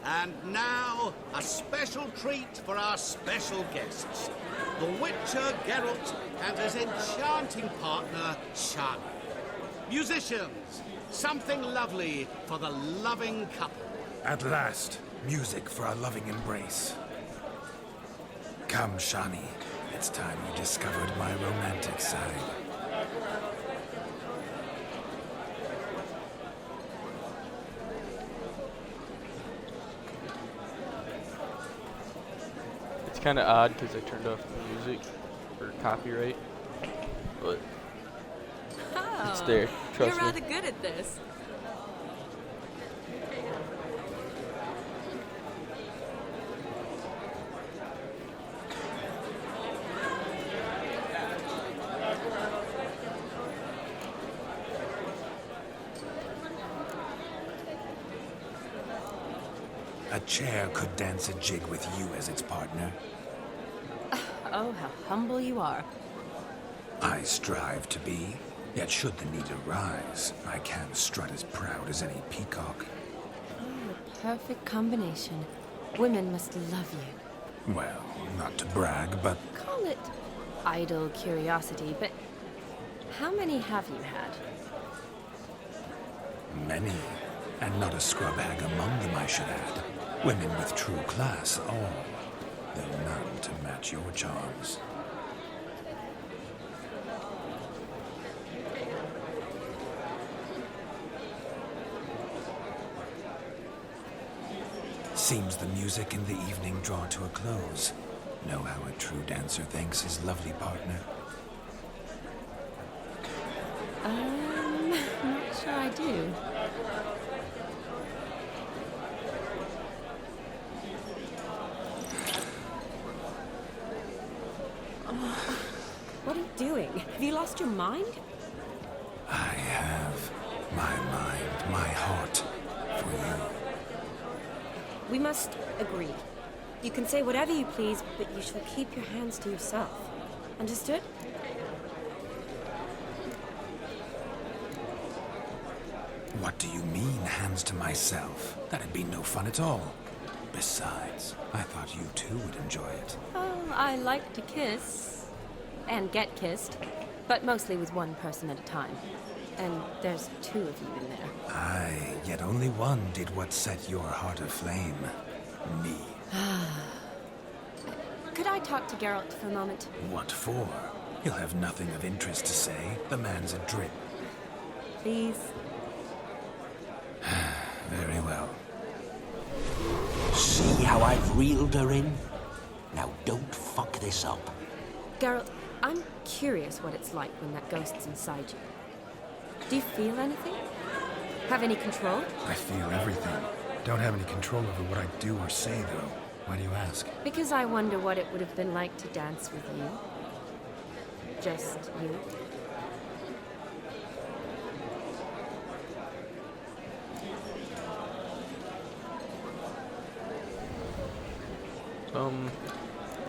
And now, a special treat for our special guests. The Witcher Geralt and his enchanting partner, Shani. Musicians, something lovely for the loving couple. At last, music for our loving embrace. Come, Shani. It's time you discovered my romantic side. It's kind of odd because I turned off the music for copyright, but it's there. Trust You're me. rather good at this. A chair could dance a jig with you as its partner. Oh, how humble you are. I strive to be, yet should the need arise, I can strut as proud as any peacock. Oh, the perfect combination. Women must love you. Well, not to brag, but Call it idle curiosity, but how many have you had? many, and not a scrub hag among them, I should add. Women with true class, all, though none to match your charms. Seems the music and the evening draw to a close. Know how a true dancer thanks his lovely partner? Not sure I do. What are you doing? Have you lost your mind? I have my mind, my heart for you. We must agree. You can say whatever you please, but you shall keep your hands to yourself. Understood? What do you mean, hands to myself? That'd be no fun at all. Besides, I thought you too would enjoy it. Oh, I like to kiss. And get kissed. But mostly with one person at a time. And there's 2 of you in there. Aye, yet only one did what set your heart aflame. Me. Could I talk to Geralt for a moment? What for? He'll have nothing of interest to say. The man's a drip. Please? Very well. See how I've reeled her in? Now don't fuck this up. Geralt, I'm curious what it's like when that ghost's inside you. Do you feel anything? Have any control? I feel everything. Don't have any control over what I do or say, though. Why do you ask? Because I wonder what it would have been like to dance with you. Just you.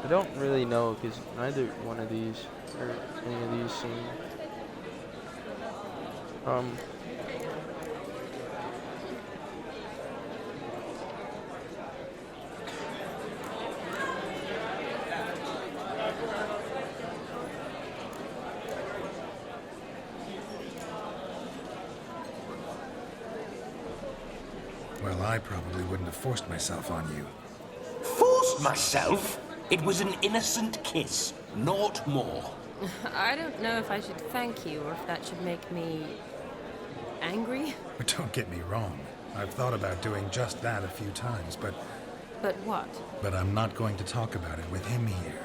I don't really know, because neither one of these, or any of these seem, Well, I probably wouldn't have forced myself on you. Forced myself? It was an innocent kiss, naught more. I don't know if I should thank you or if that should make me angry. But don't get me wrong. I've thought about doing just that a few times, but But what? But I'm not going to talk about it with him here.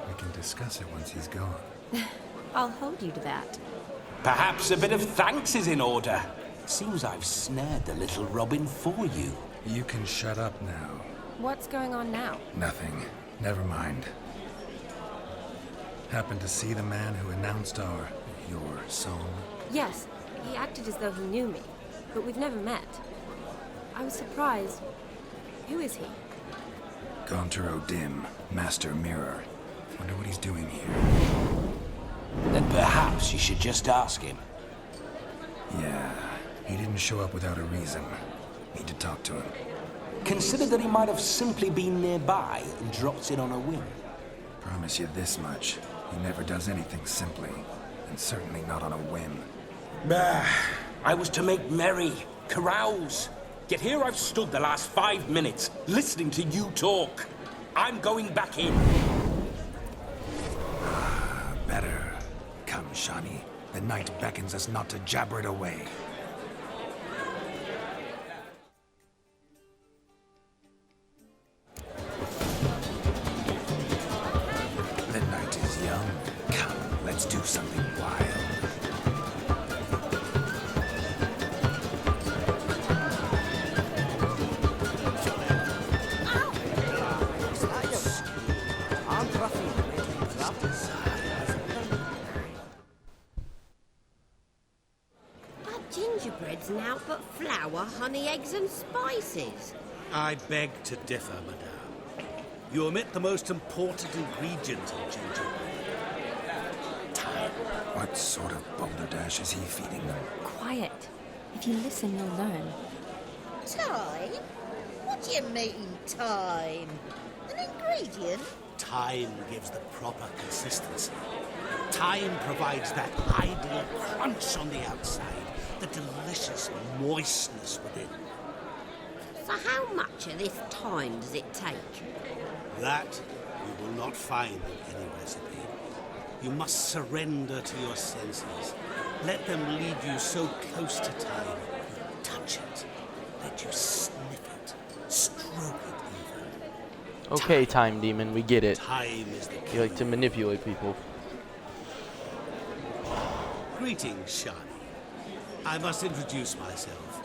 We can discuss it once he's gone. I'll hold you to that. Perhaps a bit of thanks is in order. Seems I've snared the little robin for you. You can shut up now. What's going on now? Nothing. Never mind. Happened to see the man who announced your song? Yes, he acted as though he knew me, but we've never met. I was surprised. Who is he? Gaunter O'Dim, Master Mirror. Wonder what he's doing here. Then perhaps you should just ask him. Yeah, he didn't show up without a reason. Need to talk to him. Consider that he might have simply been nearby and dropped in on a whim. Promise you this much. He never does anything simply, and certainly not on a whim. Bah! I was to make merry, carouse. Yet here I've stood the last 5 minutes, listening to you talk. I'm going back in. Better. Come, Shani. The night beckons us not to jabber it away. The night is young. Come, let's do something wild. Gingerbread's now but flour, honey, eggs and spices. I beg to differ, madame. You omit the most important ingredient in gingerbread. Time. What sort of balderdash is he feeding them? Quiet. If you listen, you'll learn. Time? What do you mean, time? An ingredient? Time gives the proper consistency. Time provides that ideal crunch on the outside, the delicious moistness within. So how much of this time does it take? That you will not find in any recipe. You must surrender to your senses. Let them lead you so close to time. You touch it. Let you sniff it. Stroke it even. Okay, time demon, we get it. Time is the key. You like to manipulate people. Greetings, Shani. I must introduce myself.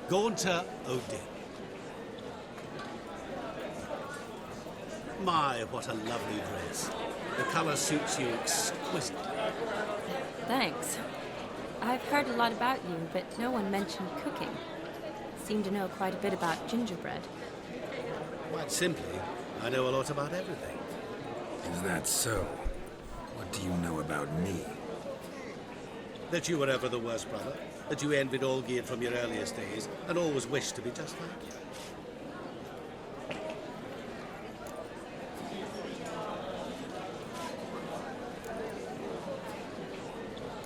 Gaunter O'Dim. My, what a lovely dress. The color suits you exquisitely. Thanks. I've heard a lot about you, but no one mentioned cooking. Seem to know quite a bit about gingerbread. Quite simply, I know a lot about everything. Is that so? What do you know about me? That you were ever the worst brother, that you envied Olgierd from your earliest days, and always wished to be just like you.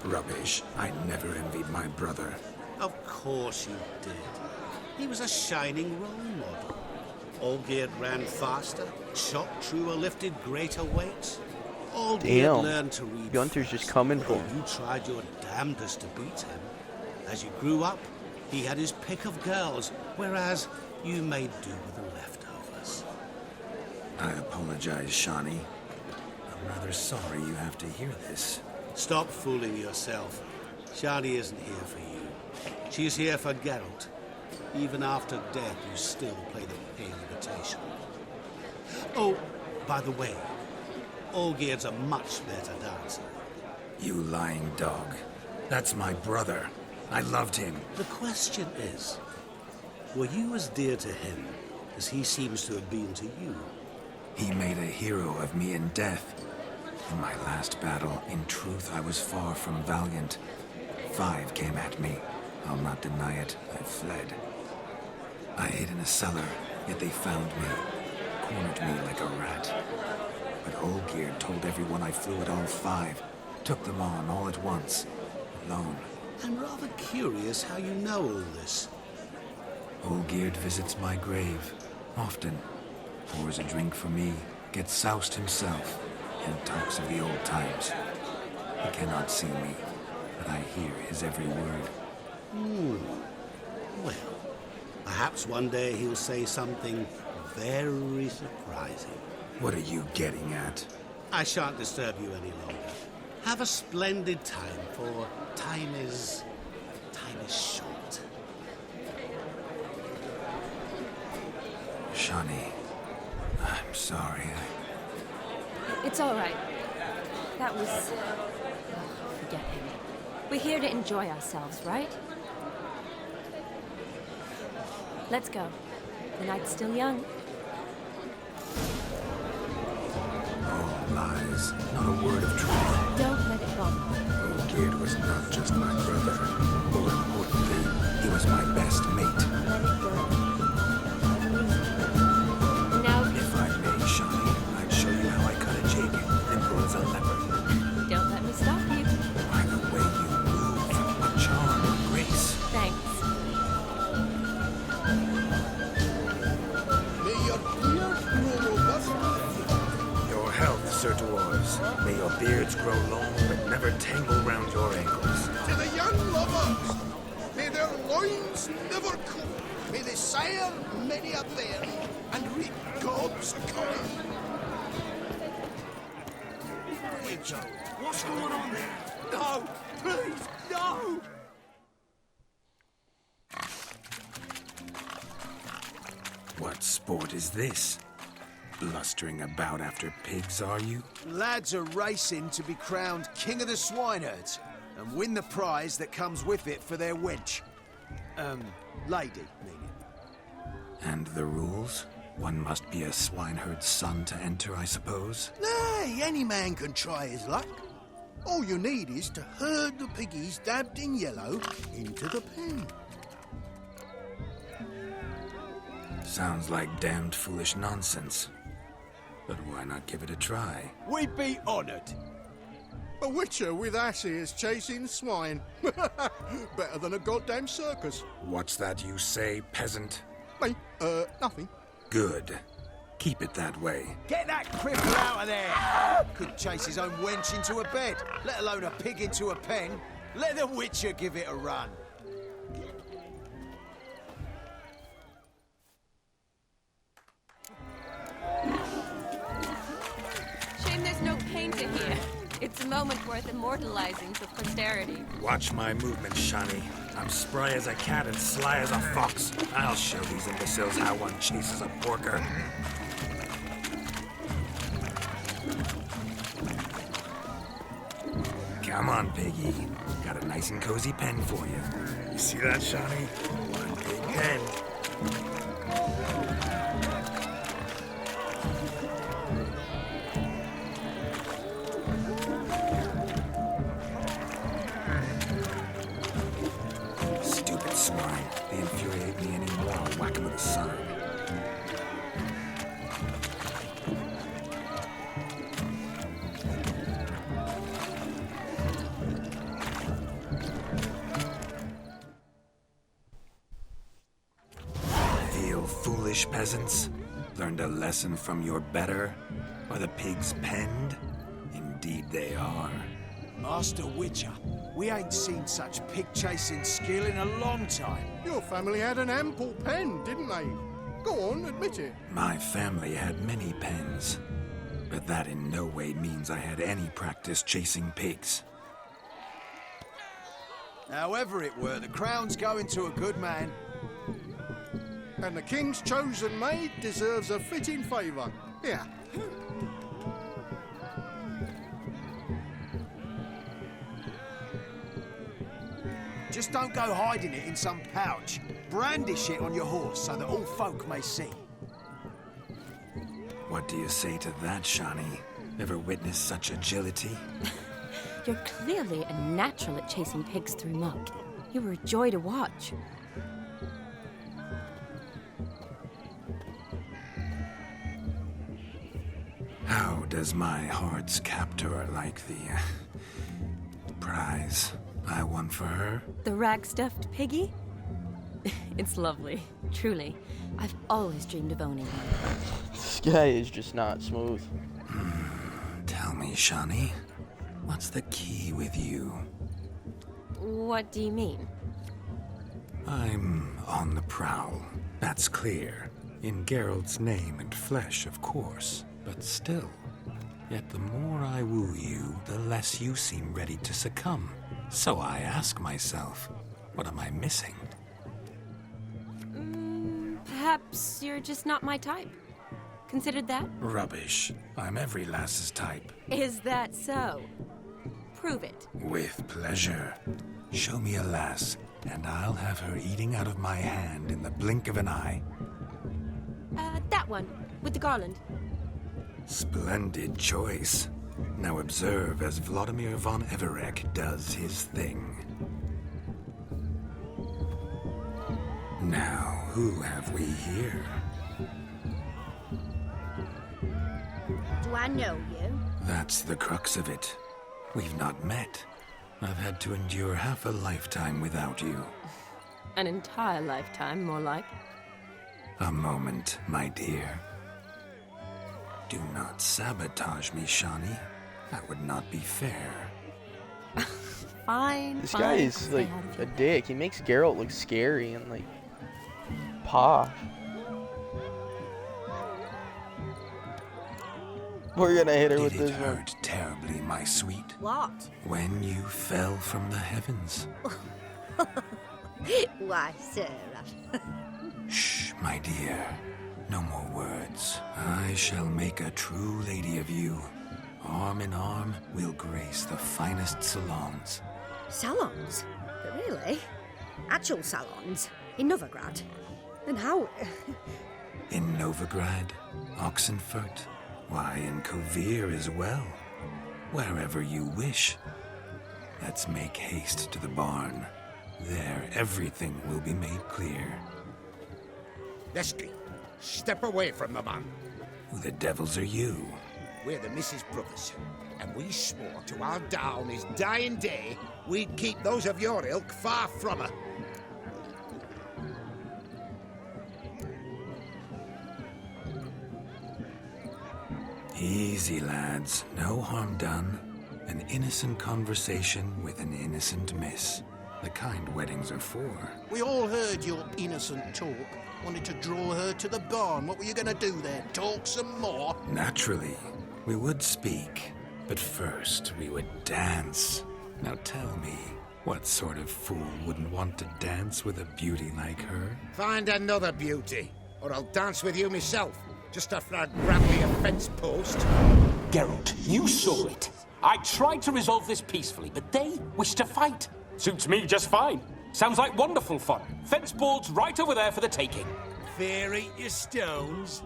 Rubbish. I never envied my brother. Of course you did. He was a shining role model. Olgierd ran faster, shot truer, lifted greater weights. Olgierd learned to read Gunther's fast, just coming for him. You tried your damnedest to beat him. As you grew up, he had his pick of girls, whereas you made do with the leftovers. I apologize, Shani. I'm rather sorry you have to hear this. Stop fooling yourself. Shani isn't here for you. She's here for Geralt. Even after death, you still play the pale imitation. Oh, by the way, Olgierd's a much better dancer. You lying dog. That's my brother. I loved him. The question is, were you as dear to him as he seems to have been to you? He made a hero of me in death. In my last battle, in truth, I was far from valiant. 5 came at me. I'll not deny it. I fled. I hid in a cellar, yet they found me. Cornered me like a rat. But Olgierd told everyone I flew at all 5. Took them on all at once. Alone. I'm rather curious how you know all this. Olgierd visits my grave. Often. Pours a drink for me. Gets soused himself. And talks of the old times. He cannot see me, but I hear his every word. Well, perhaps one day he'll say something very surprising. What are you getting at? I shan't disturb you any longer. Have a splendid time, for time is short. Shani, I'm sorry. It's all right. That was... forget him. We're here to enjoy ourselves, right? Let's go. The night's still young. All lies, not a word of truth. Don't let it bother you. Olgierd was not just my brother. More importantly, he was my best mate. Let it go. Now... If I may, Shani, I'd show you how I cut a jig, nimble as a leopard. Don't let me stop you. By the way you move, a charm, a grace. Thanks. Your health, Sir Dwarves. May your beards grow long, but never tangle round your ankles. To the young lovers, may their loins never cool. May they sire many a bairn and reap gobs of corn. What's going on there? No! Please, no! What sport is this? Blustering about after pigs, are you? Lads are racing to be crowned King of the Swineherds and win the prize that comes with it for their wench. Lady, meaning. And the rules? One must be a swineherd's son to enter, I suppose? Nay, any man can try his luck. All you need is to herd the piggies dabbed in yellow into the pen. Sounds like damned foolish nonsense. But why not give it a try? We'd be honoured. A witcher with asses chasing swine. Better than a goddamn circus. What's that you say, peasant? Me? Nothing. Good. Keep it that way. Get that cripple out of there! Could chase his own wench into a bed, let alone a pig into a pen. Let the witcher give it a run. Shame there's no painter here. It's a moment worth immortalizing for posterity. Watch my movements, Shani. I'm spry as a cat and sly as a fox. I'll show these imbeciles how one chases a porker. Come on, piggy. Got a nice and cozy pen for you. You see that, Shani? One big pen. Stupid swine. They infuriate me anymore. I'll whack 'em with a sign. foolish peasants? Learned a lesson from your better? Are the pigs penned? Indeed they are. Master Witcher, we ain't seen such pig-chasing skill in a long time. Your family had an ample pen, didn't they? Go on, admit it. My family had many pens, but that in no way means I had any practice chasing pigs. However it were, the crown's going to a good man. And the king's chosen maid deserves a fitting favour. Here. Just don't go hiding it in some pouch. Brandish it on your horse so that all folk may see. What do you say to that, Shani? Ever witnessed such agility? You're clearly a natural at chasing pigs through muck. You were a joy to watch. How does my heart's captor like the prize I won for her? The rag-stuffed piggy? It's lovely, truly. I've always dreamed of owning one. This guy is just not smooth. Tell me, Shani, what's the key with you? What do you mean? I'm on the prowl. That's clear. In Geralt's name and flesh, of course. But still, yet the more I woo you, the less you seem ready to succumb. So I ask myself, what am I missing? Perhaps you're just not my type. Considered that? Rubbish. I'm every lass's type. Is that so? Prove it. With pleasure. Show me a lass, and I'll have her eating out of my hand in the blink of an eye. That one, with the garland. Splendid choice. Now observe as Vladimir von Everek does his thing. Now, who have we here? Do I know you? That's the crux of it. We've not met. I've had to endure half a lifetime without you. An entire lifetime, more like. A moment, my dear. Do not sabotage me, Shani. That would not be fair. Fine. This guy is like a dick. He makes Geralt look scary and like posh. We're gonna hit her with this one. Did it hurt terribly, my sweet? What? When you fell from the heavens. Why, Sarah. Shh, my dear. No more words. I shall make a true lady of you. Arm in arm, we'll grace the finest salons. Salons? Really? Actual salons? In Novigrad? And how... In Novigrad, Oxenfurt, why, in Kovir as well. Wherever you wish. Let's make haste to the barn. There, everything will be made clear. Lesky, step away from the man. Who the devils are you? We're the Mrs. Brothers, and we swore to our down his dying day we'd keep those of your ilk far from her. Easy, lads. No harm done. An innocent conversation with an innocent miss. The kind weddings are for. We all heard your innocent talk. Wanted to draw her to the barn. What were you gonna do there? Talk some more? Naturally. We would speak. But first, we would dance. Now tell me, what sort of fool wouldn't want to dance with a beauty like her? Find another beauty, or I'll dance with you myself, just after I grab me a fence post. Geralt, you saw it. I tried to resolve this peacefully, but they wish to fight. Suits me just fine. Sounds like wonderful fun. Fence boards right over there for the taking. Fair eat your stones.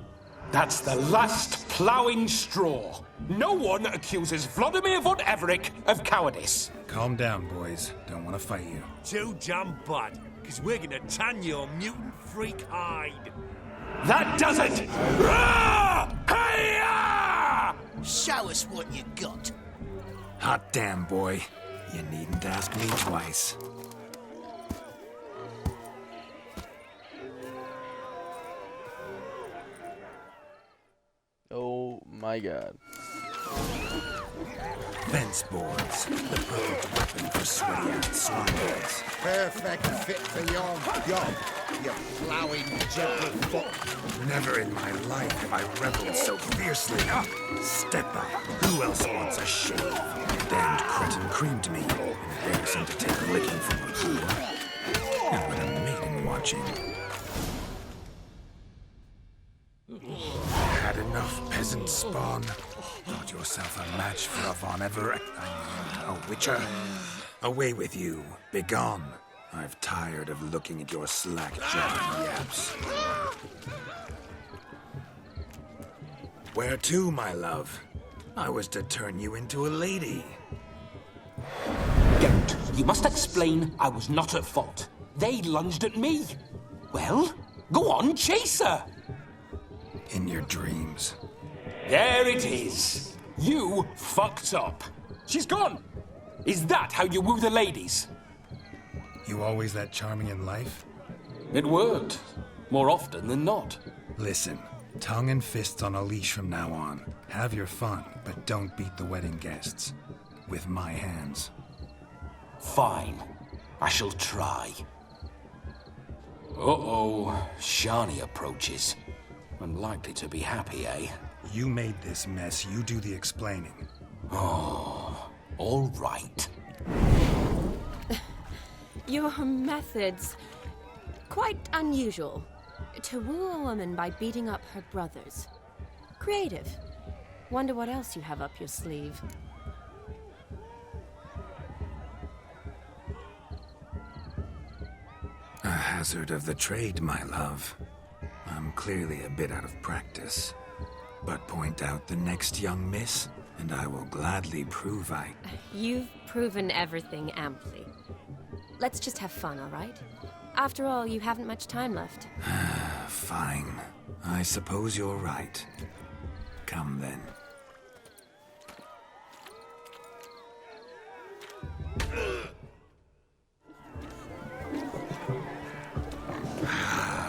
That's the last ploughing straw. No one accuses Vladimir von Everek of cowardice. Calm down, boys. Don't want to fight you. Too damn bad, because we're gonna tan your mutant freak hide. That does it! Hi-ya! Show us what you got. Hot damn, boy. You needn't ask me twice. my god. Fence boards, the perfect weapon for sweaty out swines. Perfect fit for your job, you plowing gentle foot. Never in my life have I reveled so fiercely. Step up. Who else wants a shave? Damned cretin creamed me. Embarrassing to take a licking from a fool. And with a maiden watching. Had enough, peasant spawn. Thought yourself a match for a Von Everett. A witcher. Away with you. Begone. I've tired of looking at your slack-jawed yaps. Where to, my love? I was to turn you into a lady. Geralt, you must explain I was not at fault. They lunged at me. Well, go on, chase her. In your dreams. There it is. You fucked up. She's gone. Is that how you woo the ladies? You always that charming in life? It worked. More often than not. Listen, tongue and fists on a leash from now on. Have your fun, but don't beat the wedding guests. With my hands. Fine. I shall try. Uh-oh. Shani approaches. Unlikely to be happy, eh? You made this mess. You do the explaining. Oh, all right. Your methods, quite unusual. To woo a woman by beating up her brothers. Creative. Wonder what else you have up your sleeve. A hazard of the trade, my love. I'm clearly a bit out of practice. But point out the next young miss, and I will gladly prove I... You've proven everything amply. Let's just have fun, all right? After all, you haven't much time left. Fine. I suppose you're right. Come then.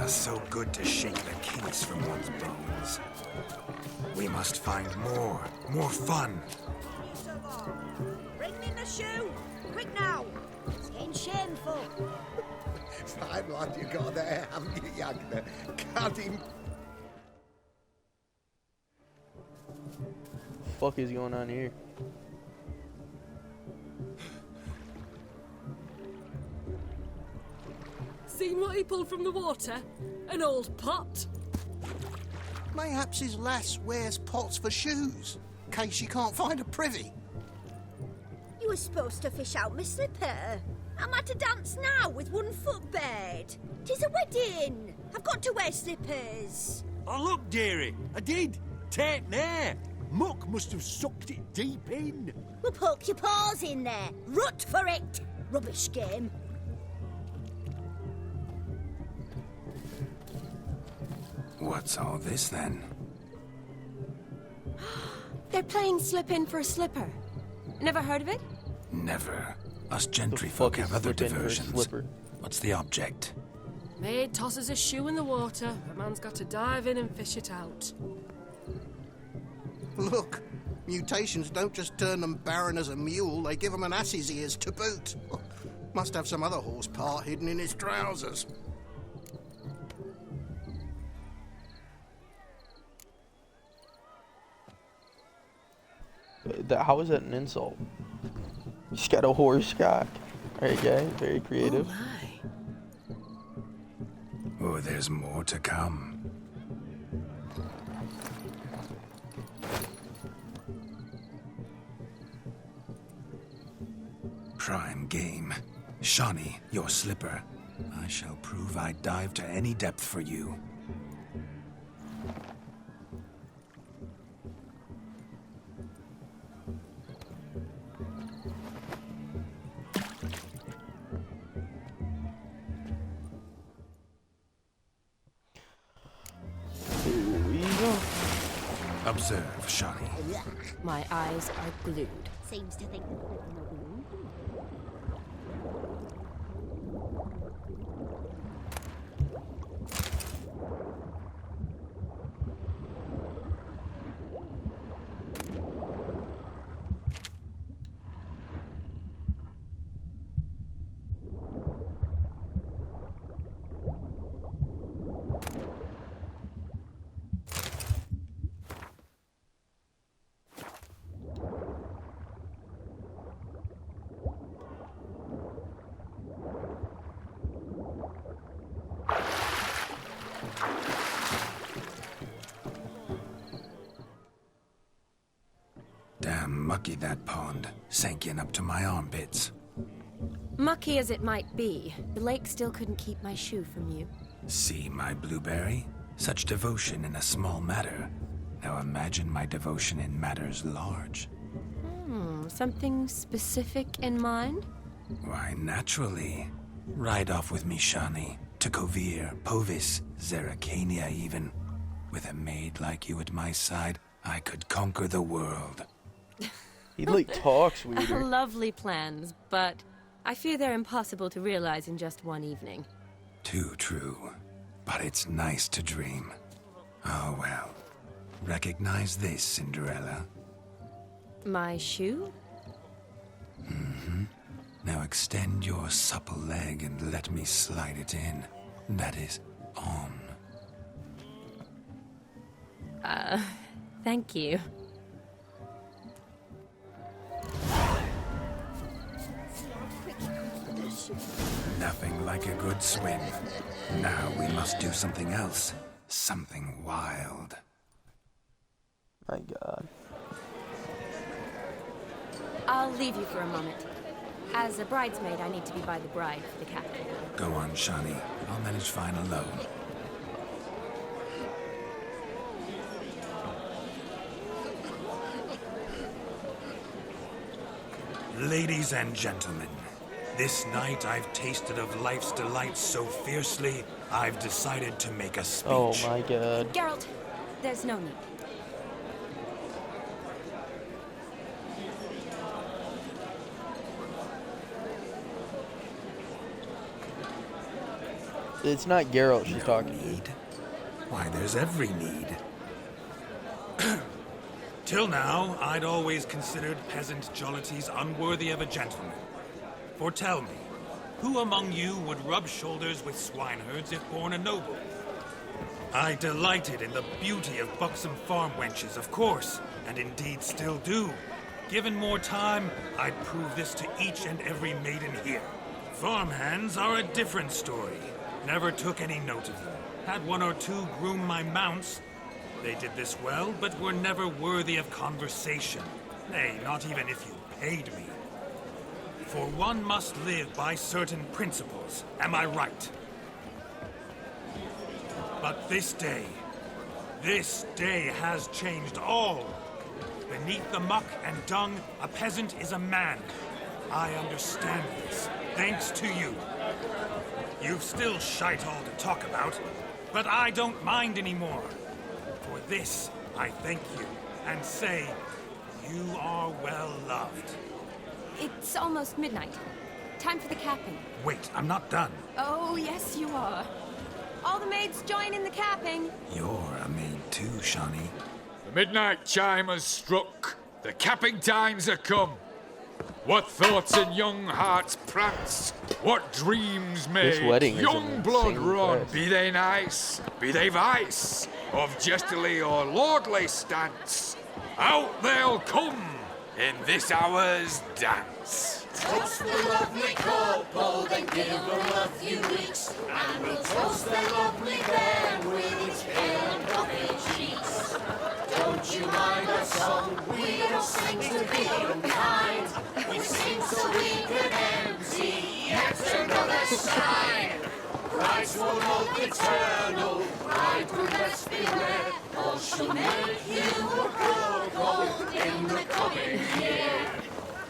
So good to shake the kinks from one's bones. We must find more fun. Bring me the shoe! Quick now! It's getting shameful. Fine lad you got there, haven't you, Yagna? Can't him. Fuck is going on here? Seen what he pulled from the water? An old pot? Mayhaps his lass wears pots for shoes, in case she can't find a privy. You were supposed to fish out my slipper. I'm at a dance now with one foot bared. 'Tis a wedding. I've got to wear slippers. Oh, look, dearie, I did. Take there. Muck must have sucked it deep in. Well, poke your paws in there. Rut for it. Rubbish game. What's all this then? They're playing slip in for a slipper. Never heard of it? Never. Us gentry folk have other diversions. What's the object? Maid tosses a shoe in the water. A man's got to dive in and fish it out. Look, mutations don't just turn them barren as a mule, they give them an ass's ears to boot. Must have some other horse part hidden in his trousers. How is that an insult? He's got a horse cock. Alright, guy. Very creative. Oh, there's more to come. Prime game. Shani, your slipper. I shall prove I dive to any depth for you. Observe, Shani. My eyes are glued. Seems to think. mucky, that pond. Sank in up to my armpits. Mucky as it might be, the lake still couldn't keep my shoe from you. See my blueberry? Such devotion in a small matter. Now imagine my devotion in matters large. Something specific in mind? Why, naturally. Ride off with me, Shani. To Kovir, Povis, Zeracania even. With a maid like you at my side, I could conquer the world. He, like, talks weirder. Lovely plans, but I fear they're impossible to realize in just one evening. Too true. But it's nice to dream. Oh well. Recognize this, Cinderella? My shoe? Mm-hmm. Now extend your supple leg and let me slide it in. That is, on. Thank you. Nothing like a good swim. Now we must do something else. Something wild. My God. I'll leave you for a moment. As a bridesmaid, I need to be by the bride for the captain. Go on, Shani. I'll manage fine alone. Ladies and gentlemen, this night I've tasted of life's delights so fiercely, I've decided to make a speech. Oh my God. Geralt, there's no need. It's not Geralt she's talking to. Why, there's every need. Till now, I'd always considered peasant jollities unworthy of a gentleman. For tell me, who among you would rub shoulders with swineherds if born a noble? I delighted in the beauty of buxom farm wenches, of course, and indeed still do. Given more time, I'd prove this to each and every maiden here. Farmhands are a different story. Never took any note of them. Had one or two groom my mounts. They did this well, but were never worthy of conversation. Nay, not even if you paid me. For one must live by certain principles, am I right? But this day has changed all. Beneath the muck and dung, a peasant is a man. I understand this, thanks to you. You've still shite all to talk about, but I don't mind anymore. For this, I thank you, and say, you are well loved. It's almost midnight. Time for the capping. Wait, I'm not done. Oh, yes, you are. All the maids join in the capping. You're a maid too, Shani. The midnight chime has struck. The capping times are come. What thoughts in young hearts prance? What dreams may This wedding is young an blood insane run? press. Be they nice, be they vice, of jestily or lordly stance, out they'll come in this hour's dance. Toast the lovely couple, then give them a few weeks, and we'll toast the lovely bairn with its pale and puffy cheeks. Don't you mind our song? We don't sing to be unkind. We sing so we can empty yet another shrine. Christ will love eternal, bridegroom best beware, or she'll make you a cuckold in the coming year.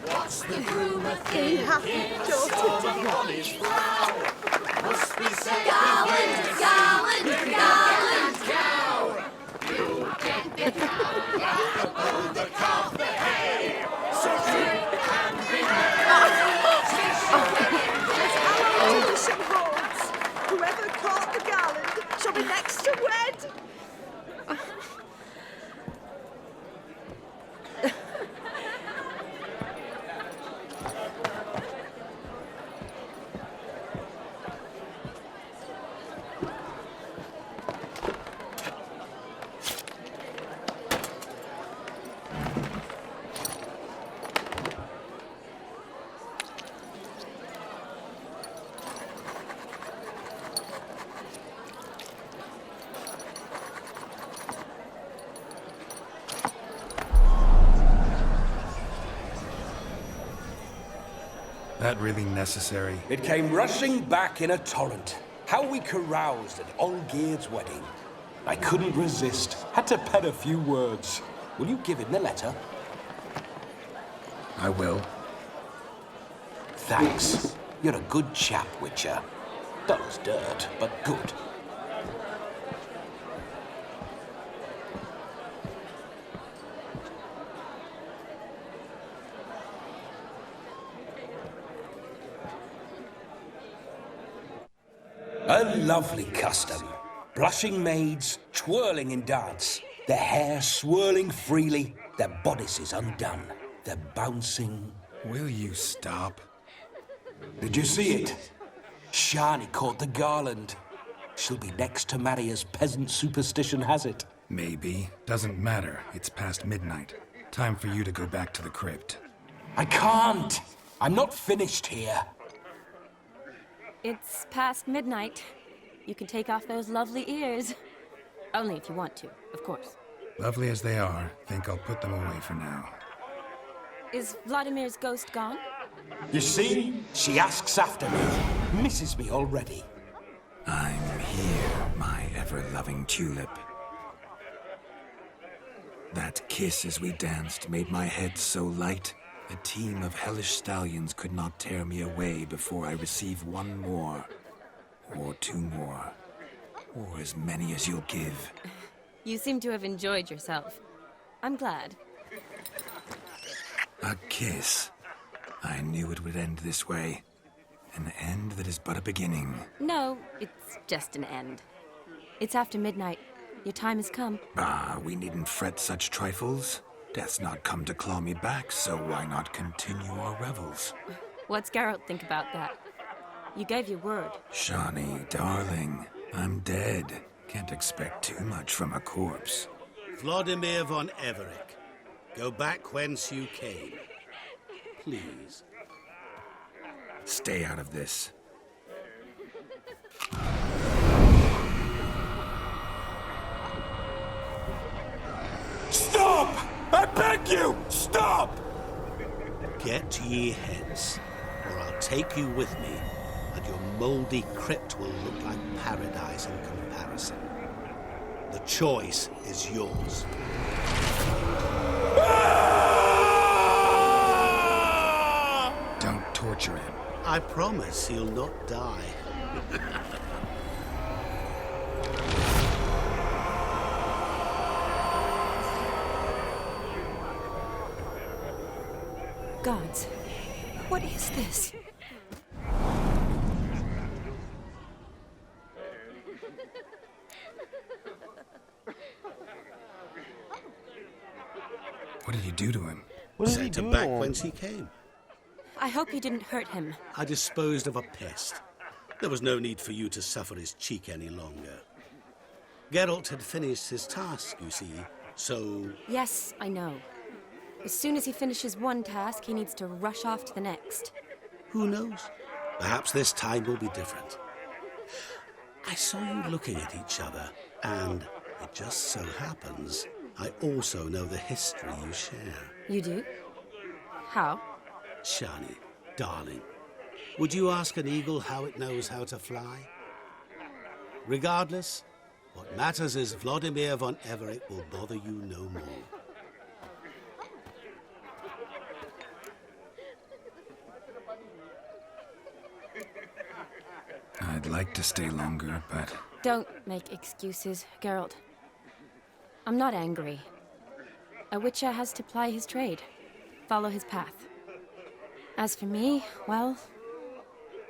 What's the groom a thinking? Storm upon his brow. Must be said Garland, Garland, cow. You get the cow out above the calf the hay. So drink and be merry. Tradition holds. Whoever caught the garland shall be next to wed. That really necessary? It came rushing back in a torrent. How we caroused at Olgierd's wedding. I couldn't resist. Had to pen a few words. Will you give him the letter? I will. Thanks. You're a good chap, Witcher. Dull as dirt, but good. A lovely custom. Blushing maids, twirling in dance, their hair swirling freely, their bodices undone, their bouncing... Will you stop? Did you see it? Shani caught the garland. She'll be next to marry as peasant superstition has it. Maybe. Doesn't matter. It's past midnight. Time for you to go back to the crypt. I can't! I'm not finished here. It's past midnight. You can take off those lovely ears. Only if you want to, of course. Lovely as they are, think I'll put them away for now. Is Vladimir's ghost gone? You see? She asks after me. Misses me already. I'm here, my ever-loving tulip. That kiss as we danced made my head so light. A team of hellish stallions could not tear me away before I receive one more. Or two more. Or as many as you'll give. You seem to have enjoyed yourself. I'm glad. A kiss. I knew it would end this way. An end that is but a beginning. No, it's just an end. It's after midnight. Your time has come. Ah, we needn't fret such trifles. Death's not come to claw me back, so why not continue our revels? What's Geralt think about that? You gave your word. Shani, darling, I'm dead. Can't expect too much from a corpse. Vladimir von Everec, go back whence you came. Please. Stay out of this. Stop! I beg you! Stop! Get ye hence, or I'll take you with me, and your mouldy crypt will look like paradise in comparison. The choice is yours. Don't torture him. I promise he'll not die. Gods, what is this? What did you do to him? Sent him back whence he came. I hope you didn't hurt him. I disposed of a pest. There was no need for you to suffer his cheek any longer. Geralt had finished his task, you see, so... Yes, I know. As soon as he finishes one task, he needs to rush off to the next. Who knows? Perhaps this time will be different. I saw you looking at each other, and it just so happens I also know the history you share. You do? How? Shani, darling, would you ask an eagle how it knows how to fly? Regardless, what matters is Vladimir von Everec will bother you no more. I'd like to stay longer, but... Don't make excuses, Geralt. I'm not angry. A witcher has to ply his trade, follow his path. As for me, well,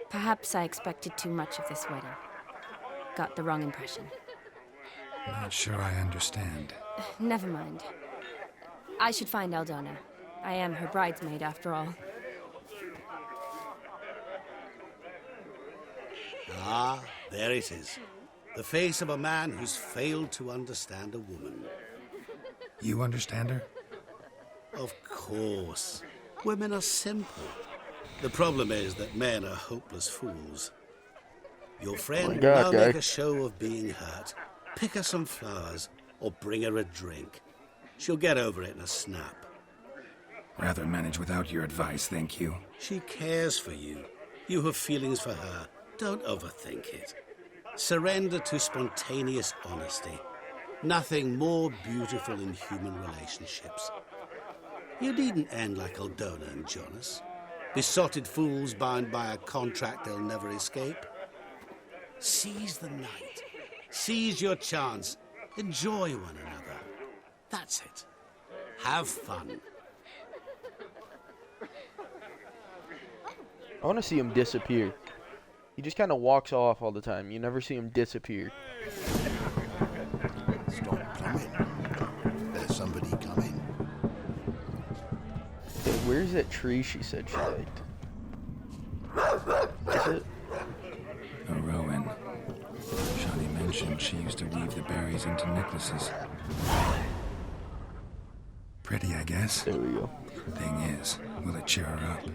perhaps I expected too much of this wedding. Got the wrong impression. Not sure I understand. Never mind. I should find Aldona. I am her bridesmaid, after all. Ah, there it is. The face of a man who's failed to understand a woman. You understand her? Of course. Women are simple. The problem is that men are hopeless fools. Your friend now make a show of being hurt. Pick her some flowers, or bring her a drink. She'll get over it in a snap. Rather manage without your advice, thank you. She cares for you. You have feelings for her. Don't overthink it. Surrender to spontaneous honesty. Nothing more beautiful in human relationships. You needn't end like Aldona and Jonas. Besotted fools bound by a contract they'll never escape. Seize the night. Seize your chance. Enjoy one another. That's it. Have fun. I want to see him disappear. He just kind of walks off all the time. You never see him disappear. Stop coming. There's somebody coming. Hey, where's that tree she said she liked? Is it? A rowan. Shani mentioned she used to weave the berries into necklaces. Pretty, I guess. There we go. Thing is, will it cheer her up?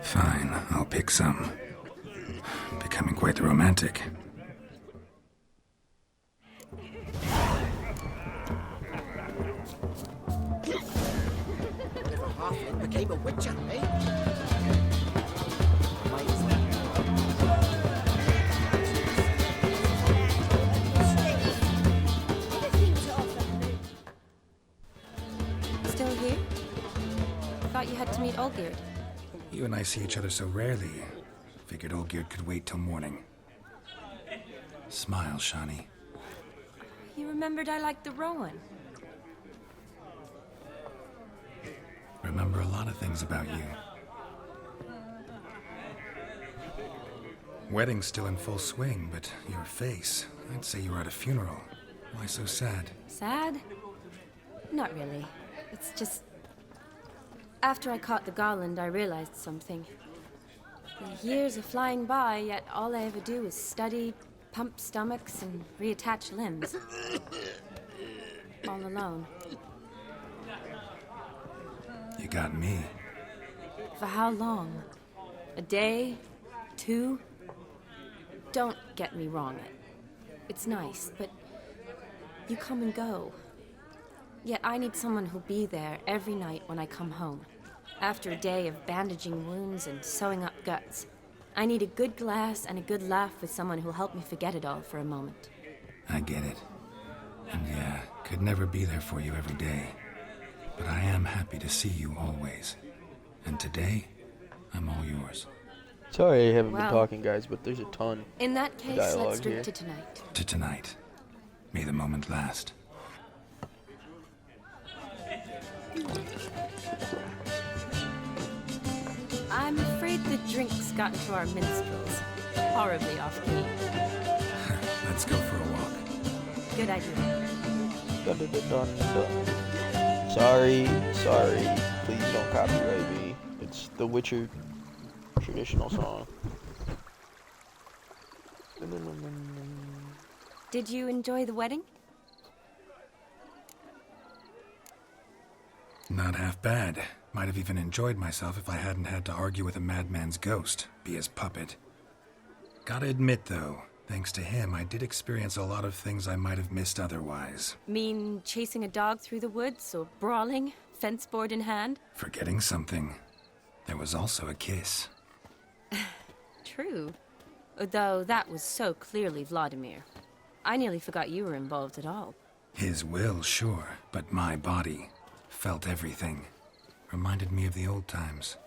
Fine, I'll pick some. Becoming quite the romantic. If a halfling became a witcher, eh? Still here? Thought you had to meet Olgierd. You and I see each other so rarely. Figured Olgierd could wait till morning. Smile, Shani. You remembered I liked the Rowan. Remember a lot of things about you. Wedding's still in full swing, but your face, I'd say you were at a funeral. Why so sad? Sad? Not really. It's just... After I caught the garland, I realized something. The years are flying by, yet all I ever do is study, pump stomachs, and reattach limbs. All alone. You got me. For how long? A day? 2? Don't get me wrong. It's nice, but you come and go. Yet I need someone who'll be there every night when I come home. After a day of bandaging wounds and sewing up guts, I need a good glass and a good laugh with someone who'll help me forget it all for a moment. I get it. And yeah, could never be there for you every day. But I am happy to see you always. And today, I'm all yours. Sorry I haven't been Well, talking, guys, but there's a ton In that of case, dialogue let's drink here. to tonight. To tonight. May the moment last. I'm afraid the drinks got into our minstrels. Horribly off-key. Let's go for a walk. Good idea. Dun, dun, dun, dun, dun. Sorry. Please don't copyright me. It's the Witcher traditional song. Did you enjoy the wedding? Not half bad. Might have even enjoyed myself if I hadn't had to argue with a madman's ghost, be his puppet. Gotta admit, though, thanks to him, I did experience a lot of things I might have missed otherwise. Mean chasing a dog through the woods, or brawling, fence board in hand? Forgetting something. There was also a kiss. True. Though that was so clearly Vladimir. I nearly forgot you were involved at all. His will, sure, but my body felt everything. Reminded me of the old times.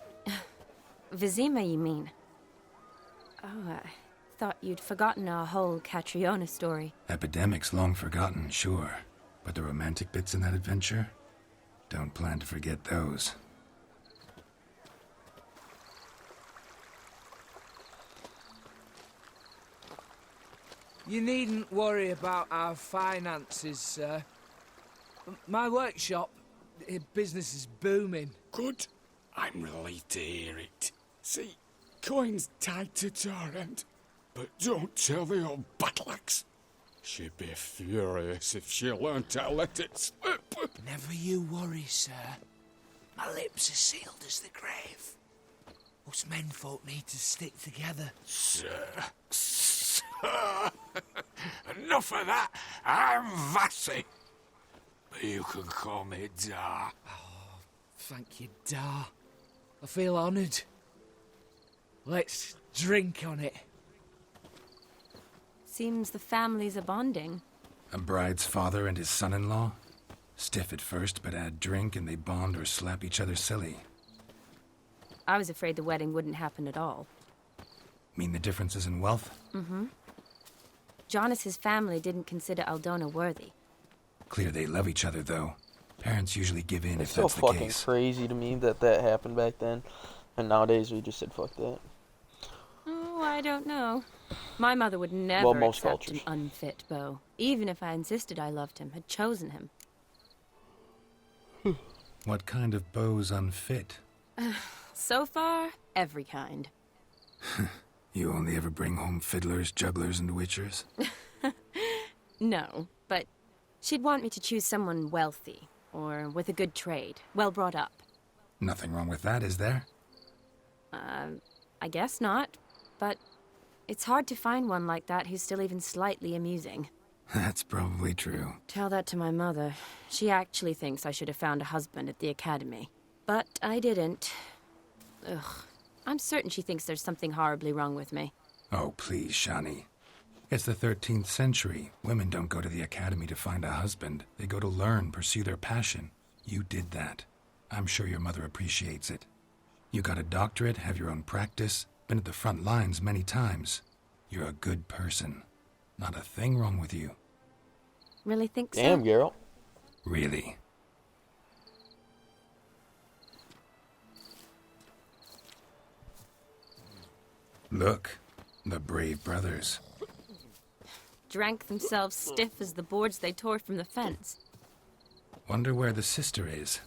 Vizima, you mean? Oh, I thought you'd forgotten our whole Catriona story. Epidemics long forgotten, sure. But the romantic bits in that adventure? Don't plan to forget those. You needn't worry about our finances, sir. My workshop, business is booming. Good. I'm relieved to hear it. See, coin's tied to Torrent. But don't tell the old battleaxe. She'd be furious if she learned how to let it slip. Never you worry, sir. My lips are sealed as the grave. Us menfolk need to stick together. Sir. Enough of that. I'm Vassy. But you can call me Dar. Thank you, Dar. I feel honoured. Let's drink on it. Seems the families are bonding. A bride's father and his son-in-law? Stiff at first, but add drink and they bond or slap each other silly. I was afraid the wedding wouldn't happen at all. Mean the differences in wealth? Mm-hmm. Jonas's family didn't consider Aldona worthy. Clear they love each other, though. Parents usually give in It's if so that's the fucking case. crazy to me that that happened back then. And nowadays we just said fuck that. Oh, I don't know. My mother would never Well, most accept cultures. an unfit beau, even if I insisted I loved him, had chosen him. What kind of beau's unfit? So far, every kind. You only ever bring home fiddlers, jugglers, and witchers? No, but she'd want me to choose someone wealthy, or with a good trade, well brought up. Nothing wrong with that, is there? I guess not, but it's hard to find one like that who's still even slightly amusing. That's probably true. Tell that to my mother. She actually thinks I should have found a husband at the academy. But I didn't. Ugh. I'm certain she thinks there's something horribly wrong with me. Oh, please, Shani. It's the 13th century. Women don't go to the academy to find a husband. They go to learn, pursue their passion. You did that. I'm sure your mother appreciates it. You got a doctorate, have your own practice, been at the front lines many times. You're a good person. Not a thing wrong with you. Really think so? Damn, Geralt. Really. Look, the brave brothers. Drank themselves stiff as the boards they tore from the fence. Wonder where the sister is.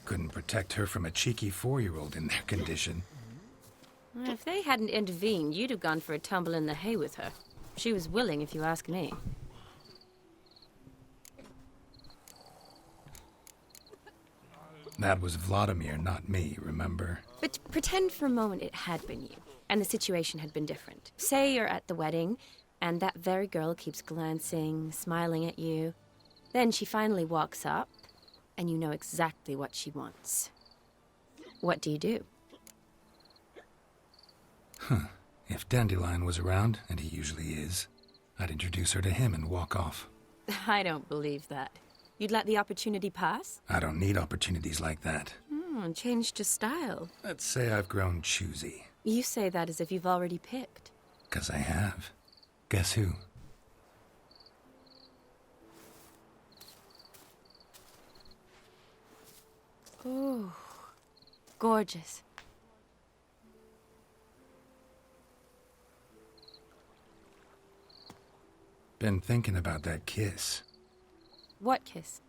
Couldn't protect her from a cheeky 4-year-old in their condition. If they hadn't intervened, you'd have gone for a tumble in the hay with her. She was willing, if you ask me. That was Vladimir, not me, remember? But pretend for a moment it had been you, and the situation had been different. Say you're at the wedding, and that very girl keeps glancing, smiling at you. Then she finally walks up, and you know exactly what she wants. What do you do? Huh. If Dandelion was around, and he usually is, I'd introduce her to him and walk off. I don't believe that. You'd let the opportunity pass? I don't need opportunities like that. Changed your style. Let's say I've grown choosy. You say that as if you've already picked. 'Cause I have. Guess who? Ooh, gorgeous. Been thinking about that kiss. What kiss?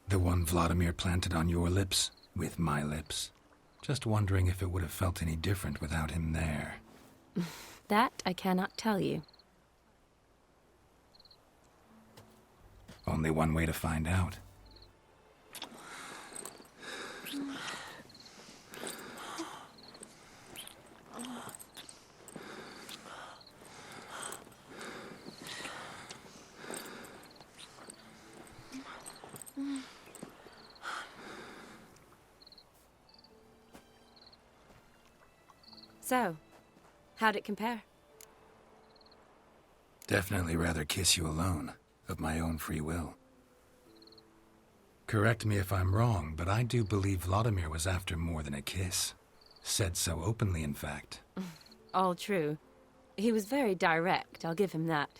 The one Vladimir planted on your lips, with my lips. Just wondering if it would have felt any different without him there. That I cannot tell you. Only one way to find out. So, how'd it compare? Definitely rather kiss you alone, of my own free will. Correct me if I'm wrong, but I do believe Vladimir was after more than a kiss. Said so openly, in fact. All true. He was very direct, I'll give him that.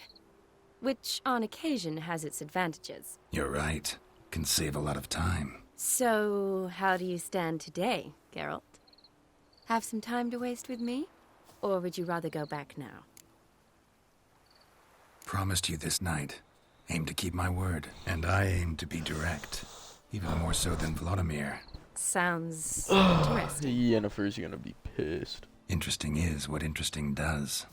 Which, on occasion, has its advantages. You're right. Can save a lot of time. So, how do you stand today, Geralt? Have some time to waste with me? Or would you rather go back now? Promised you this night. Aim to keep my word. And I aim to be direct. Even more so than Vladimir. Sounds interesting. Yennefer's gonna be pissed. Interesting is what interesting does.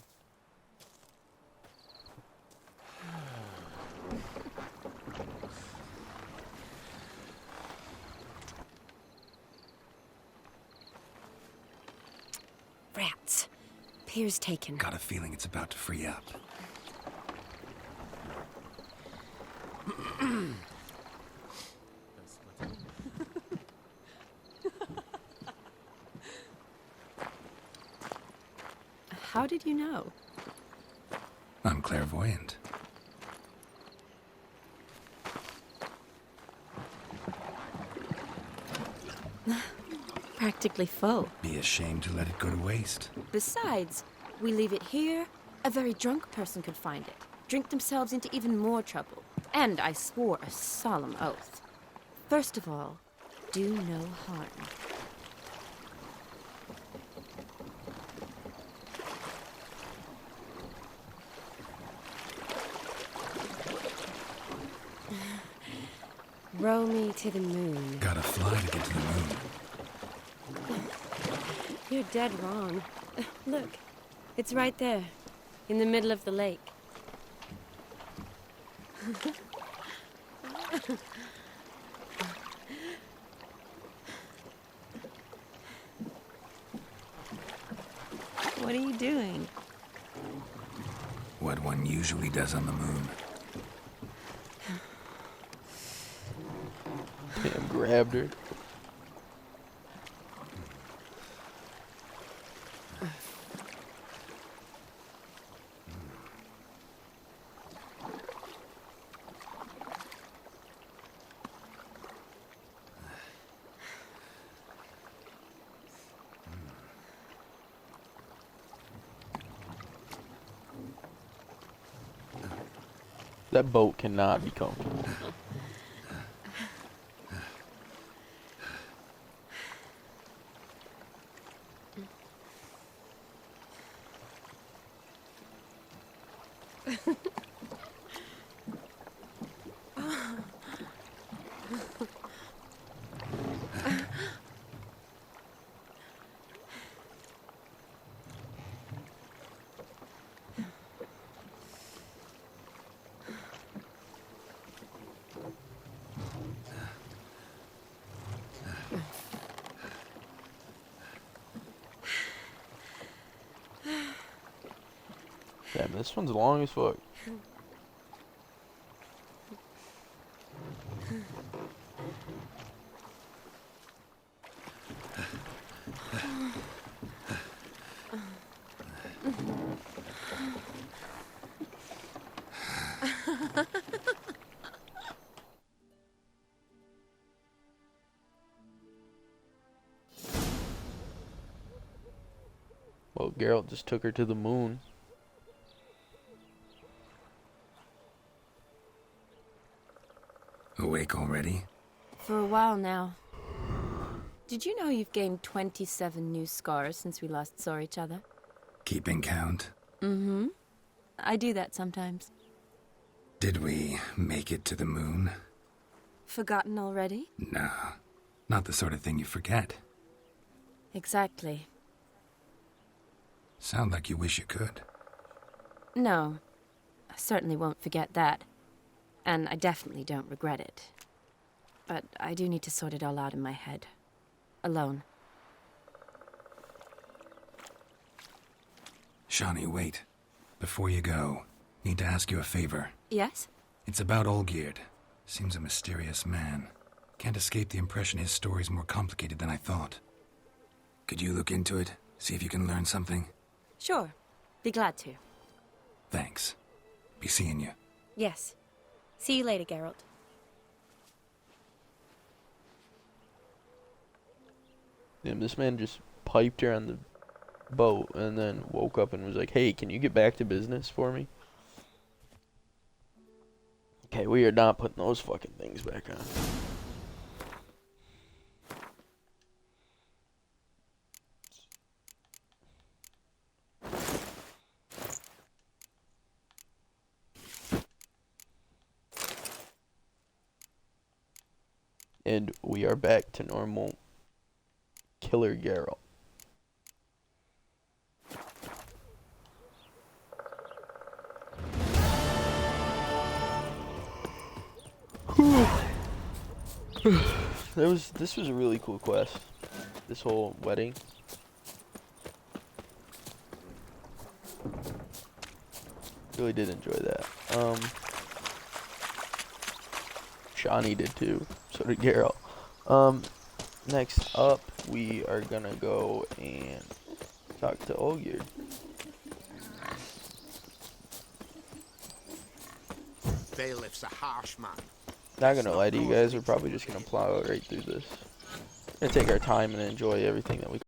Rats. Pier's taken. Got a feeling it's about to free up. How did you know? I'm clairvoyant. Practically full. Be ashamed to let it go to waste. Besides, we leave it here, a very drunk person could find it, drink themselves into even more trouble. And I swore a solemn oath. First of all, do no harm. Row me to the moon. Gotta fly to get to the moon. You're dead wrong. Look, it's right there, in the middle of the lake. What are you doing? What one usually does on the moon. Damn, grabbed her. That boat cannot be comfortable. Damn, this one's long as fuck. Well, Geralt just took her to the moon. Awake already? For a while now. Did you know you've gained 27 new scars since we last saw each other? Keeping count? Mm-hmm. I do that sometimes. Did we make it to the moon? Forgotten already? No, not the sort of thing you forget. Exactly. Sound like you wish you could. No, I certainly won't forget that. And I definitely don't regret it. But I do need to sort it all out in my head. Alone. Shani, wait. Before you go, need to ask you a favor. Yes? It's about Olgierd. Seems a mysterious man. Can't escape the impression his story's more complicated than I thought. Could you look into it? See if you can learn something? Sure. Be glad to. Thanks. Be seeing you. Yes. See you later, Geralt. Damn, this man just piped her on the boat and then woke up and was like, hey, can you get back to business for me? Okay, we are not putting those fucking things back on. And we are back to normal Killer Geralt. This was a really cool quest. This whole wedding. Really did enjoy that. Shani did too. So did Geralt. Next up, we are gonna go and talk to Olgierd. bailiff's a harsh man. Not gonna lie to you guys, we're probably just gonna plow right through this. We're gonna take our time and enjoy everything that we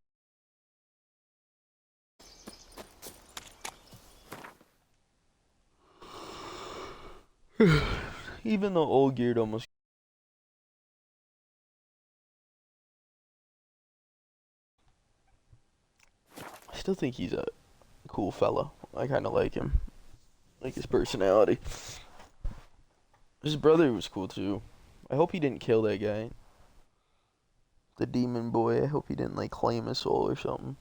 even though old Geared almost I still think he's a cool fella. I kinda like him. Like his personality. His brother was cool too. I hope he didn't kill that guy. The demon boy. I hope he didn't like claim his soul or something.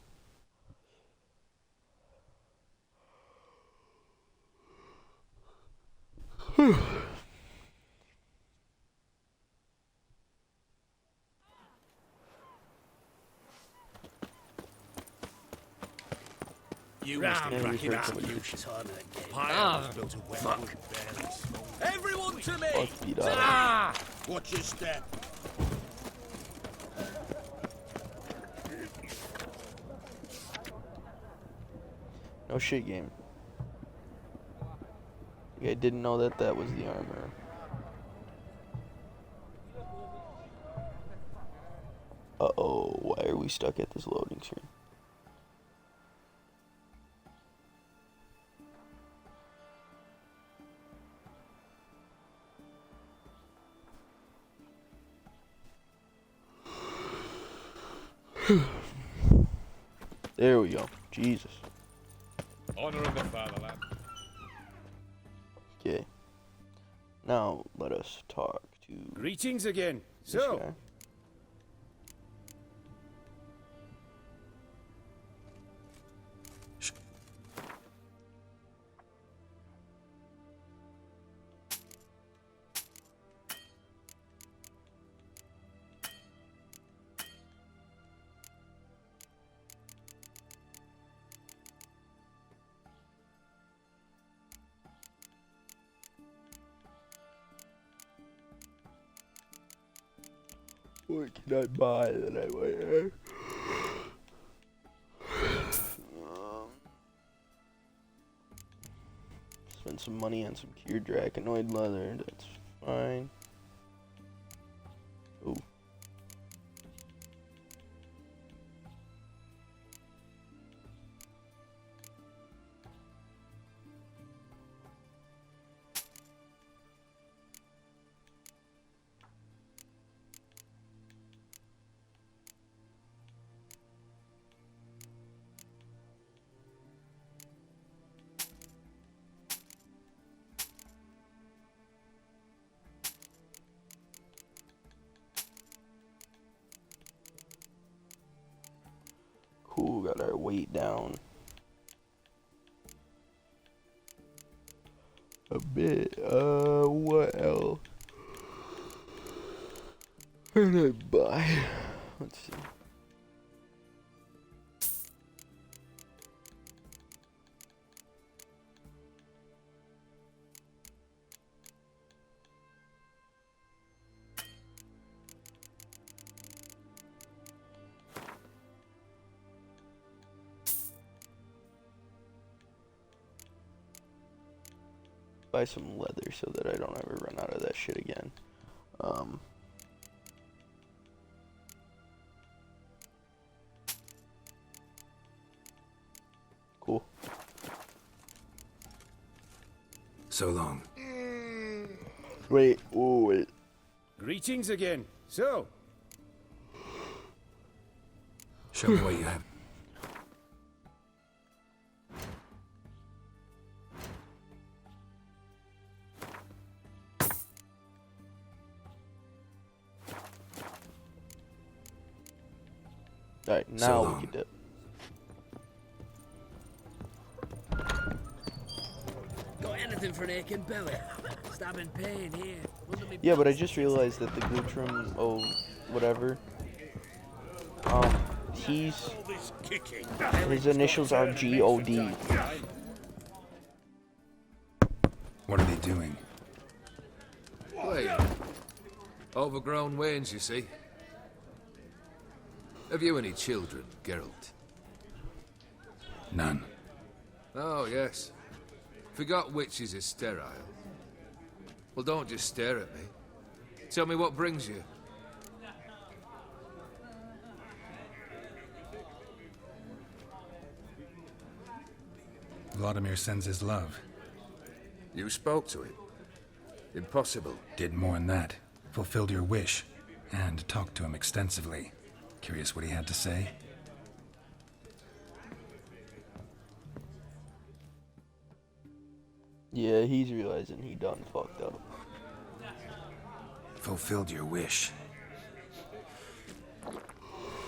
You must have cracked it up. Fuck. Everyone to me! Fuck beat up. Ah! Watch your step. No shit, game. I didn't know that that was the armor. Uh-oh, why are we stuck at this loading screen? There we go. Jesus. Honor of the fatherland. Okay. Now let us talk to Greetings again. this So, guy. What can I buy that I wear? Spend some money on some cured draconiid leather. That's fine. Ooh. Cool, got our weight down a bit. What else? What did I buy? Let's see. Buy some leather so that I don't ever run out of that shit again. Cool. So long. Wait, oh wait. greetings again. So, Show me what you have. Alright, now we can dip. got anything for an aching belly? Stabbing pain here. Yeah, but I just realized that the Glutrum, whatever, his initials are G-O-D. What are they doing? Wait. Overgrown wains, you see. Have you any children, Geralt? None. Oh, yes. Forgot witches are sterile. Well, don't just stare at me. Tell me what brings you. Vladimir sends his love. You spoke to it. Impossible. Did more than that. Fulfilled your wish. And talked to him extensively. Curious what he had to say? Yeah, he's realizing he done fucked up. Fulfilled your wish.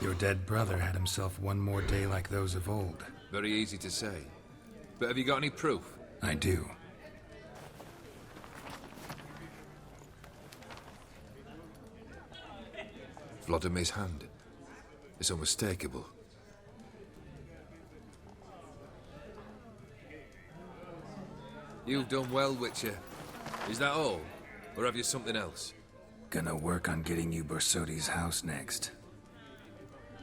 Your dead brother had himself one more day like those of old. Very easy to say. But have you got any proof? I do. Vladimir's hand. It's unmistakable. You've done well, Witcher. Is that all? Or have you something else? Gonna work on getting you Borsodi's house next.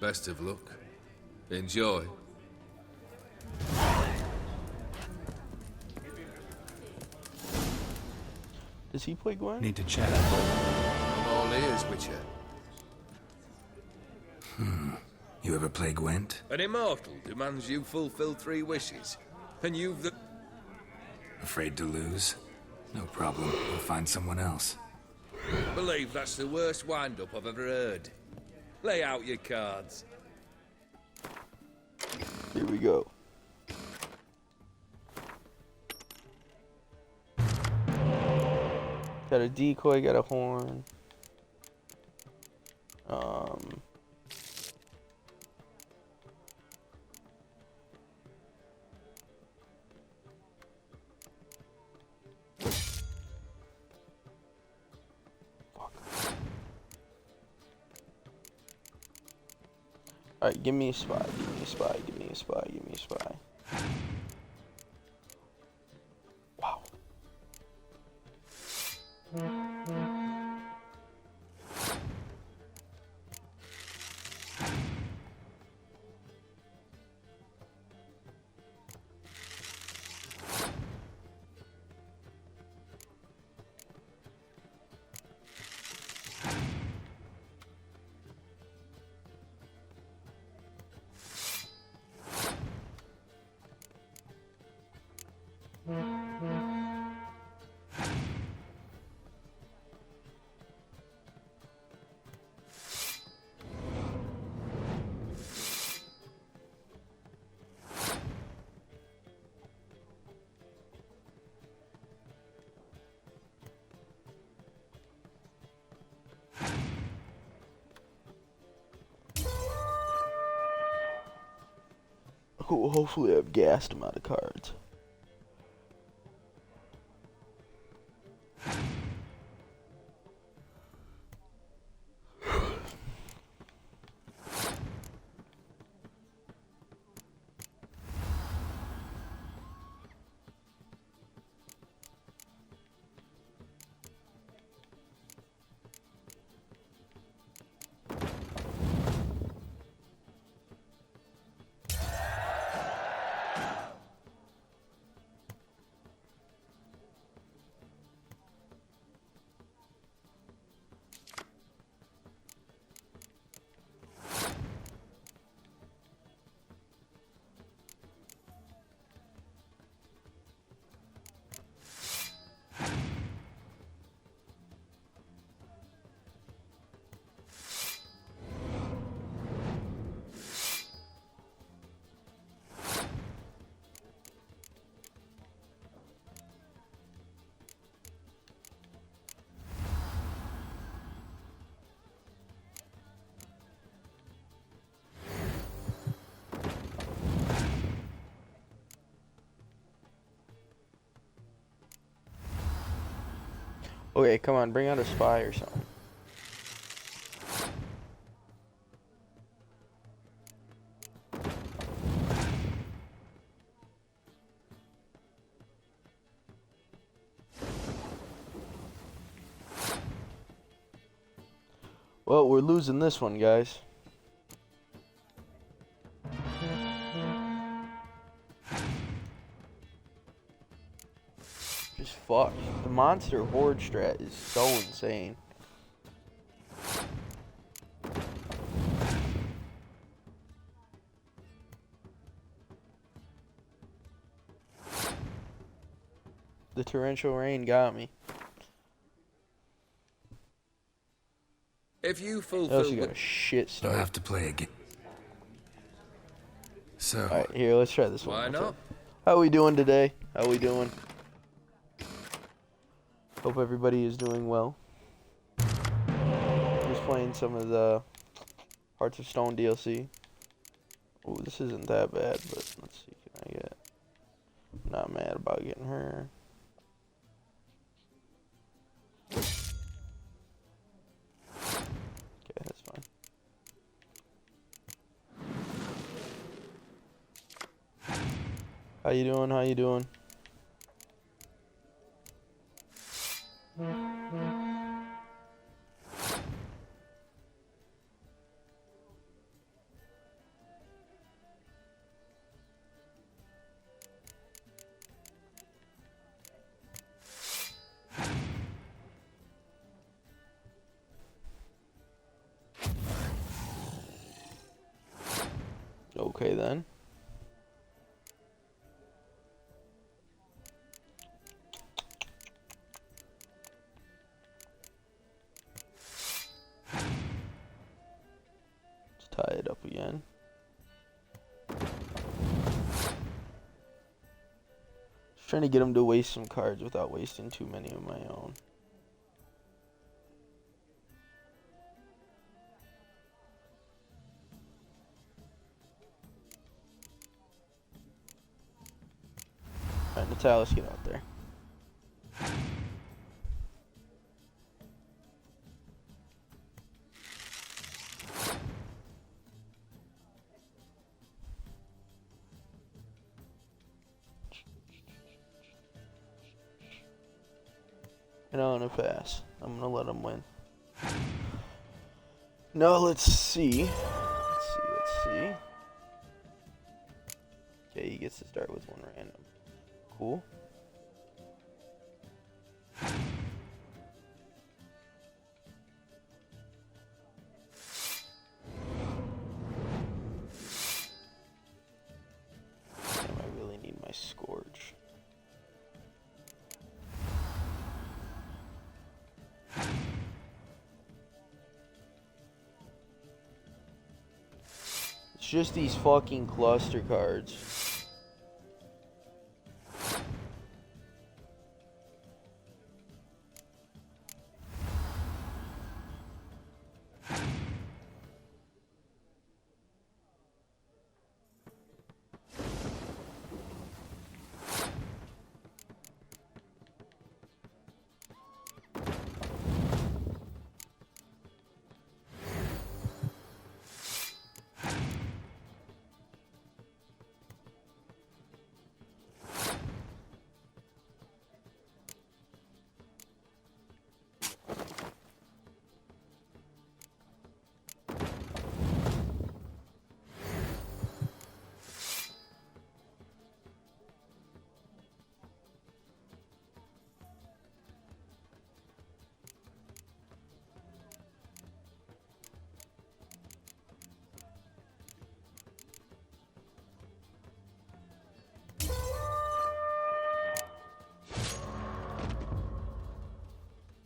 Best of luck. Enjoy. Does he play Gwen? Need to chat. I'm all ears, Witcher. You ever play Gwent? An immortal demands you fulfill 3 wishes. And you've the... Afraid to lose? No problem. We'll find someone else. Believe that's the worst wind-up I've ever heard. Lay out your cards. Here we go. Got a decoy, got a horn. Alright, give me a spy, give me a spy, give me a spy, give me a spy. Wow. Cool, hopefully I've gassed him out of cards. Okay, come on, bring out a spy or something. Well, we're losing this one, guys. just fucked. The monster horde strat is so insane. The torrential rain got me. If you I fulfill also got a shit I'll start. have to play again. So. Alright, here, let's try this one. Why not? How we doing today? How we doing? Hope everybody is doing well. Just playing some of the Hearts of Stone DLC. Oh, this isn't that bad, but let's see. Can I get? Not mad about getting her. Okay, that's fine. How you doing? How you doing? Okay then. Let's tie it up again. Just trying to get him to waste some cards without wasting too many of my own. Alright, Natalis, get out there. And I'm gonna pass. I'm gonna let him win. Now let's see. Let's see. Okay, he gets to start with one random. Cool. Damn, I really need my Scourge. It's just these fucking cluster cards.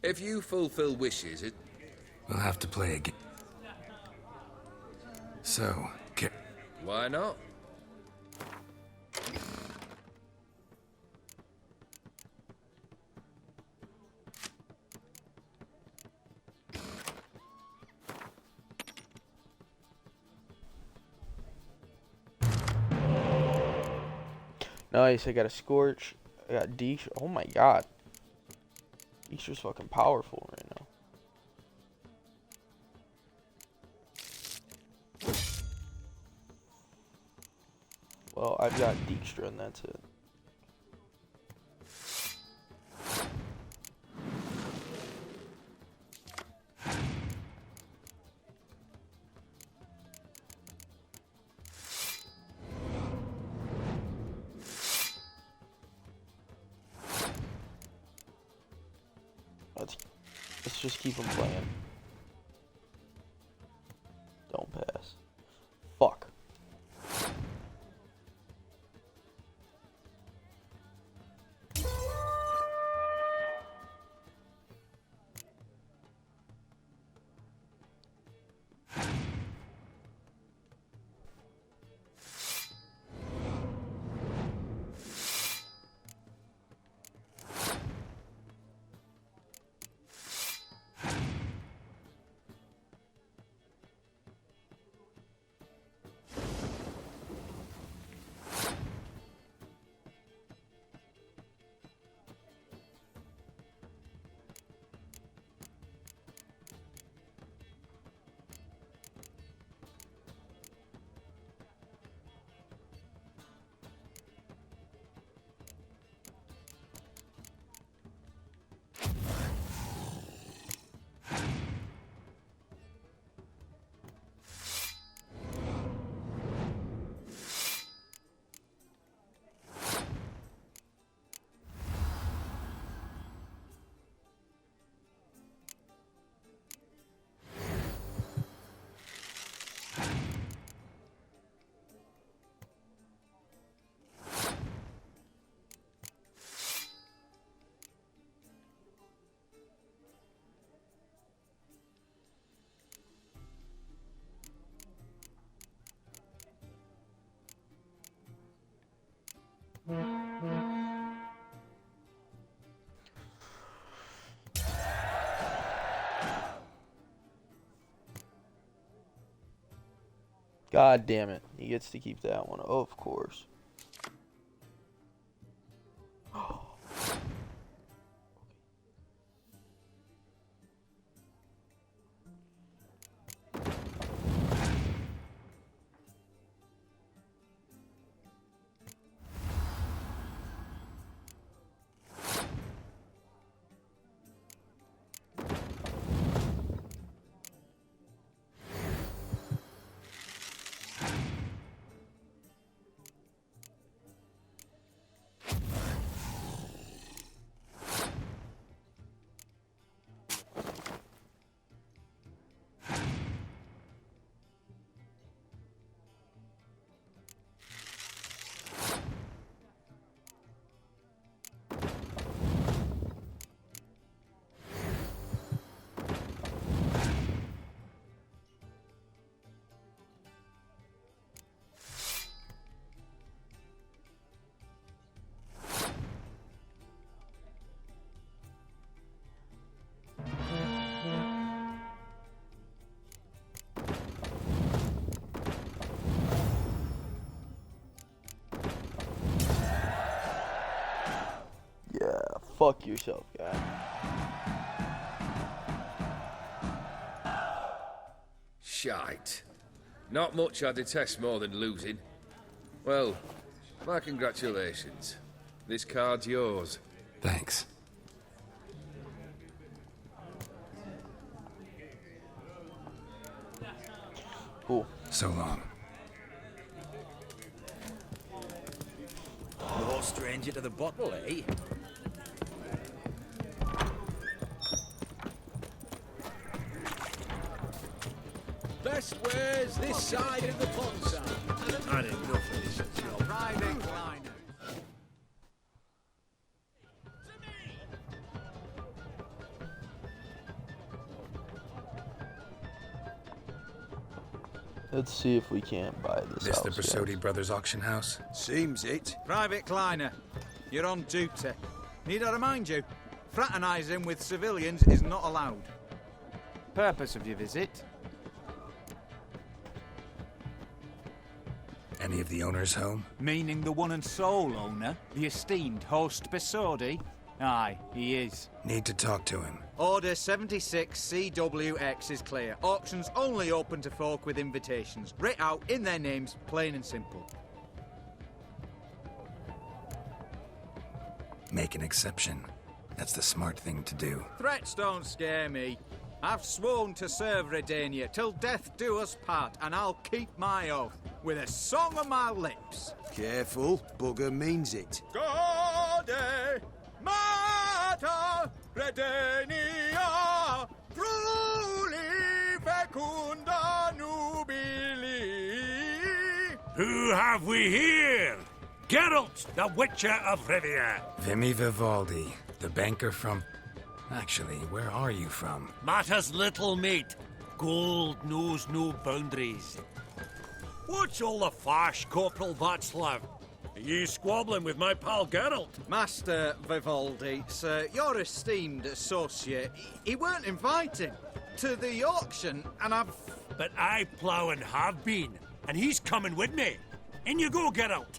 If you fulfill wishes, it... We'll have to play again. So, Why not? Nice, I got a Scorch. I got Deesh. Oh my god. Deesh is fucking powerful right now. Well, I've got Dijkstra and that's it. Let's just keep them playing. Don't pass. Fuck. God damn it. He gets to keep that one. Oh, of course. Yeah, fuck yourself, guy. Shite. Not much I detest more than losing. Well, my congratulations. This card's yours. Thanks. Cool. So long. No stranger to the bottle, eh? Best wares this side of the pond, sir. Had enough of this job. Private Kleiner. Let's see if we can't buy this This house, the Brasotti guys. Brothers auction house? Seems it. Private Kleiner, you're on duty. Need I remind you, fraternising with civilians is not allowed. Purpose of your visit? Any of the owners home? Meaning the one and sole owner, the esteemed host Brasotti? Aye, he is. Need to talk to him. Order 76 CWX is clear. Auctions only open to folk with invitations. Writ out in their names, plain and simple. Make an exception. That's the smart thing to do. Threats don't scare me. I've sworn to serve Redania till death do us part, and I'll keep my oath with a song on my lips. Careful, bugger means it. Gode Mater Redania Who have we here? Geralt, the Witcher of Rivia. Vimy Vivaldi, the banker from... Actually, where are you from? Matters little, mate. Gold knows no boundaries. What's all the fash, Corporal Václav? Are you squabbling with my pal Geralt? Master Vivaldi, sir, your esteemed associate, he weren't invited to the auction, and I've... But I plough and have been, and he's coming with me. In you go, Geralt.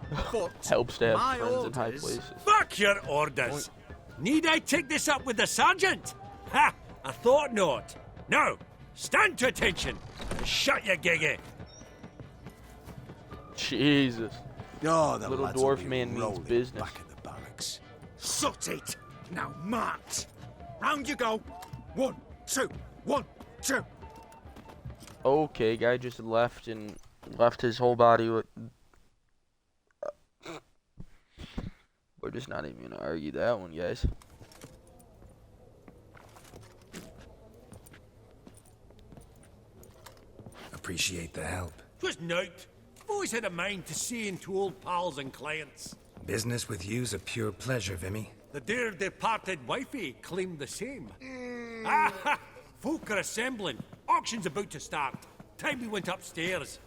But helps to have my friends in high orders... places. Fuck your orders. Need I take this up with the sergeant? Ha! I thought not. Now, stand to attention and shut your giggy. Jesus. Oh, the Little lads will dwarf be man means rolling business. back at the barracks. Sort it! Now march! Round you go! 1, 2, 1, 2! Okay, guy just left and left his whole body with... We're just not even gonna argue that one, guys. Appreciate the help. Twas night. I've always had a mind to see into old pals and clients. Business with you's a pure pleasure, Vimy. The dear departed wifey claimed the same. Ah, folk are assembling. Auction's about to start. Time we went upstairs.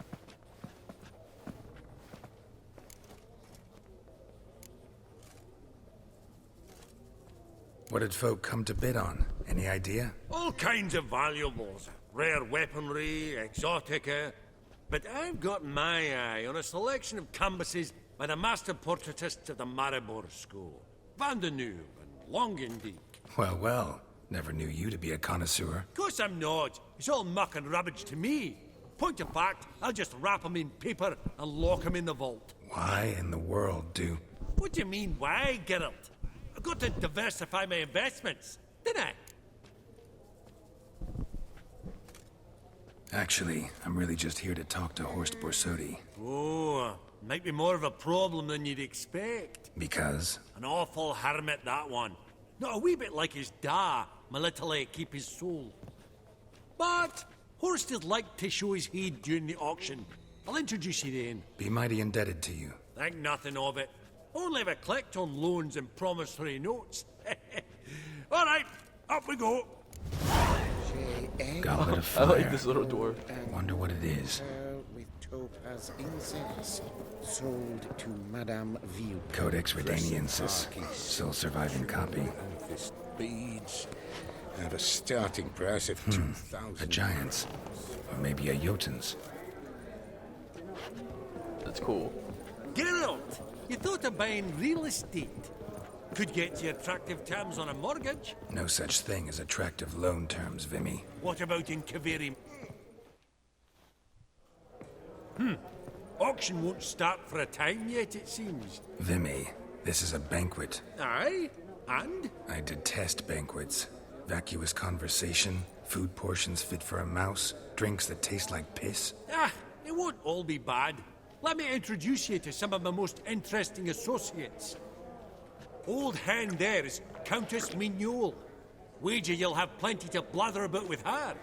What did folk come to bid on? Any idea? All kinds of valuables. Rare weaponry, exotica. But I've got my eye on a selection of canvases by the master portraitists of the Maribor School. Van de Neuve and Longendijk. Well, well. Never knew you to be a connoisseur. Of course I'm not. It's all muck and rubbish to me. Point of fact, I'll just wrap 'em in paper and lock 'em in the vault. Why in the world do... What do you mean, why, Geralt? I've got to diversify my investments, didn't I? Actually, I'm really just here to talk to Horst Borsodi. Oh, might be more of a problem than you'd expect. Because? An awful hermit, that one. Not a wee bit like his da, my little keep his soul. But Horst would like to show his head during the auction. I'll introduce you then. Be mighty indebted to you. Think nothing of it. Only ever collect on loans and promissory notes. All right, up we go. Goblet of I fire. like this little dwarf. Wonder what it is. With topaz incense, sold to Madame View. Codex Redaniensis. Sole surviving copy. Amethyst beads. At a starting price of 2,000. A giant's. Or maybe a Jotun's. That's cool. Geralt, you thought of buying real estate. Could get you attractive terms on a mortgage. No such thing as attractive loan terms, Vimy. What about in Kaveri? Auction won't start for a time yet, it seems. Vimy, this is a banquet. Aye? And? I detest banquets. Vacuous conversation, food portions fit for a mouse, drinks that taste like piss. Ah, it won't all be bad. Let me introduce you to some of my most interesting associates. Old hand there is Countess Mignol. Wager you'll have plenty to blather about with her.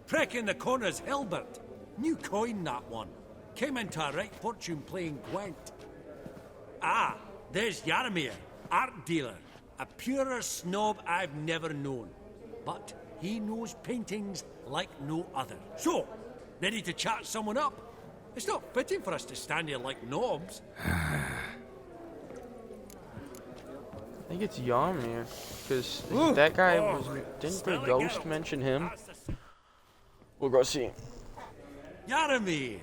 Prick in the corner's Hilbert. New coin, that one. Came into a right fortune playing Gwent. Ah, there's Yaromir, art dealer. A purer snob I've never known. But he knows paintings like no other. So, ready to chat someone up? It's not fitting for us to stand here like knobs. I think it's Yarmir, because that guy was... Didn't the ghost mention him? We'll go see. Yaromir,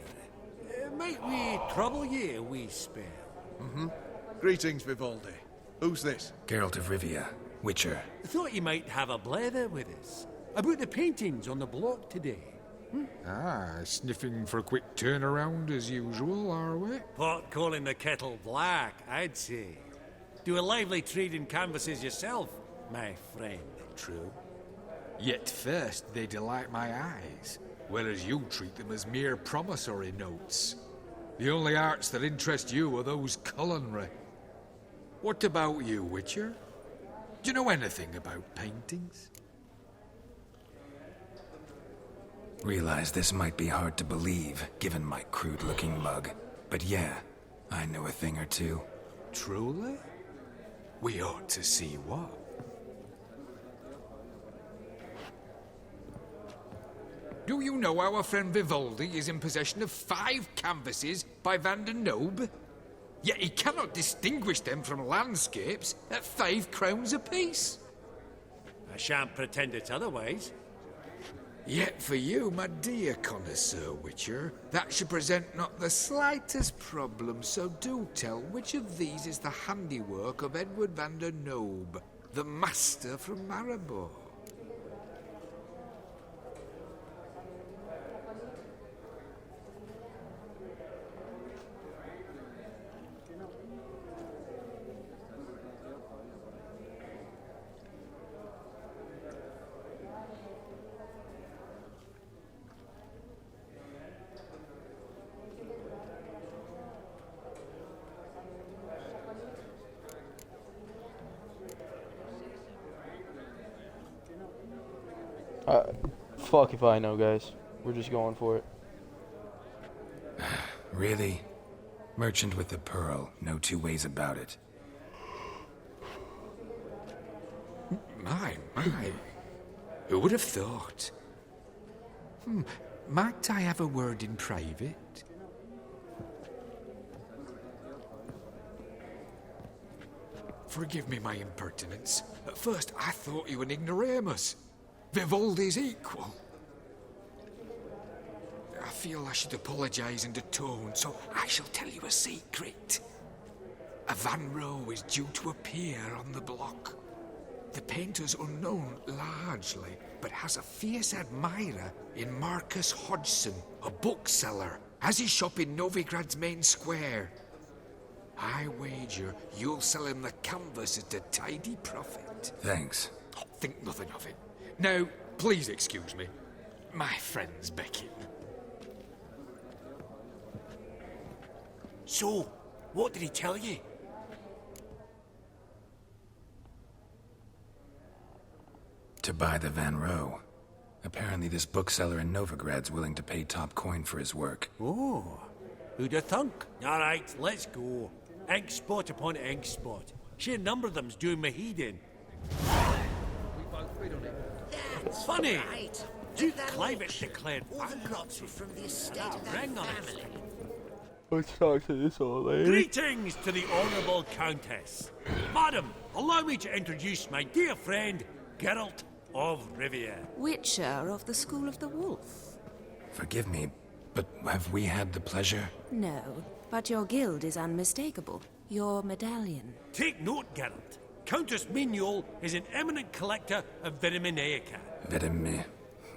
might we trouble ye a wee spell? Greetings, Vivaldi. Who's this? Geralt of Rivia, Witcher. Thought you might have a blather with us. About the paintings on the block today. Ah, sniffing for a quick turnaround as usual, are we? Pot calling the kettle black, I'd say. Do a lively trade in canvases yourself, my friend. True. Yet first they delight my eyes, whereas you treat them as mere promissory notes. The only arts that interest you are those culinary. What about you, Witcher? Do you know anything about paintings? Realize this might be hard to believe, given my crude-looking mug. But yeah, I know a thing or two. Truly? We ought to see what. Do you know our friend Vivaldi is in possession of 5 canvases by Van der Nobe? Yet he cannot distinguish them from landscapes at 5 crowns apiece. I shan't pretend it's otherwise. Yet for you, my dear connoisseur Witcher, that should present not the slightest problem, so do tell which of these is the handiwork of Edward van der Nobe, the master from Maribor. Fuck if I know, guys. We're just going for it. Really? Merchant with the pearl, no two ways about it. My. Who would have thought? Might I have a word in private? Forgive me my impertinence. At first I thought you an ignoramus. Vivaldi's equal. I feel I should apologize and atone, so I shall tell you a secret. A Van Rowe is due to appear on the block. The painter's unknown largely, but has a fierce admirer in Marcus Hodgson, a bookseller, has his shop in Novigrad's main square. I wager you'll sell him the canvas at a tidy profit. Thanks. Think nothing of it. Now, please excuse me. My friend's becking. So, what did he tell you? To buy the Van Rowe. Apparently this bookseller in Novigrad's willing to pay top coin for his work. Oh, who'd have thunk? All right, let's go. Ink spot upon ink spot. Sheer number of them's doing my head in. That's Funny. right. Duke Clivet declared All the plots were from the estate Ah, of that ring on it. family. Let's talk to this old lady. Greetings to the Honourable Countess. Madam, allow me to introduce my dear friend, Geralt of Rivia. Witcher of the School of the Wolf. Forgive me, but have we had the pleasure? No, but your guild is unmistakable. Your medallion. Take note, Geralt. Countess Mignol is an eminent collector of Vitaminaica.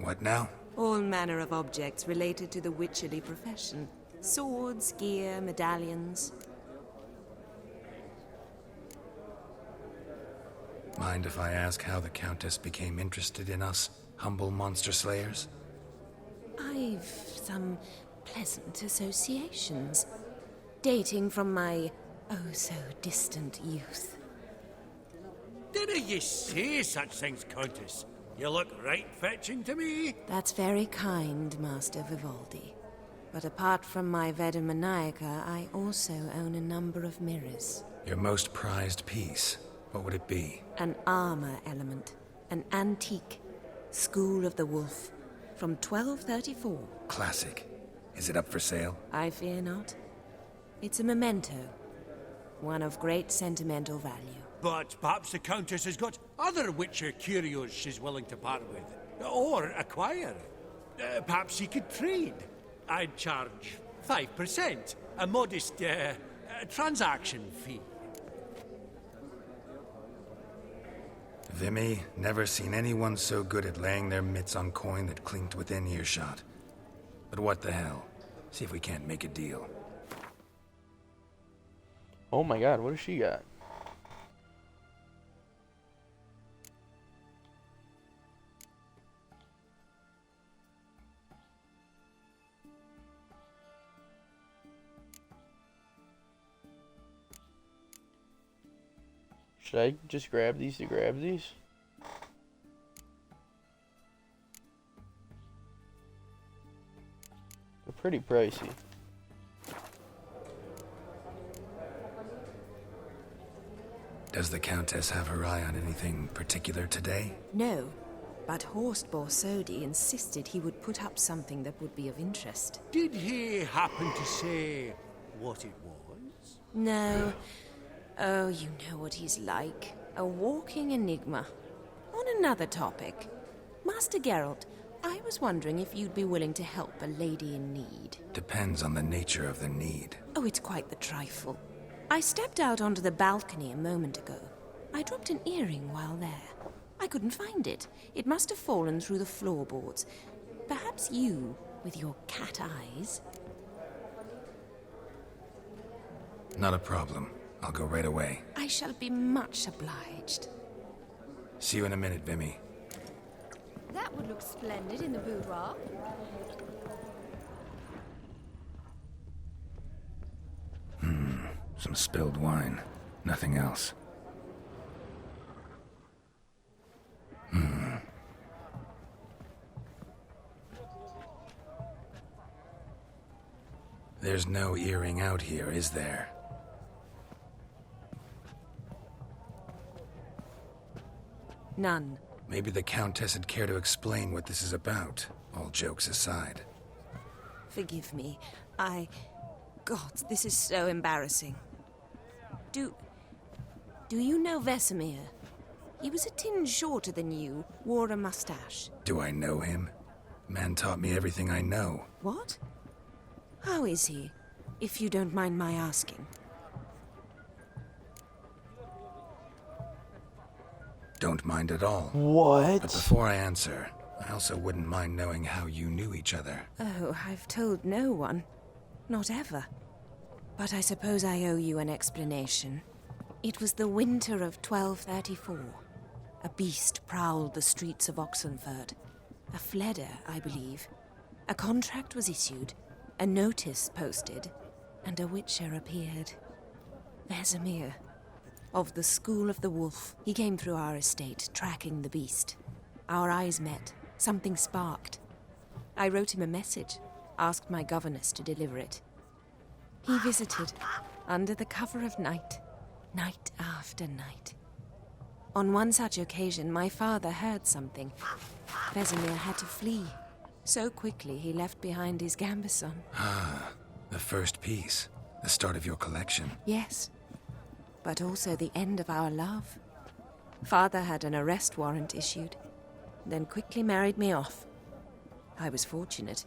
What now? All manner of objects related to the witcherly profession. Swords, gear, medallions. Mind if I ask how the Countess became interested in us, humble monster slayers? I've some pleasant associations, dating from my oh-so-distant youth. Didn't you say such things, Countess? You look right fetching to me. That's very kind, Master Vivaldi. But apart from my Veda Maniaca, I also own a number of mirrors. Your most prized piece, what would it be? An armor element. An antique. School of the Wolf. From 1234. Classic. Is it up for sale? I fear not. It's a memento. One of great sentimental value. But perhaps the Countess has got other Witcher curios she's willing to part with. Or acquire. Perhaps he could trade. I'd charge 5%. A modest transaction fee. Vimy, never seen anyone so good at laying their mitts on coin that clinked within earshot. But what the hell? See if we can't make a deal. Oh my god, what does she got? Should I just grab these to grab these? pretty pricey. Does the Countess have her eye on anything particular today? No, but Horst Borsodi insisted he would put up something that would be of interest. Did he happen to say what it was? No. Oh, you know what he's like. A walking enigma. On another topic, Master Geralt, I was wondering if you'd be willing to help a lady in need. Depends on the nature of the need. Oh, it's quite the trifle. I stepped out onto the balcony a moment ago. I dropped an earring while there. I couldn't find it. It must have fallen through the floorboards. Perhaps you, with your cat eyes... Not a problem. I'll go right away. I shall be much obliged. See you in a minute, Vimy. That would look splendid in the boudoir. Some spilled wine. Nothing else. There's no earring out here, is there? None. Maybe the Countess would care to explain what this is about, all jokes aside. Forgive me. God, this is so embarrassing. Do you know Vesemir? He was a tinge shorter than you, wore a mustache. Do I know him? Man taught me everything I know. What? How is he, if you don't mind my asking? Don't mind at all. What? But before I answer, I also wouldn't mind knowing how you knew each other. Oh, I've told no one. Not ever. But I suppose I owe you an explanation. It was the winter of 1234. A beast prowled the streets of Oxenford. A fledder, I believe. A contract was issued, a notice posted, and a witcher appeared. Vesemir. Of the School of the Wolf. He came through our estate, tracking the beast. Our eyes met. Something sparked. I wrote him a message, asked my governess to deliver it. He visited, under the cover of night, night after night. On one such occasion, my father heard something. Vesemir had to flee. So quickly, he left behind his gambeson. Ah, the first piece. The start of your collection. Yes, but also the end of our love. Father had an arrest warrant issued, then quickly married me off. I was fortunate.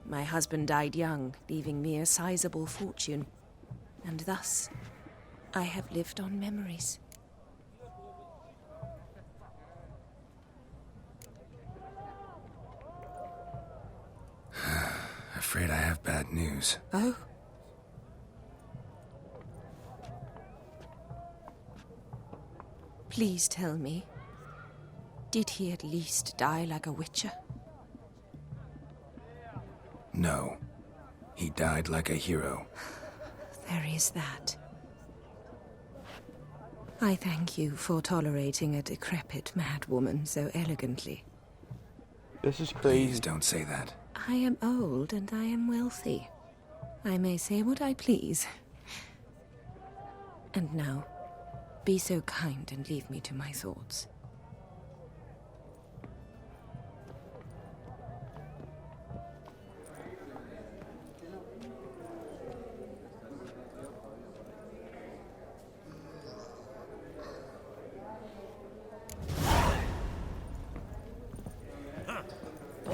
My husband died young, leaving me a sizable fortune. And thus, I have lived on memories. Afraid I have bad news. Oh? Please tell me, did he at least die like a witcher? No. He died like a hero. There is that. I thank you for tolerating a decrepit madwoman so elegantly. This is crazy. Please don't say that. I am old and I am wealthy. I may say what I please. And now, be so kind and leave me to my thoughts.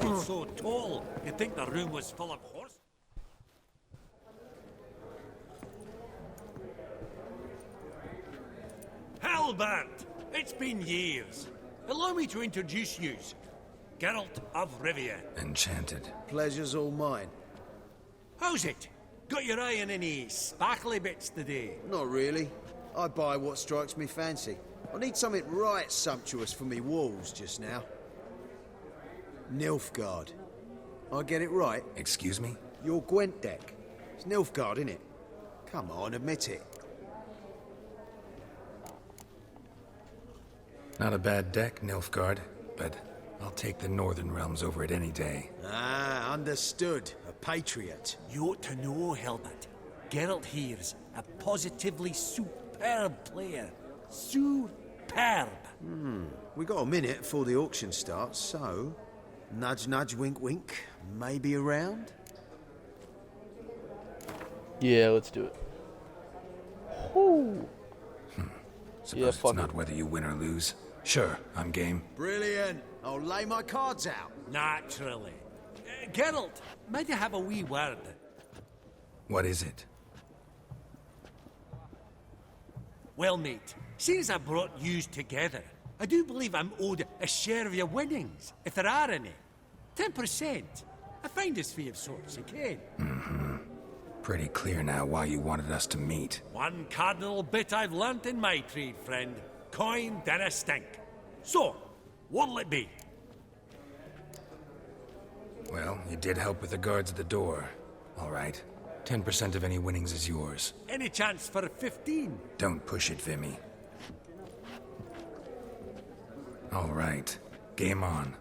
All so tall, you'd think the room was full of horse. Halbert! It's been years. Allow me to introduce you. Geralt of Rivia. Enchanted. Pleasure's all mine. How's it? Got your eye on any sparkly bits today? Not really. I buy what strikes me fancy. I need something right sumptuous for me walls just now. Nilfgaard. I get it right? Excuse me? Your Gwent deck. It's Nilfgaard, innit? Come on, admit it. Not a bad deck, Nilfgaard, but I'll take the Northern Realms over it any day. Ah, understood. A patriot. You ought to know, Hilbert. Geralt here's a positively superb player. Superb. We got a minute before the auction starts, so... Nudge, nudge, wink, wink. Maybe around? Yeah, let's do it. Whoo! Suppose it's not whether you win or lose. Sure, I'm game. Brilliant. I'll lay my cards out. Naturally. Geralt, might I have a wee word? What is it? Well, mate, seeing as I brought yous together, I do believe I'm owed a share of your winnings, if there are any. 10%. A finder's fee of sorts, you can. Pretty clear now why you wanted us to meet. One cardinal bit I've learnt in my trade, friend. Coin dinna stink. So, what'll it be? Well, you did help with the guards at the door. All right. 10% of any winnings is yours. Any chance for 15? Don't push it, Vimy. All right. Game on.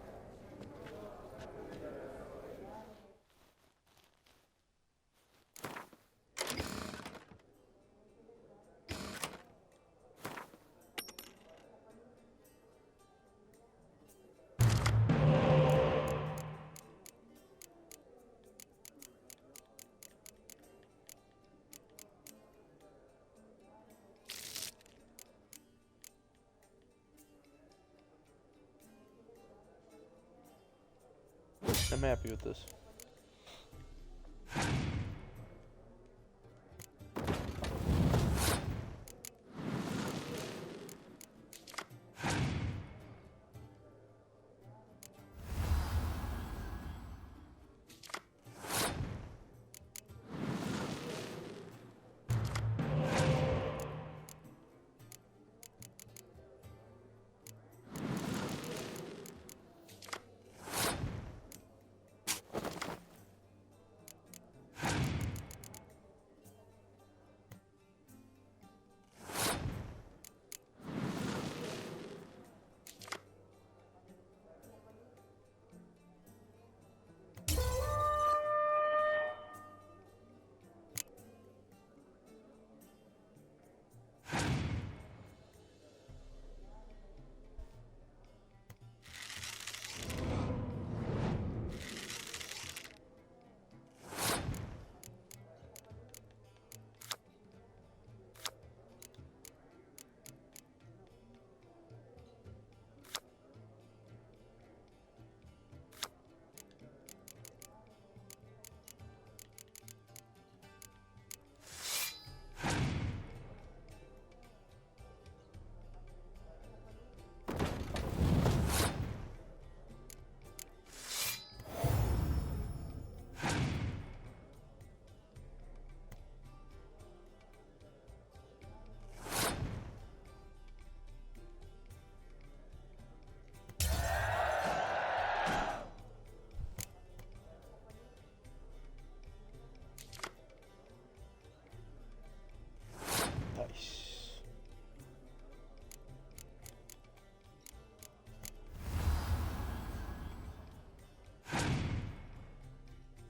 I'm happy with this.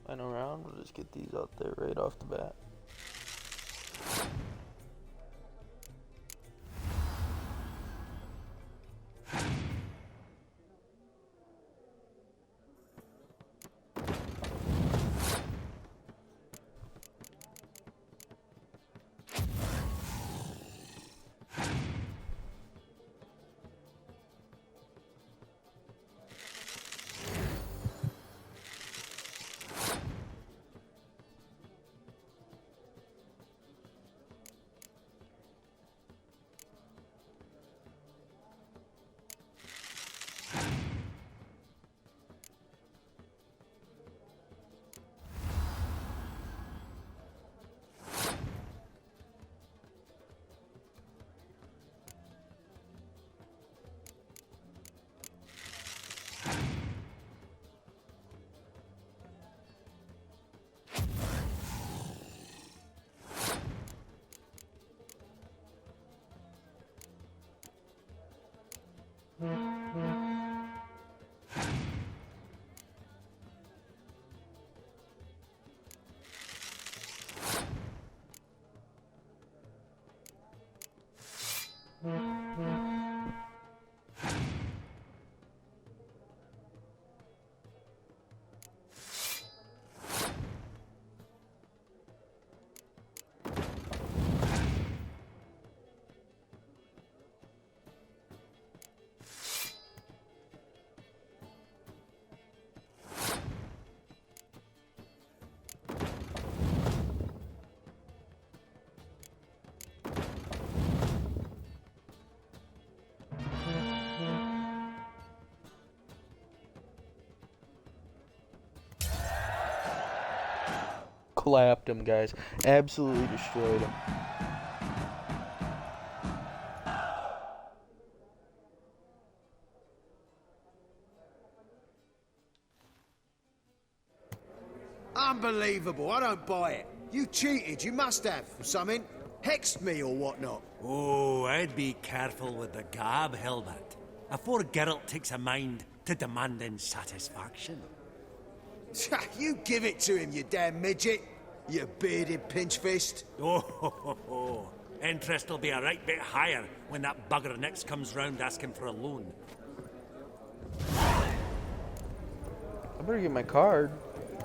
Final round, we'll just get these out there right off the bat. clapped him, guys. Absolutely destroyed him. Unbelievable, I don't buy it. You cheated, you must have, or something. Hexed me or whatnot. Oh, I'd be careful with the gab, Hilbert, afore Geralt takes a mind to demanding satisfaction. You give it to him, you damn midget. You bearded pinchfist. Oh, interest will be a right bit higher when that bugger next comes round asking for a loan. I better get my card.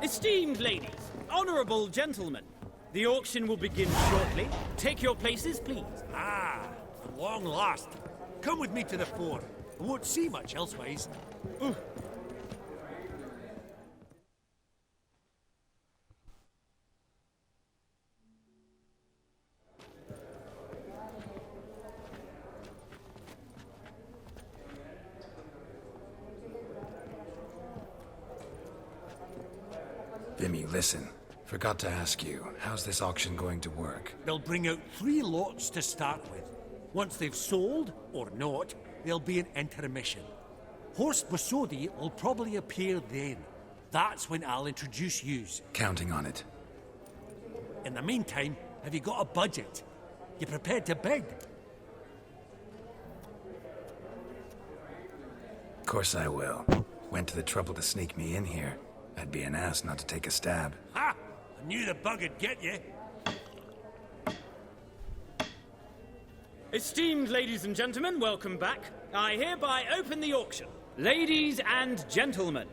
Esteemed ladies, honourable gentlemen, the auction will begin shortly. Take your places, please. Ah, at long last. Come with me to the fore. I won't see much elsewise. Ooh. Vimy, listen. Forgot to ask you, how's this auction going to work? They'll bring out 3 lots to start with. Once they've sold, or not, there'll be an intermission. Horse Bosodi will probably appear then. That's when I'll introduce yous. Counting on it. In the meantime, have you got a budget? You prepared to bid? Of course I will. Went to the trouble to sneak me in here. I'd be an ass not to take a stab. Ha! I knew the bug'd get you. Esteemed ladies and gentlemen, welcome back. I hereby open the auction. Ladies and gentlemen,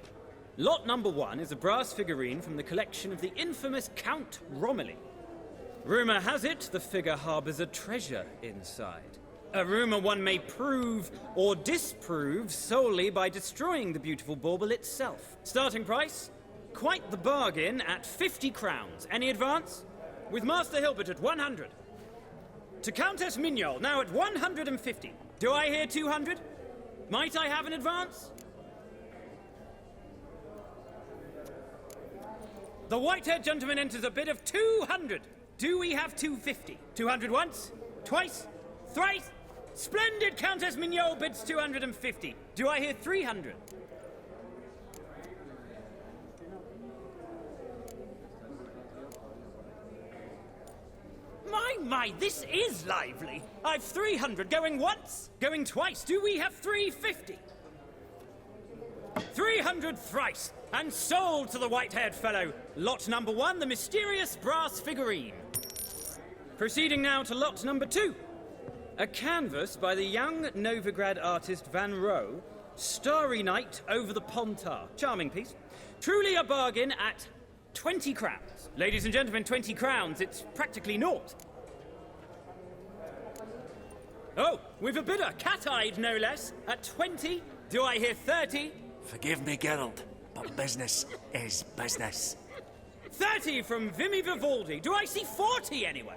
lot number 1 is a brass figurine from the collection of the infamous Count Romilly. Rumour has it the figure harbours a treasure inside. A rumour one may prove or disprove solely by destroying the beautiful bauble itself. Starting price? Quite the bargain at 50 crowns. Any advance? With Master Hilbert at 100. To Countess Mignol, now at 150. Do I hear 200? Might I have an advance? The white-haired gentleman enters a bid of 200. Do we have 250? 200 once? Twice? Thrice? Splendid! Countess Mignol bids 250. Do I hear 300? My, this is lively. I've 300 going once, going twice. Do we have 350? 300 thrice, and sold to the white-haired fellow. Lot number 1, the mysterious brass figurine. Proceeding now to lot number 2. A canvas by the young Novigrad artist Van Rohe, Starry Night over the Pontar. Charming piece. Truly a bargain at 20 crowns. Ladies and gentlemen, 20 crowns, it's practically naught. Oh, we've a bidder, cat-eyed no less, at 20. Do I hear 30? Forgive me, Geralt, but business is business. 30 from Vimy Vivaldi. Do I see 40 anywhere?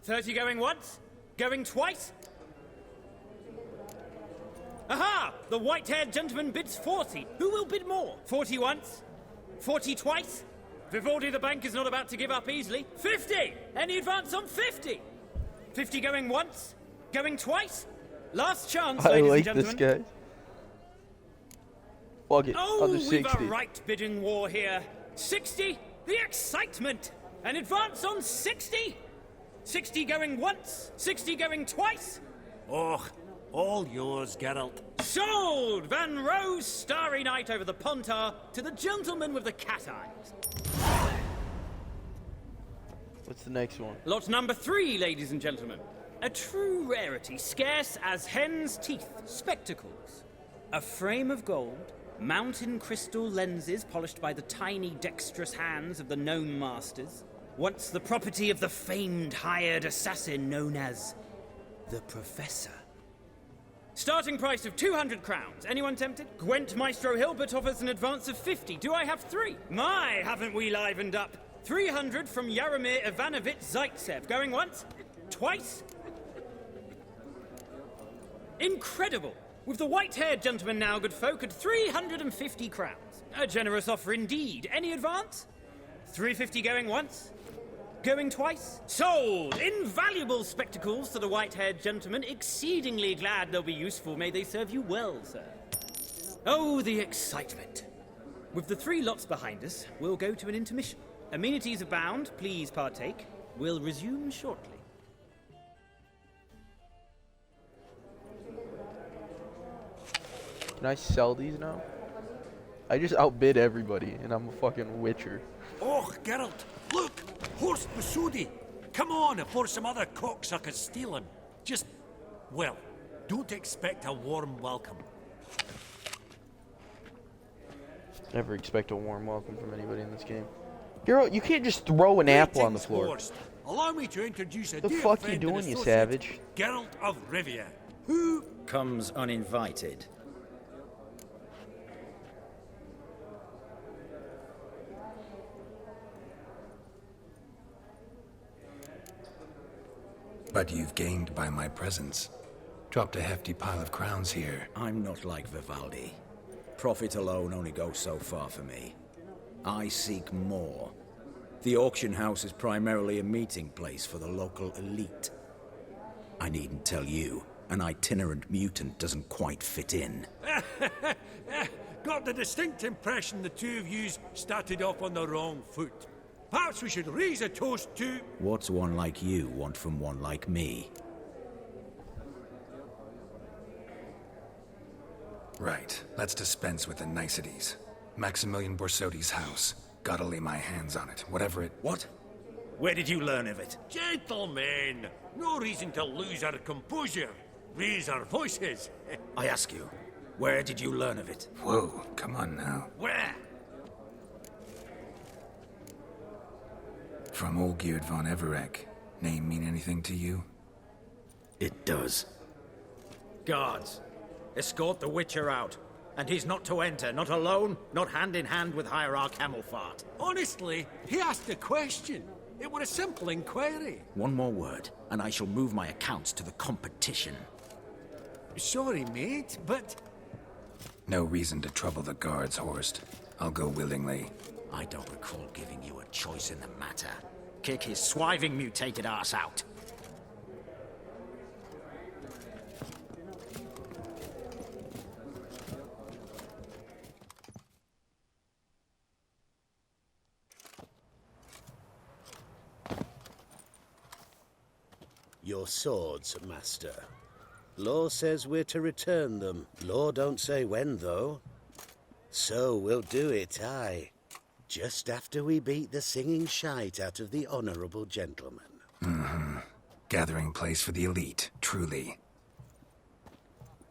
30 going once? Going twice? Aha! The white-haired gentleman bids 40. Who will bid more? 40 once? 40 twice? Vivaldi the bank is not about to give up easily. 50! Any advance on 50? 50 going once? Going twice? Last chance, ladies and gentlemen. I like this guy. Fuck it. Oh, I'll do we've 60. a right bidding war here. 60? The excitement! An advance on 60? 60 going once? 60 going twice? Oh, all yours, Geralt. Sold! Van Rohe's Starry Night over the Pontar to the gentleman with the cat eyes. What's the next one? Lot number 3, ladies and gentlemen. A true rarity, scarce as hen's teeth. Spectacles. A frame of gold, mountain crystal lenses polished by the tiny, dexterous hands of the gnome masters. Once the property of the famed hired assassin known as the Professor. Starting price of 200 crowns. Anyone tempted? Gwent Maestro Hilbert offers an advance of 50. Do I have 3? My, haven't we livened up? 300 from Yaromir Ivanovich Zaitsev. Going once? Twice? Incredible! With the white-haired gentleman now, good folk, at 350 crowns. A generous offer indeed. Any advance? 350 going once? Going twice? Sold! Invaluable spectacles to the white-haired gentleman. Exceedingly glad they'll be useful. May they serve you well, sir. Oh, the excitement. With the 3 lots behind us, we'll go to an intermission. Amenities abound. Please partake. We'll resume shortly. Can I sell these now? I just outbid everybody, and I'm a fucking witcher. Oh, Geralt, look! Horst Masudi! Come on before some other cocksuckers steal him. Just, well, don't expect a warm welcome. Never expect a warm welcome from anybody in this game. Geralt, you can't just throw an apple on the floor. Horst. Allow me to introduce a The dear fuck friend you doing, and you associate, savage? Geralt of Rivia, who comes uninvited. But you've gained by my presence. Dropped a hefty pile of crowns here. I'm not like Vivaldi. Profit alone only goes so far for me. I seek more. The auction house is primarily a meeting place for the local elite. I needn't tell you, an itinerant mutant doesn't quite fit in. got the distinct impression the two of yous started off on the wrong foot. Perhaps we should raise a toast to... What's one like you want from one like me? Right. Let's dispense with the niceties. Maximilian Borsodi's house. Gotta lay my hands on it, whatever it... What? Where did you learn of it? Gentlemen, no reason to lose our composure. Raise our voices. I ask you, where did you learn of it? Whoa, come on now. Where? From Olgierd von Everek. Name mean anything to you? It does. Guards, escort the Witcher out. And he's not to enter, not alone, not hand in hand with Hierarch Camelfart. Honestly, he asked a question. It were a simple inquiry. One more word, and I shall move my accounts to the competition. Sorry, mate, but... No reason to trouble the guards, Horst. I'll go willingly. I don't recall giving you a choice in the matter. Kick his swiving mutated ass out. Your swords, master. Law says we're to return them. Law don't say when, though. So we'll do it, aye. Just after we beat the singing shite out of the honourable gentleman. Mm-hmm. Gathering place for the elite, truly.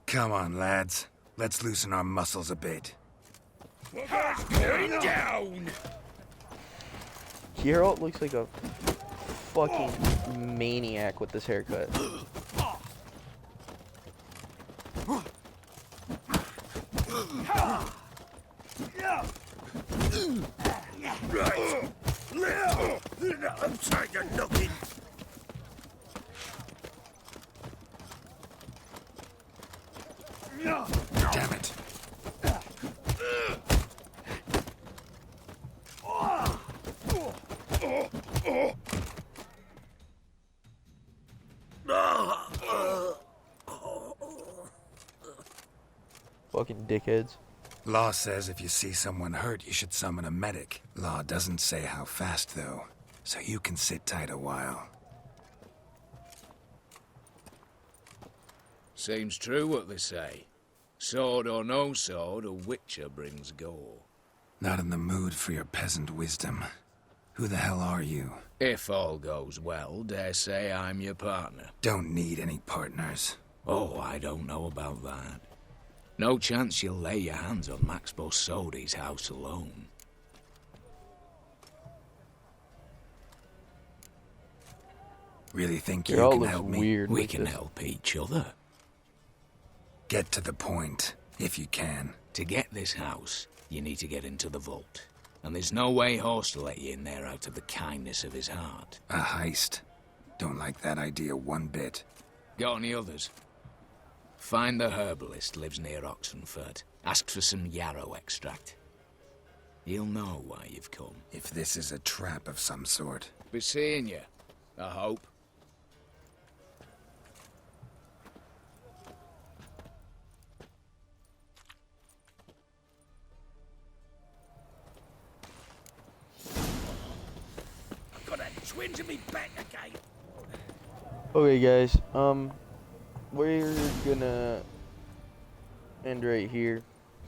Come on, lads. Let's loosen our muscles a bit. Going down! Geralt looks like a fucking maniac with this haircut. Right. I'm trying to knock in. Damn it. Fucking dickheads. Law says if you see someone hurt, you should summon a medic. Law doesn't say how fast, though, so you can sit tight a while. Seems true what they say. Sword or no sword, a witcher brings gore. Not in the mood for your peasant wisdom. Who the hell are you? If all goes well, dare say I'm your partner. Don't need any partners. Oh, I don't know about that. No chance you'll lay your hands on Max Borsodi's house alone. Really think They you all can look help me? weird We like can this. help each other. Get to the point, if you can. To get this house, you need to get into the vault. And there's no way Horst will let you in there out of the kindness of his heart. A heist. Don't like that idea one bit. Got any others? Find the herbalist lives near Oxenfurt. Ask for some yarrow extract. He'll know why you've come. If this is a trap of some sort. Be seeing you, I hope. Got a twinge in me back again. Okay, guys. We're gonna end right here.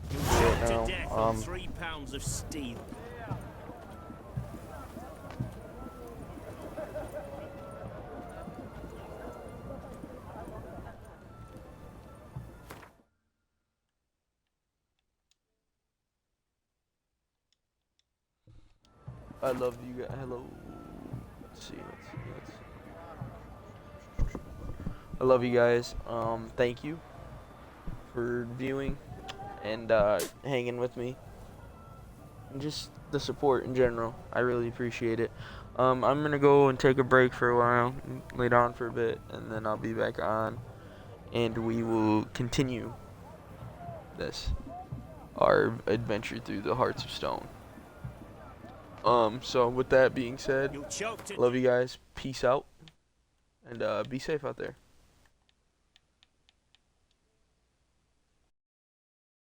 Right To death on now. 3 pounds of steel. I love you guys. Hello. Let's see. I love you guys. Thank you for viewing and hanging with me. And just the support in general. I really appreciate it. I'm gonna go and take a break for a while, and lay down for a bit, and then I'll be back on, and we will continue our adventure through the Hearts of Stone. So with that being said, love you guys. Peace out, and be safe out there.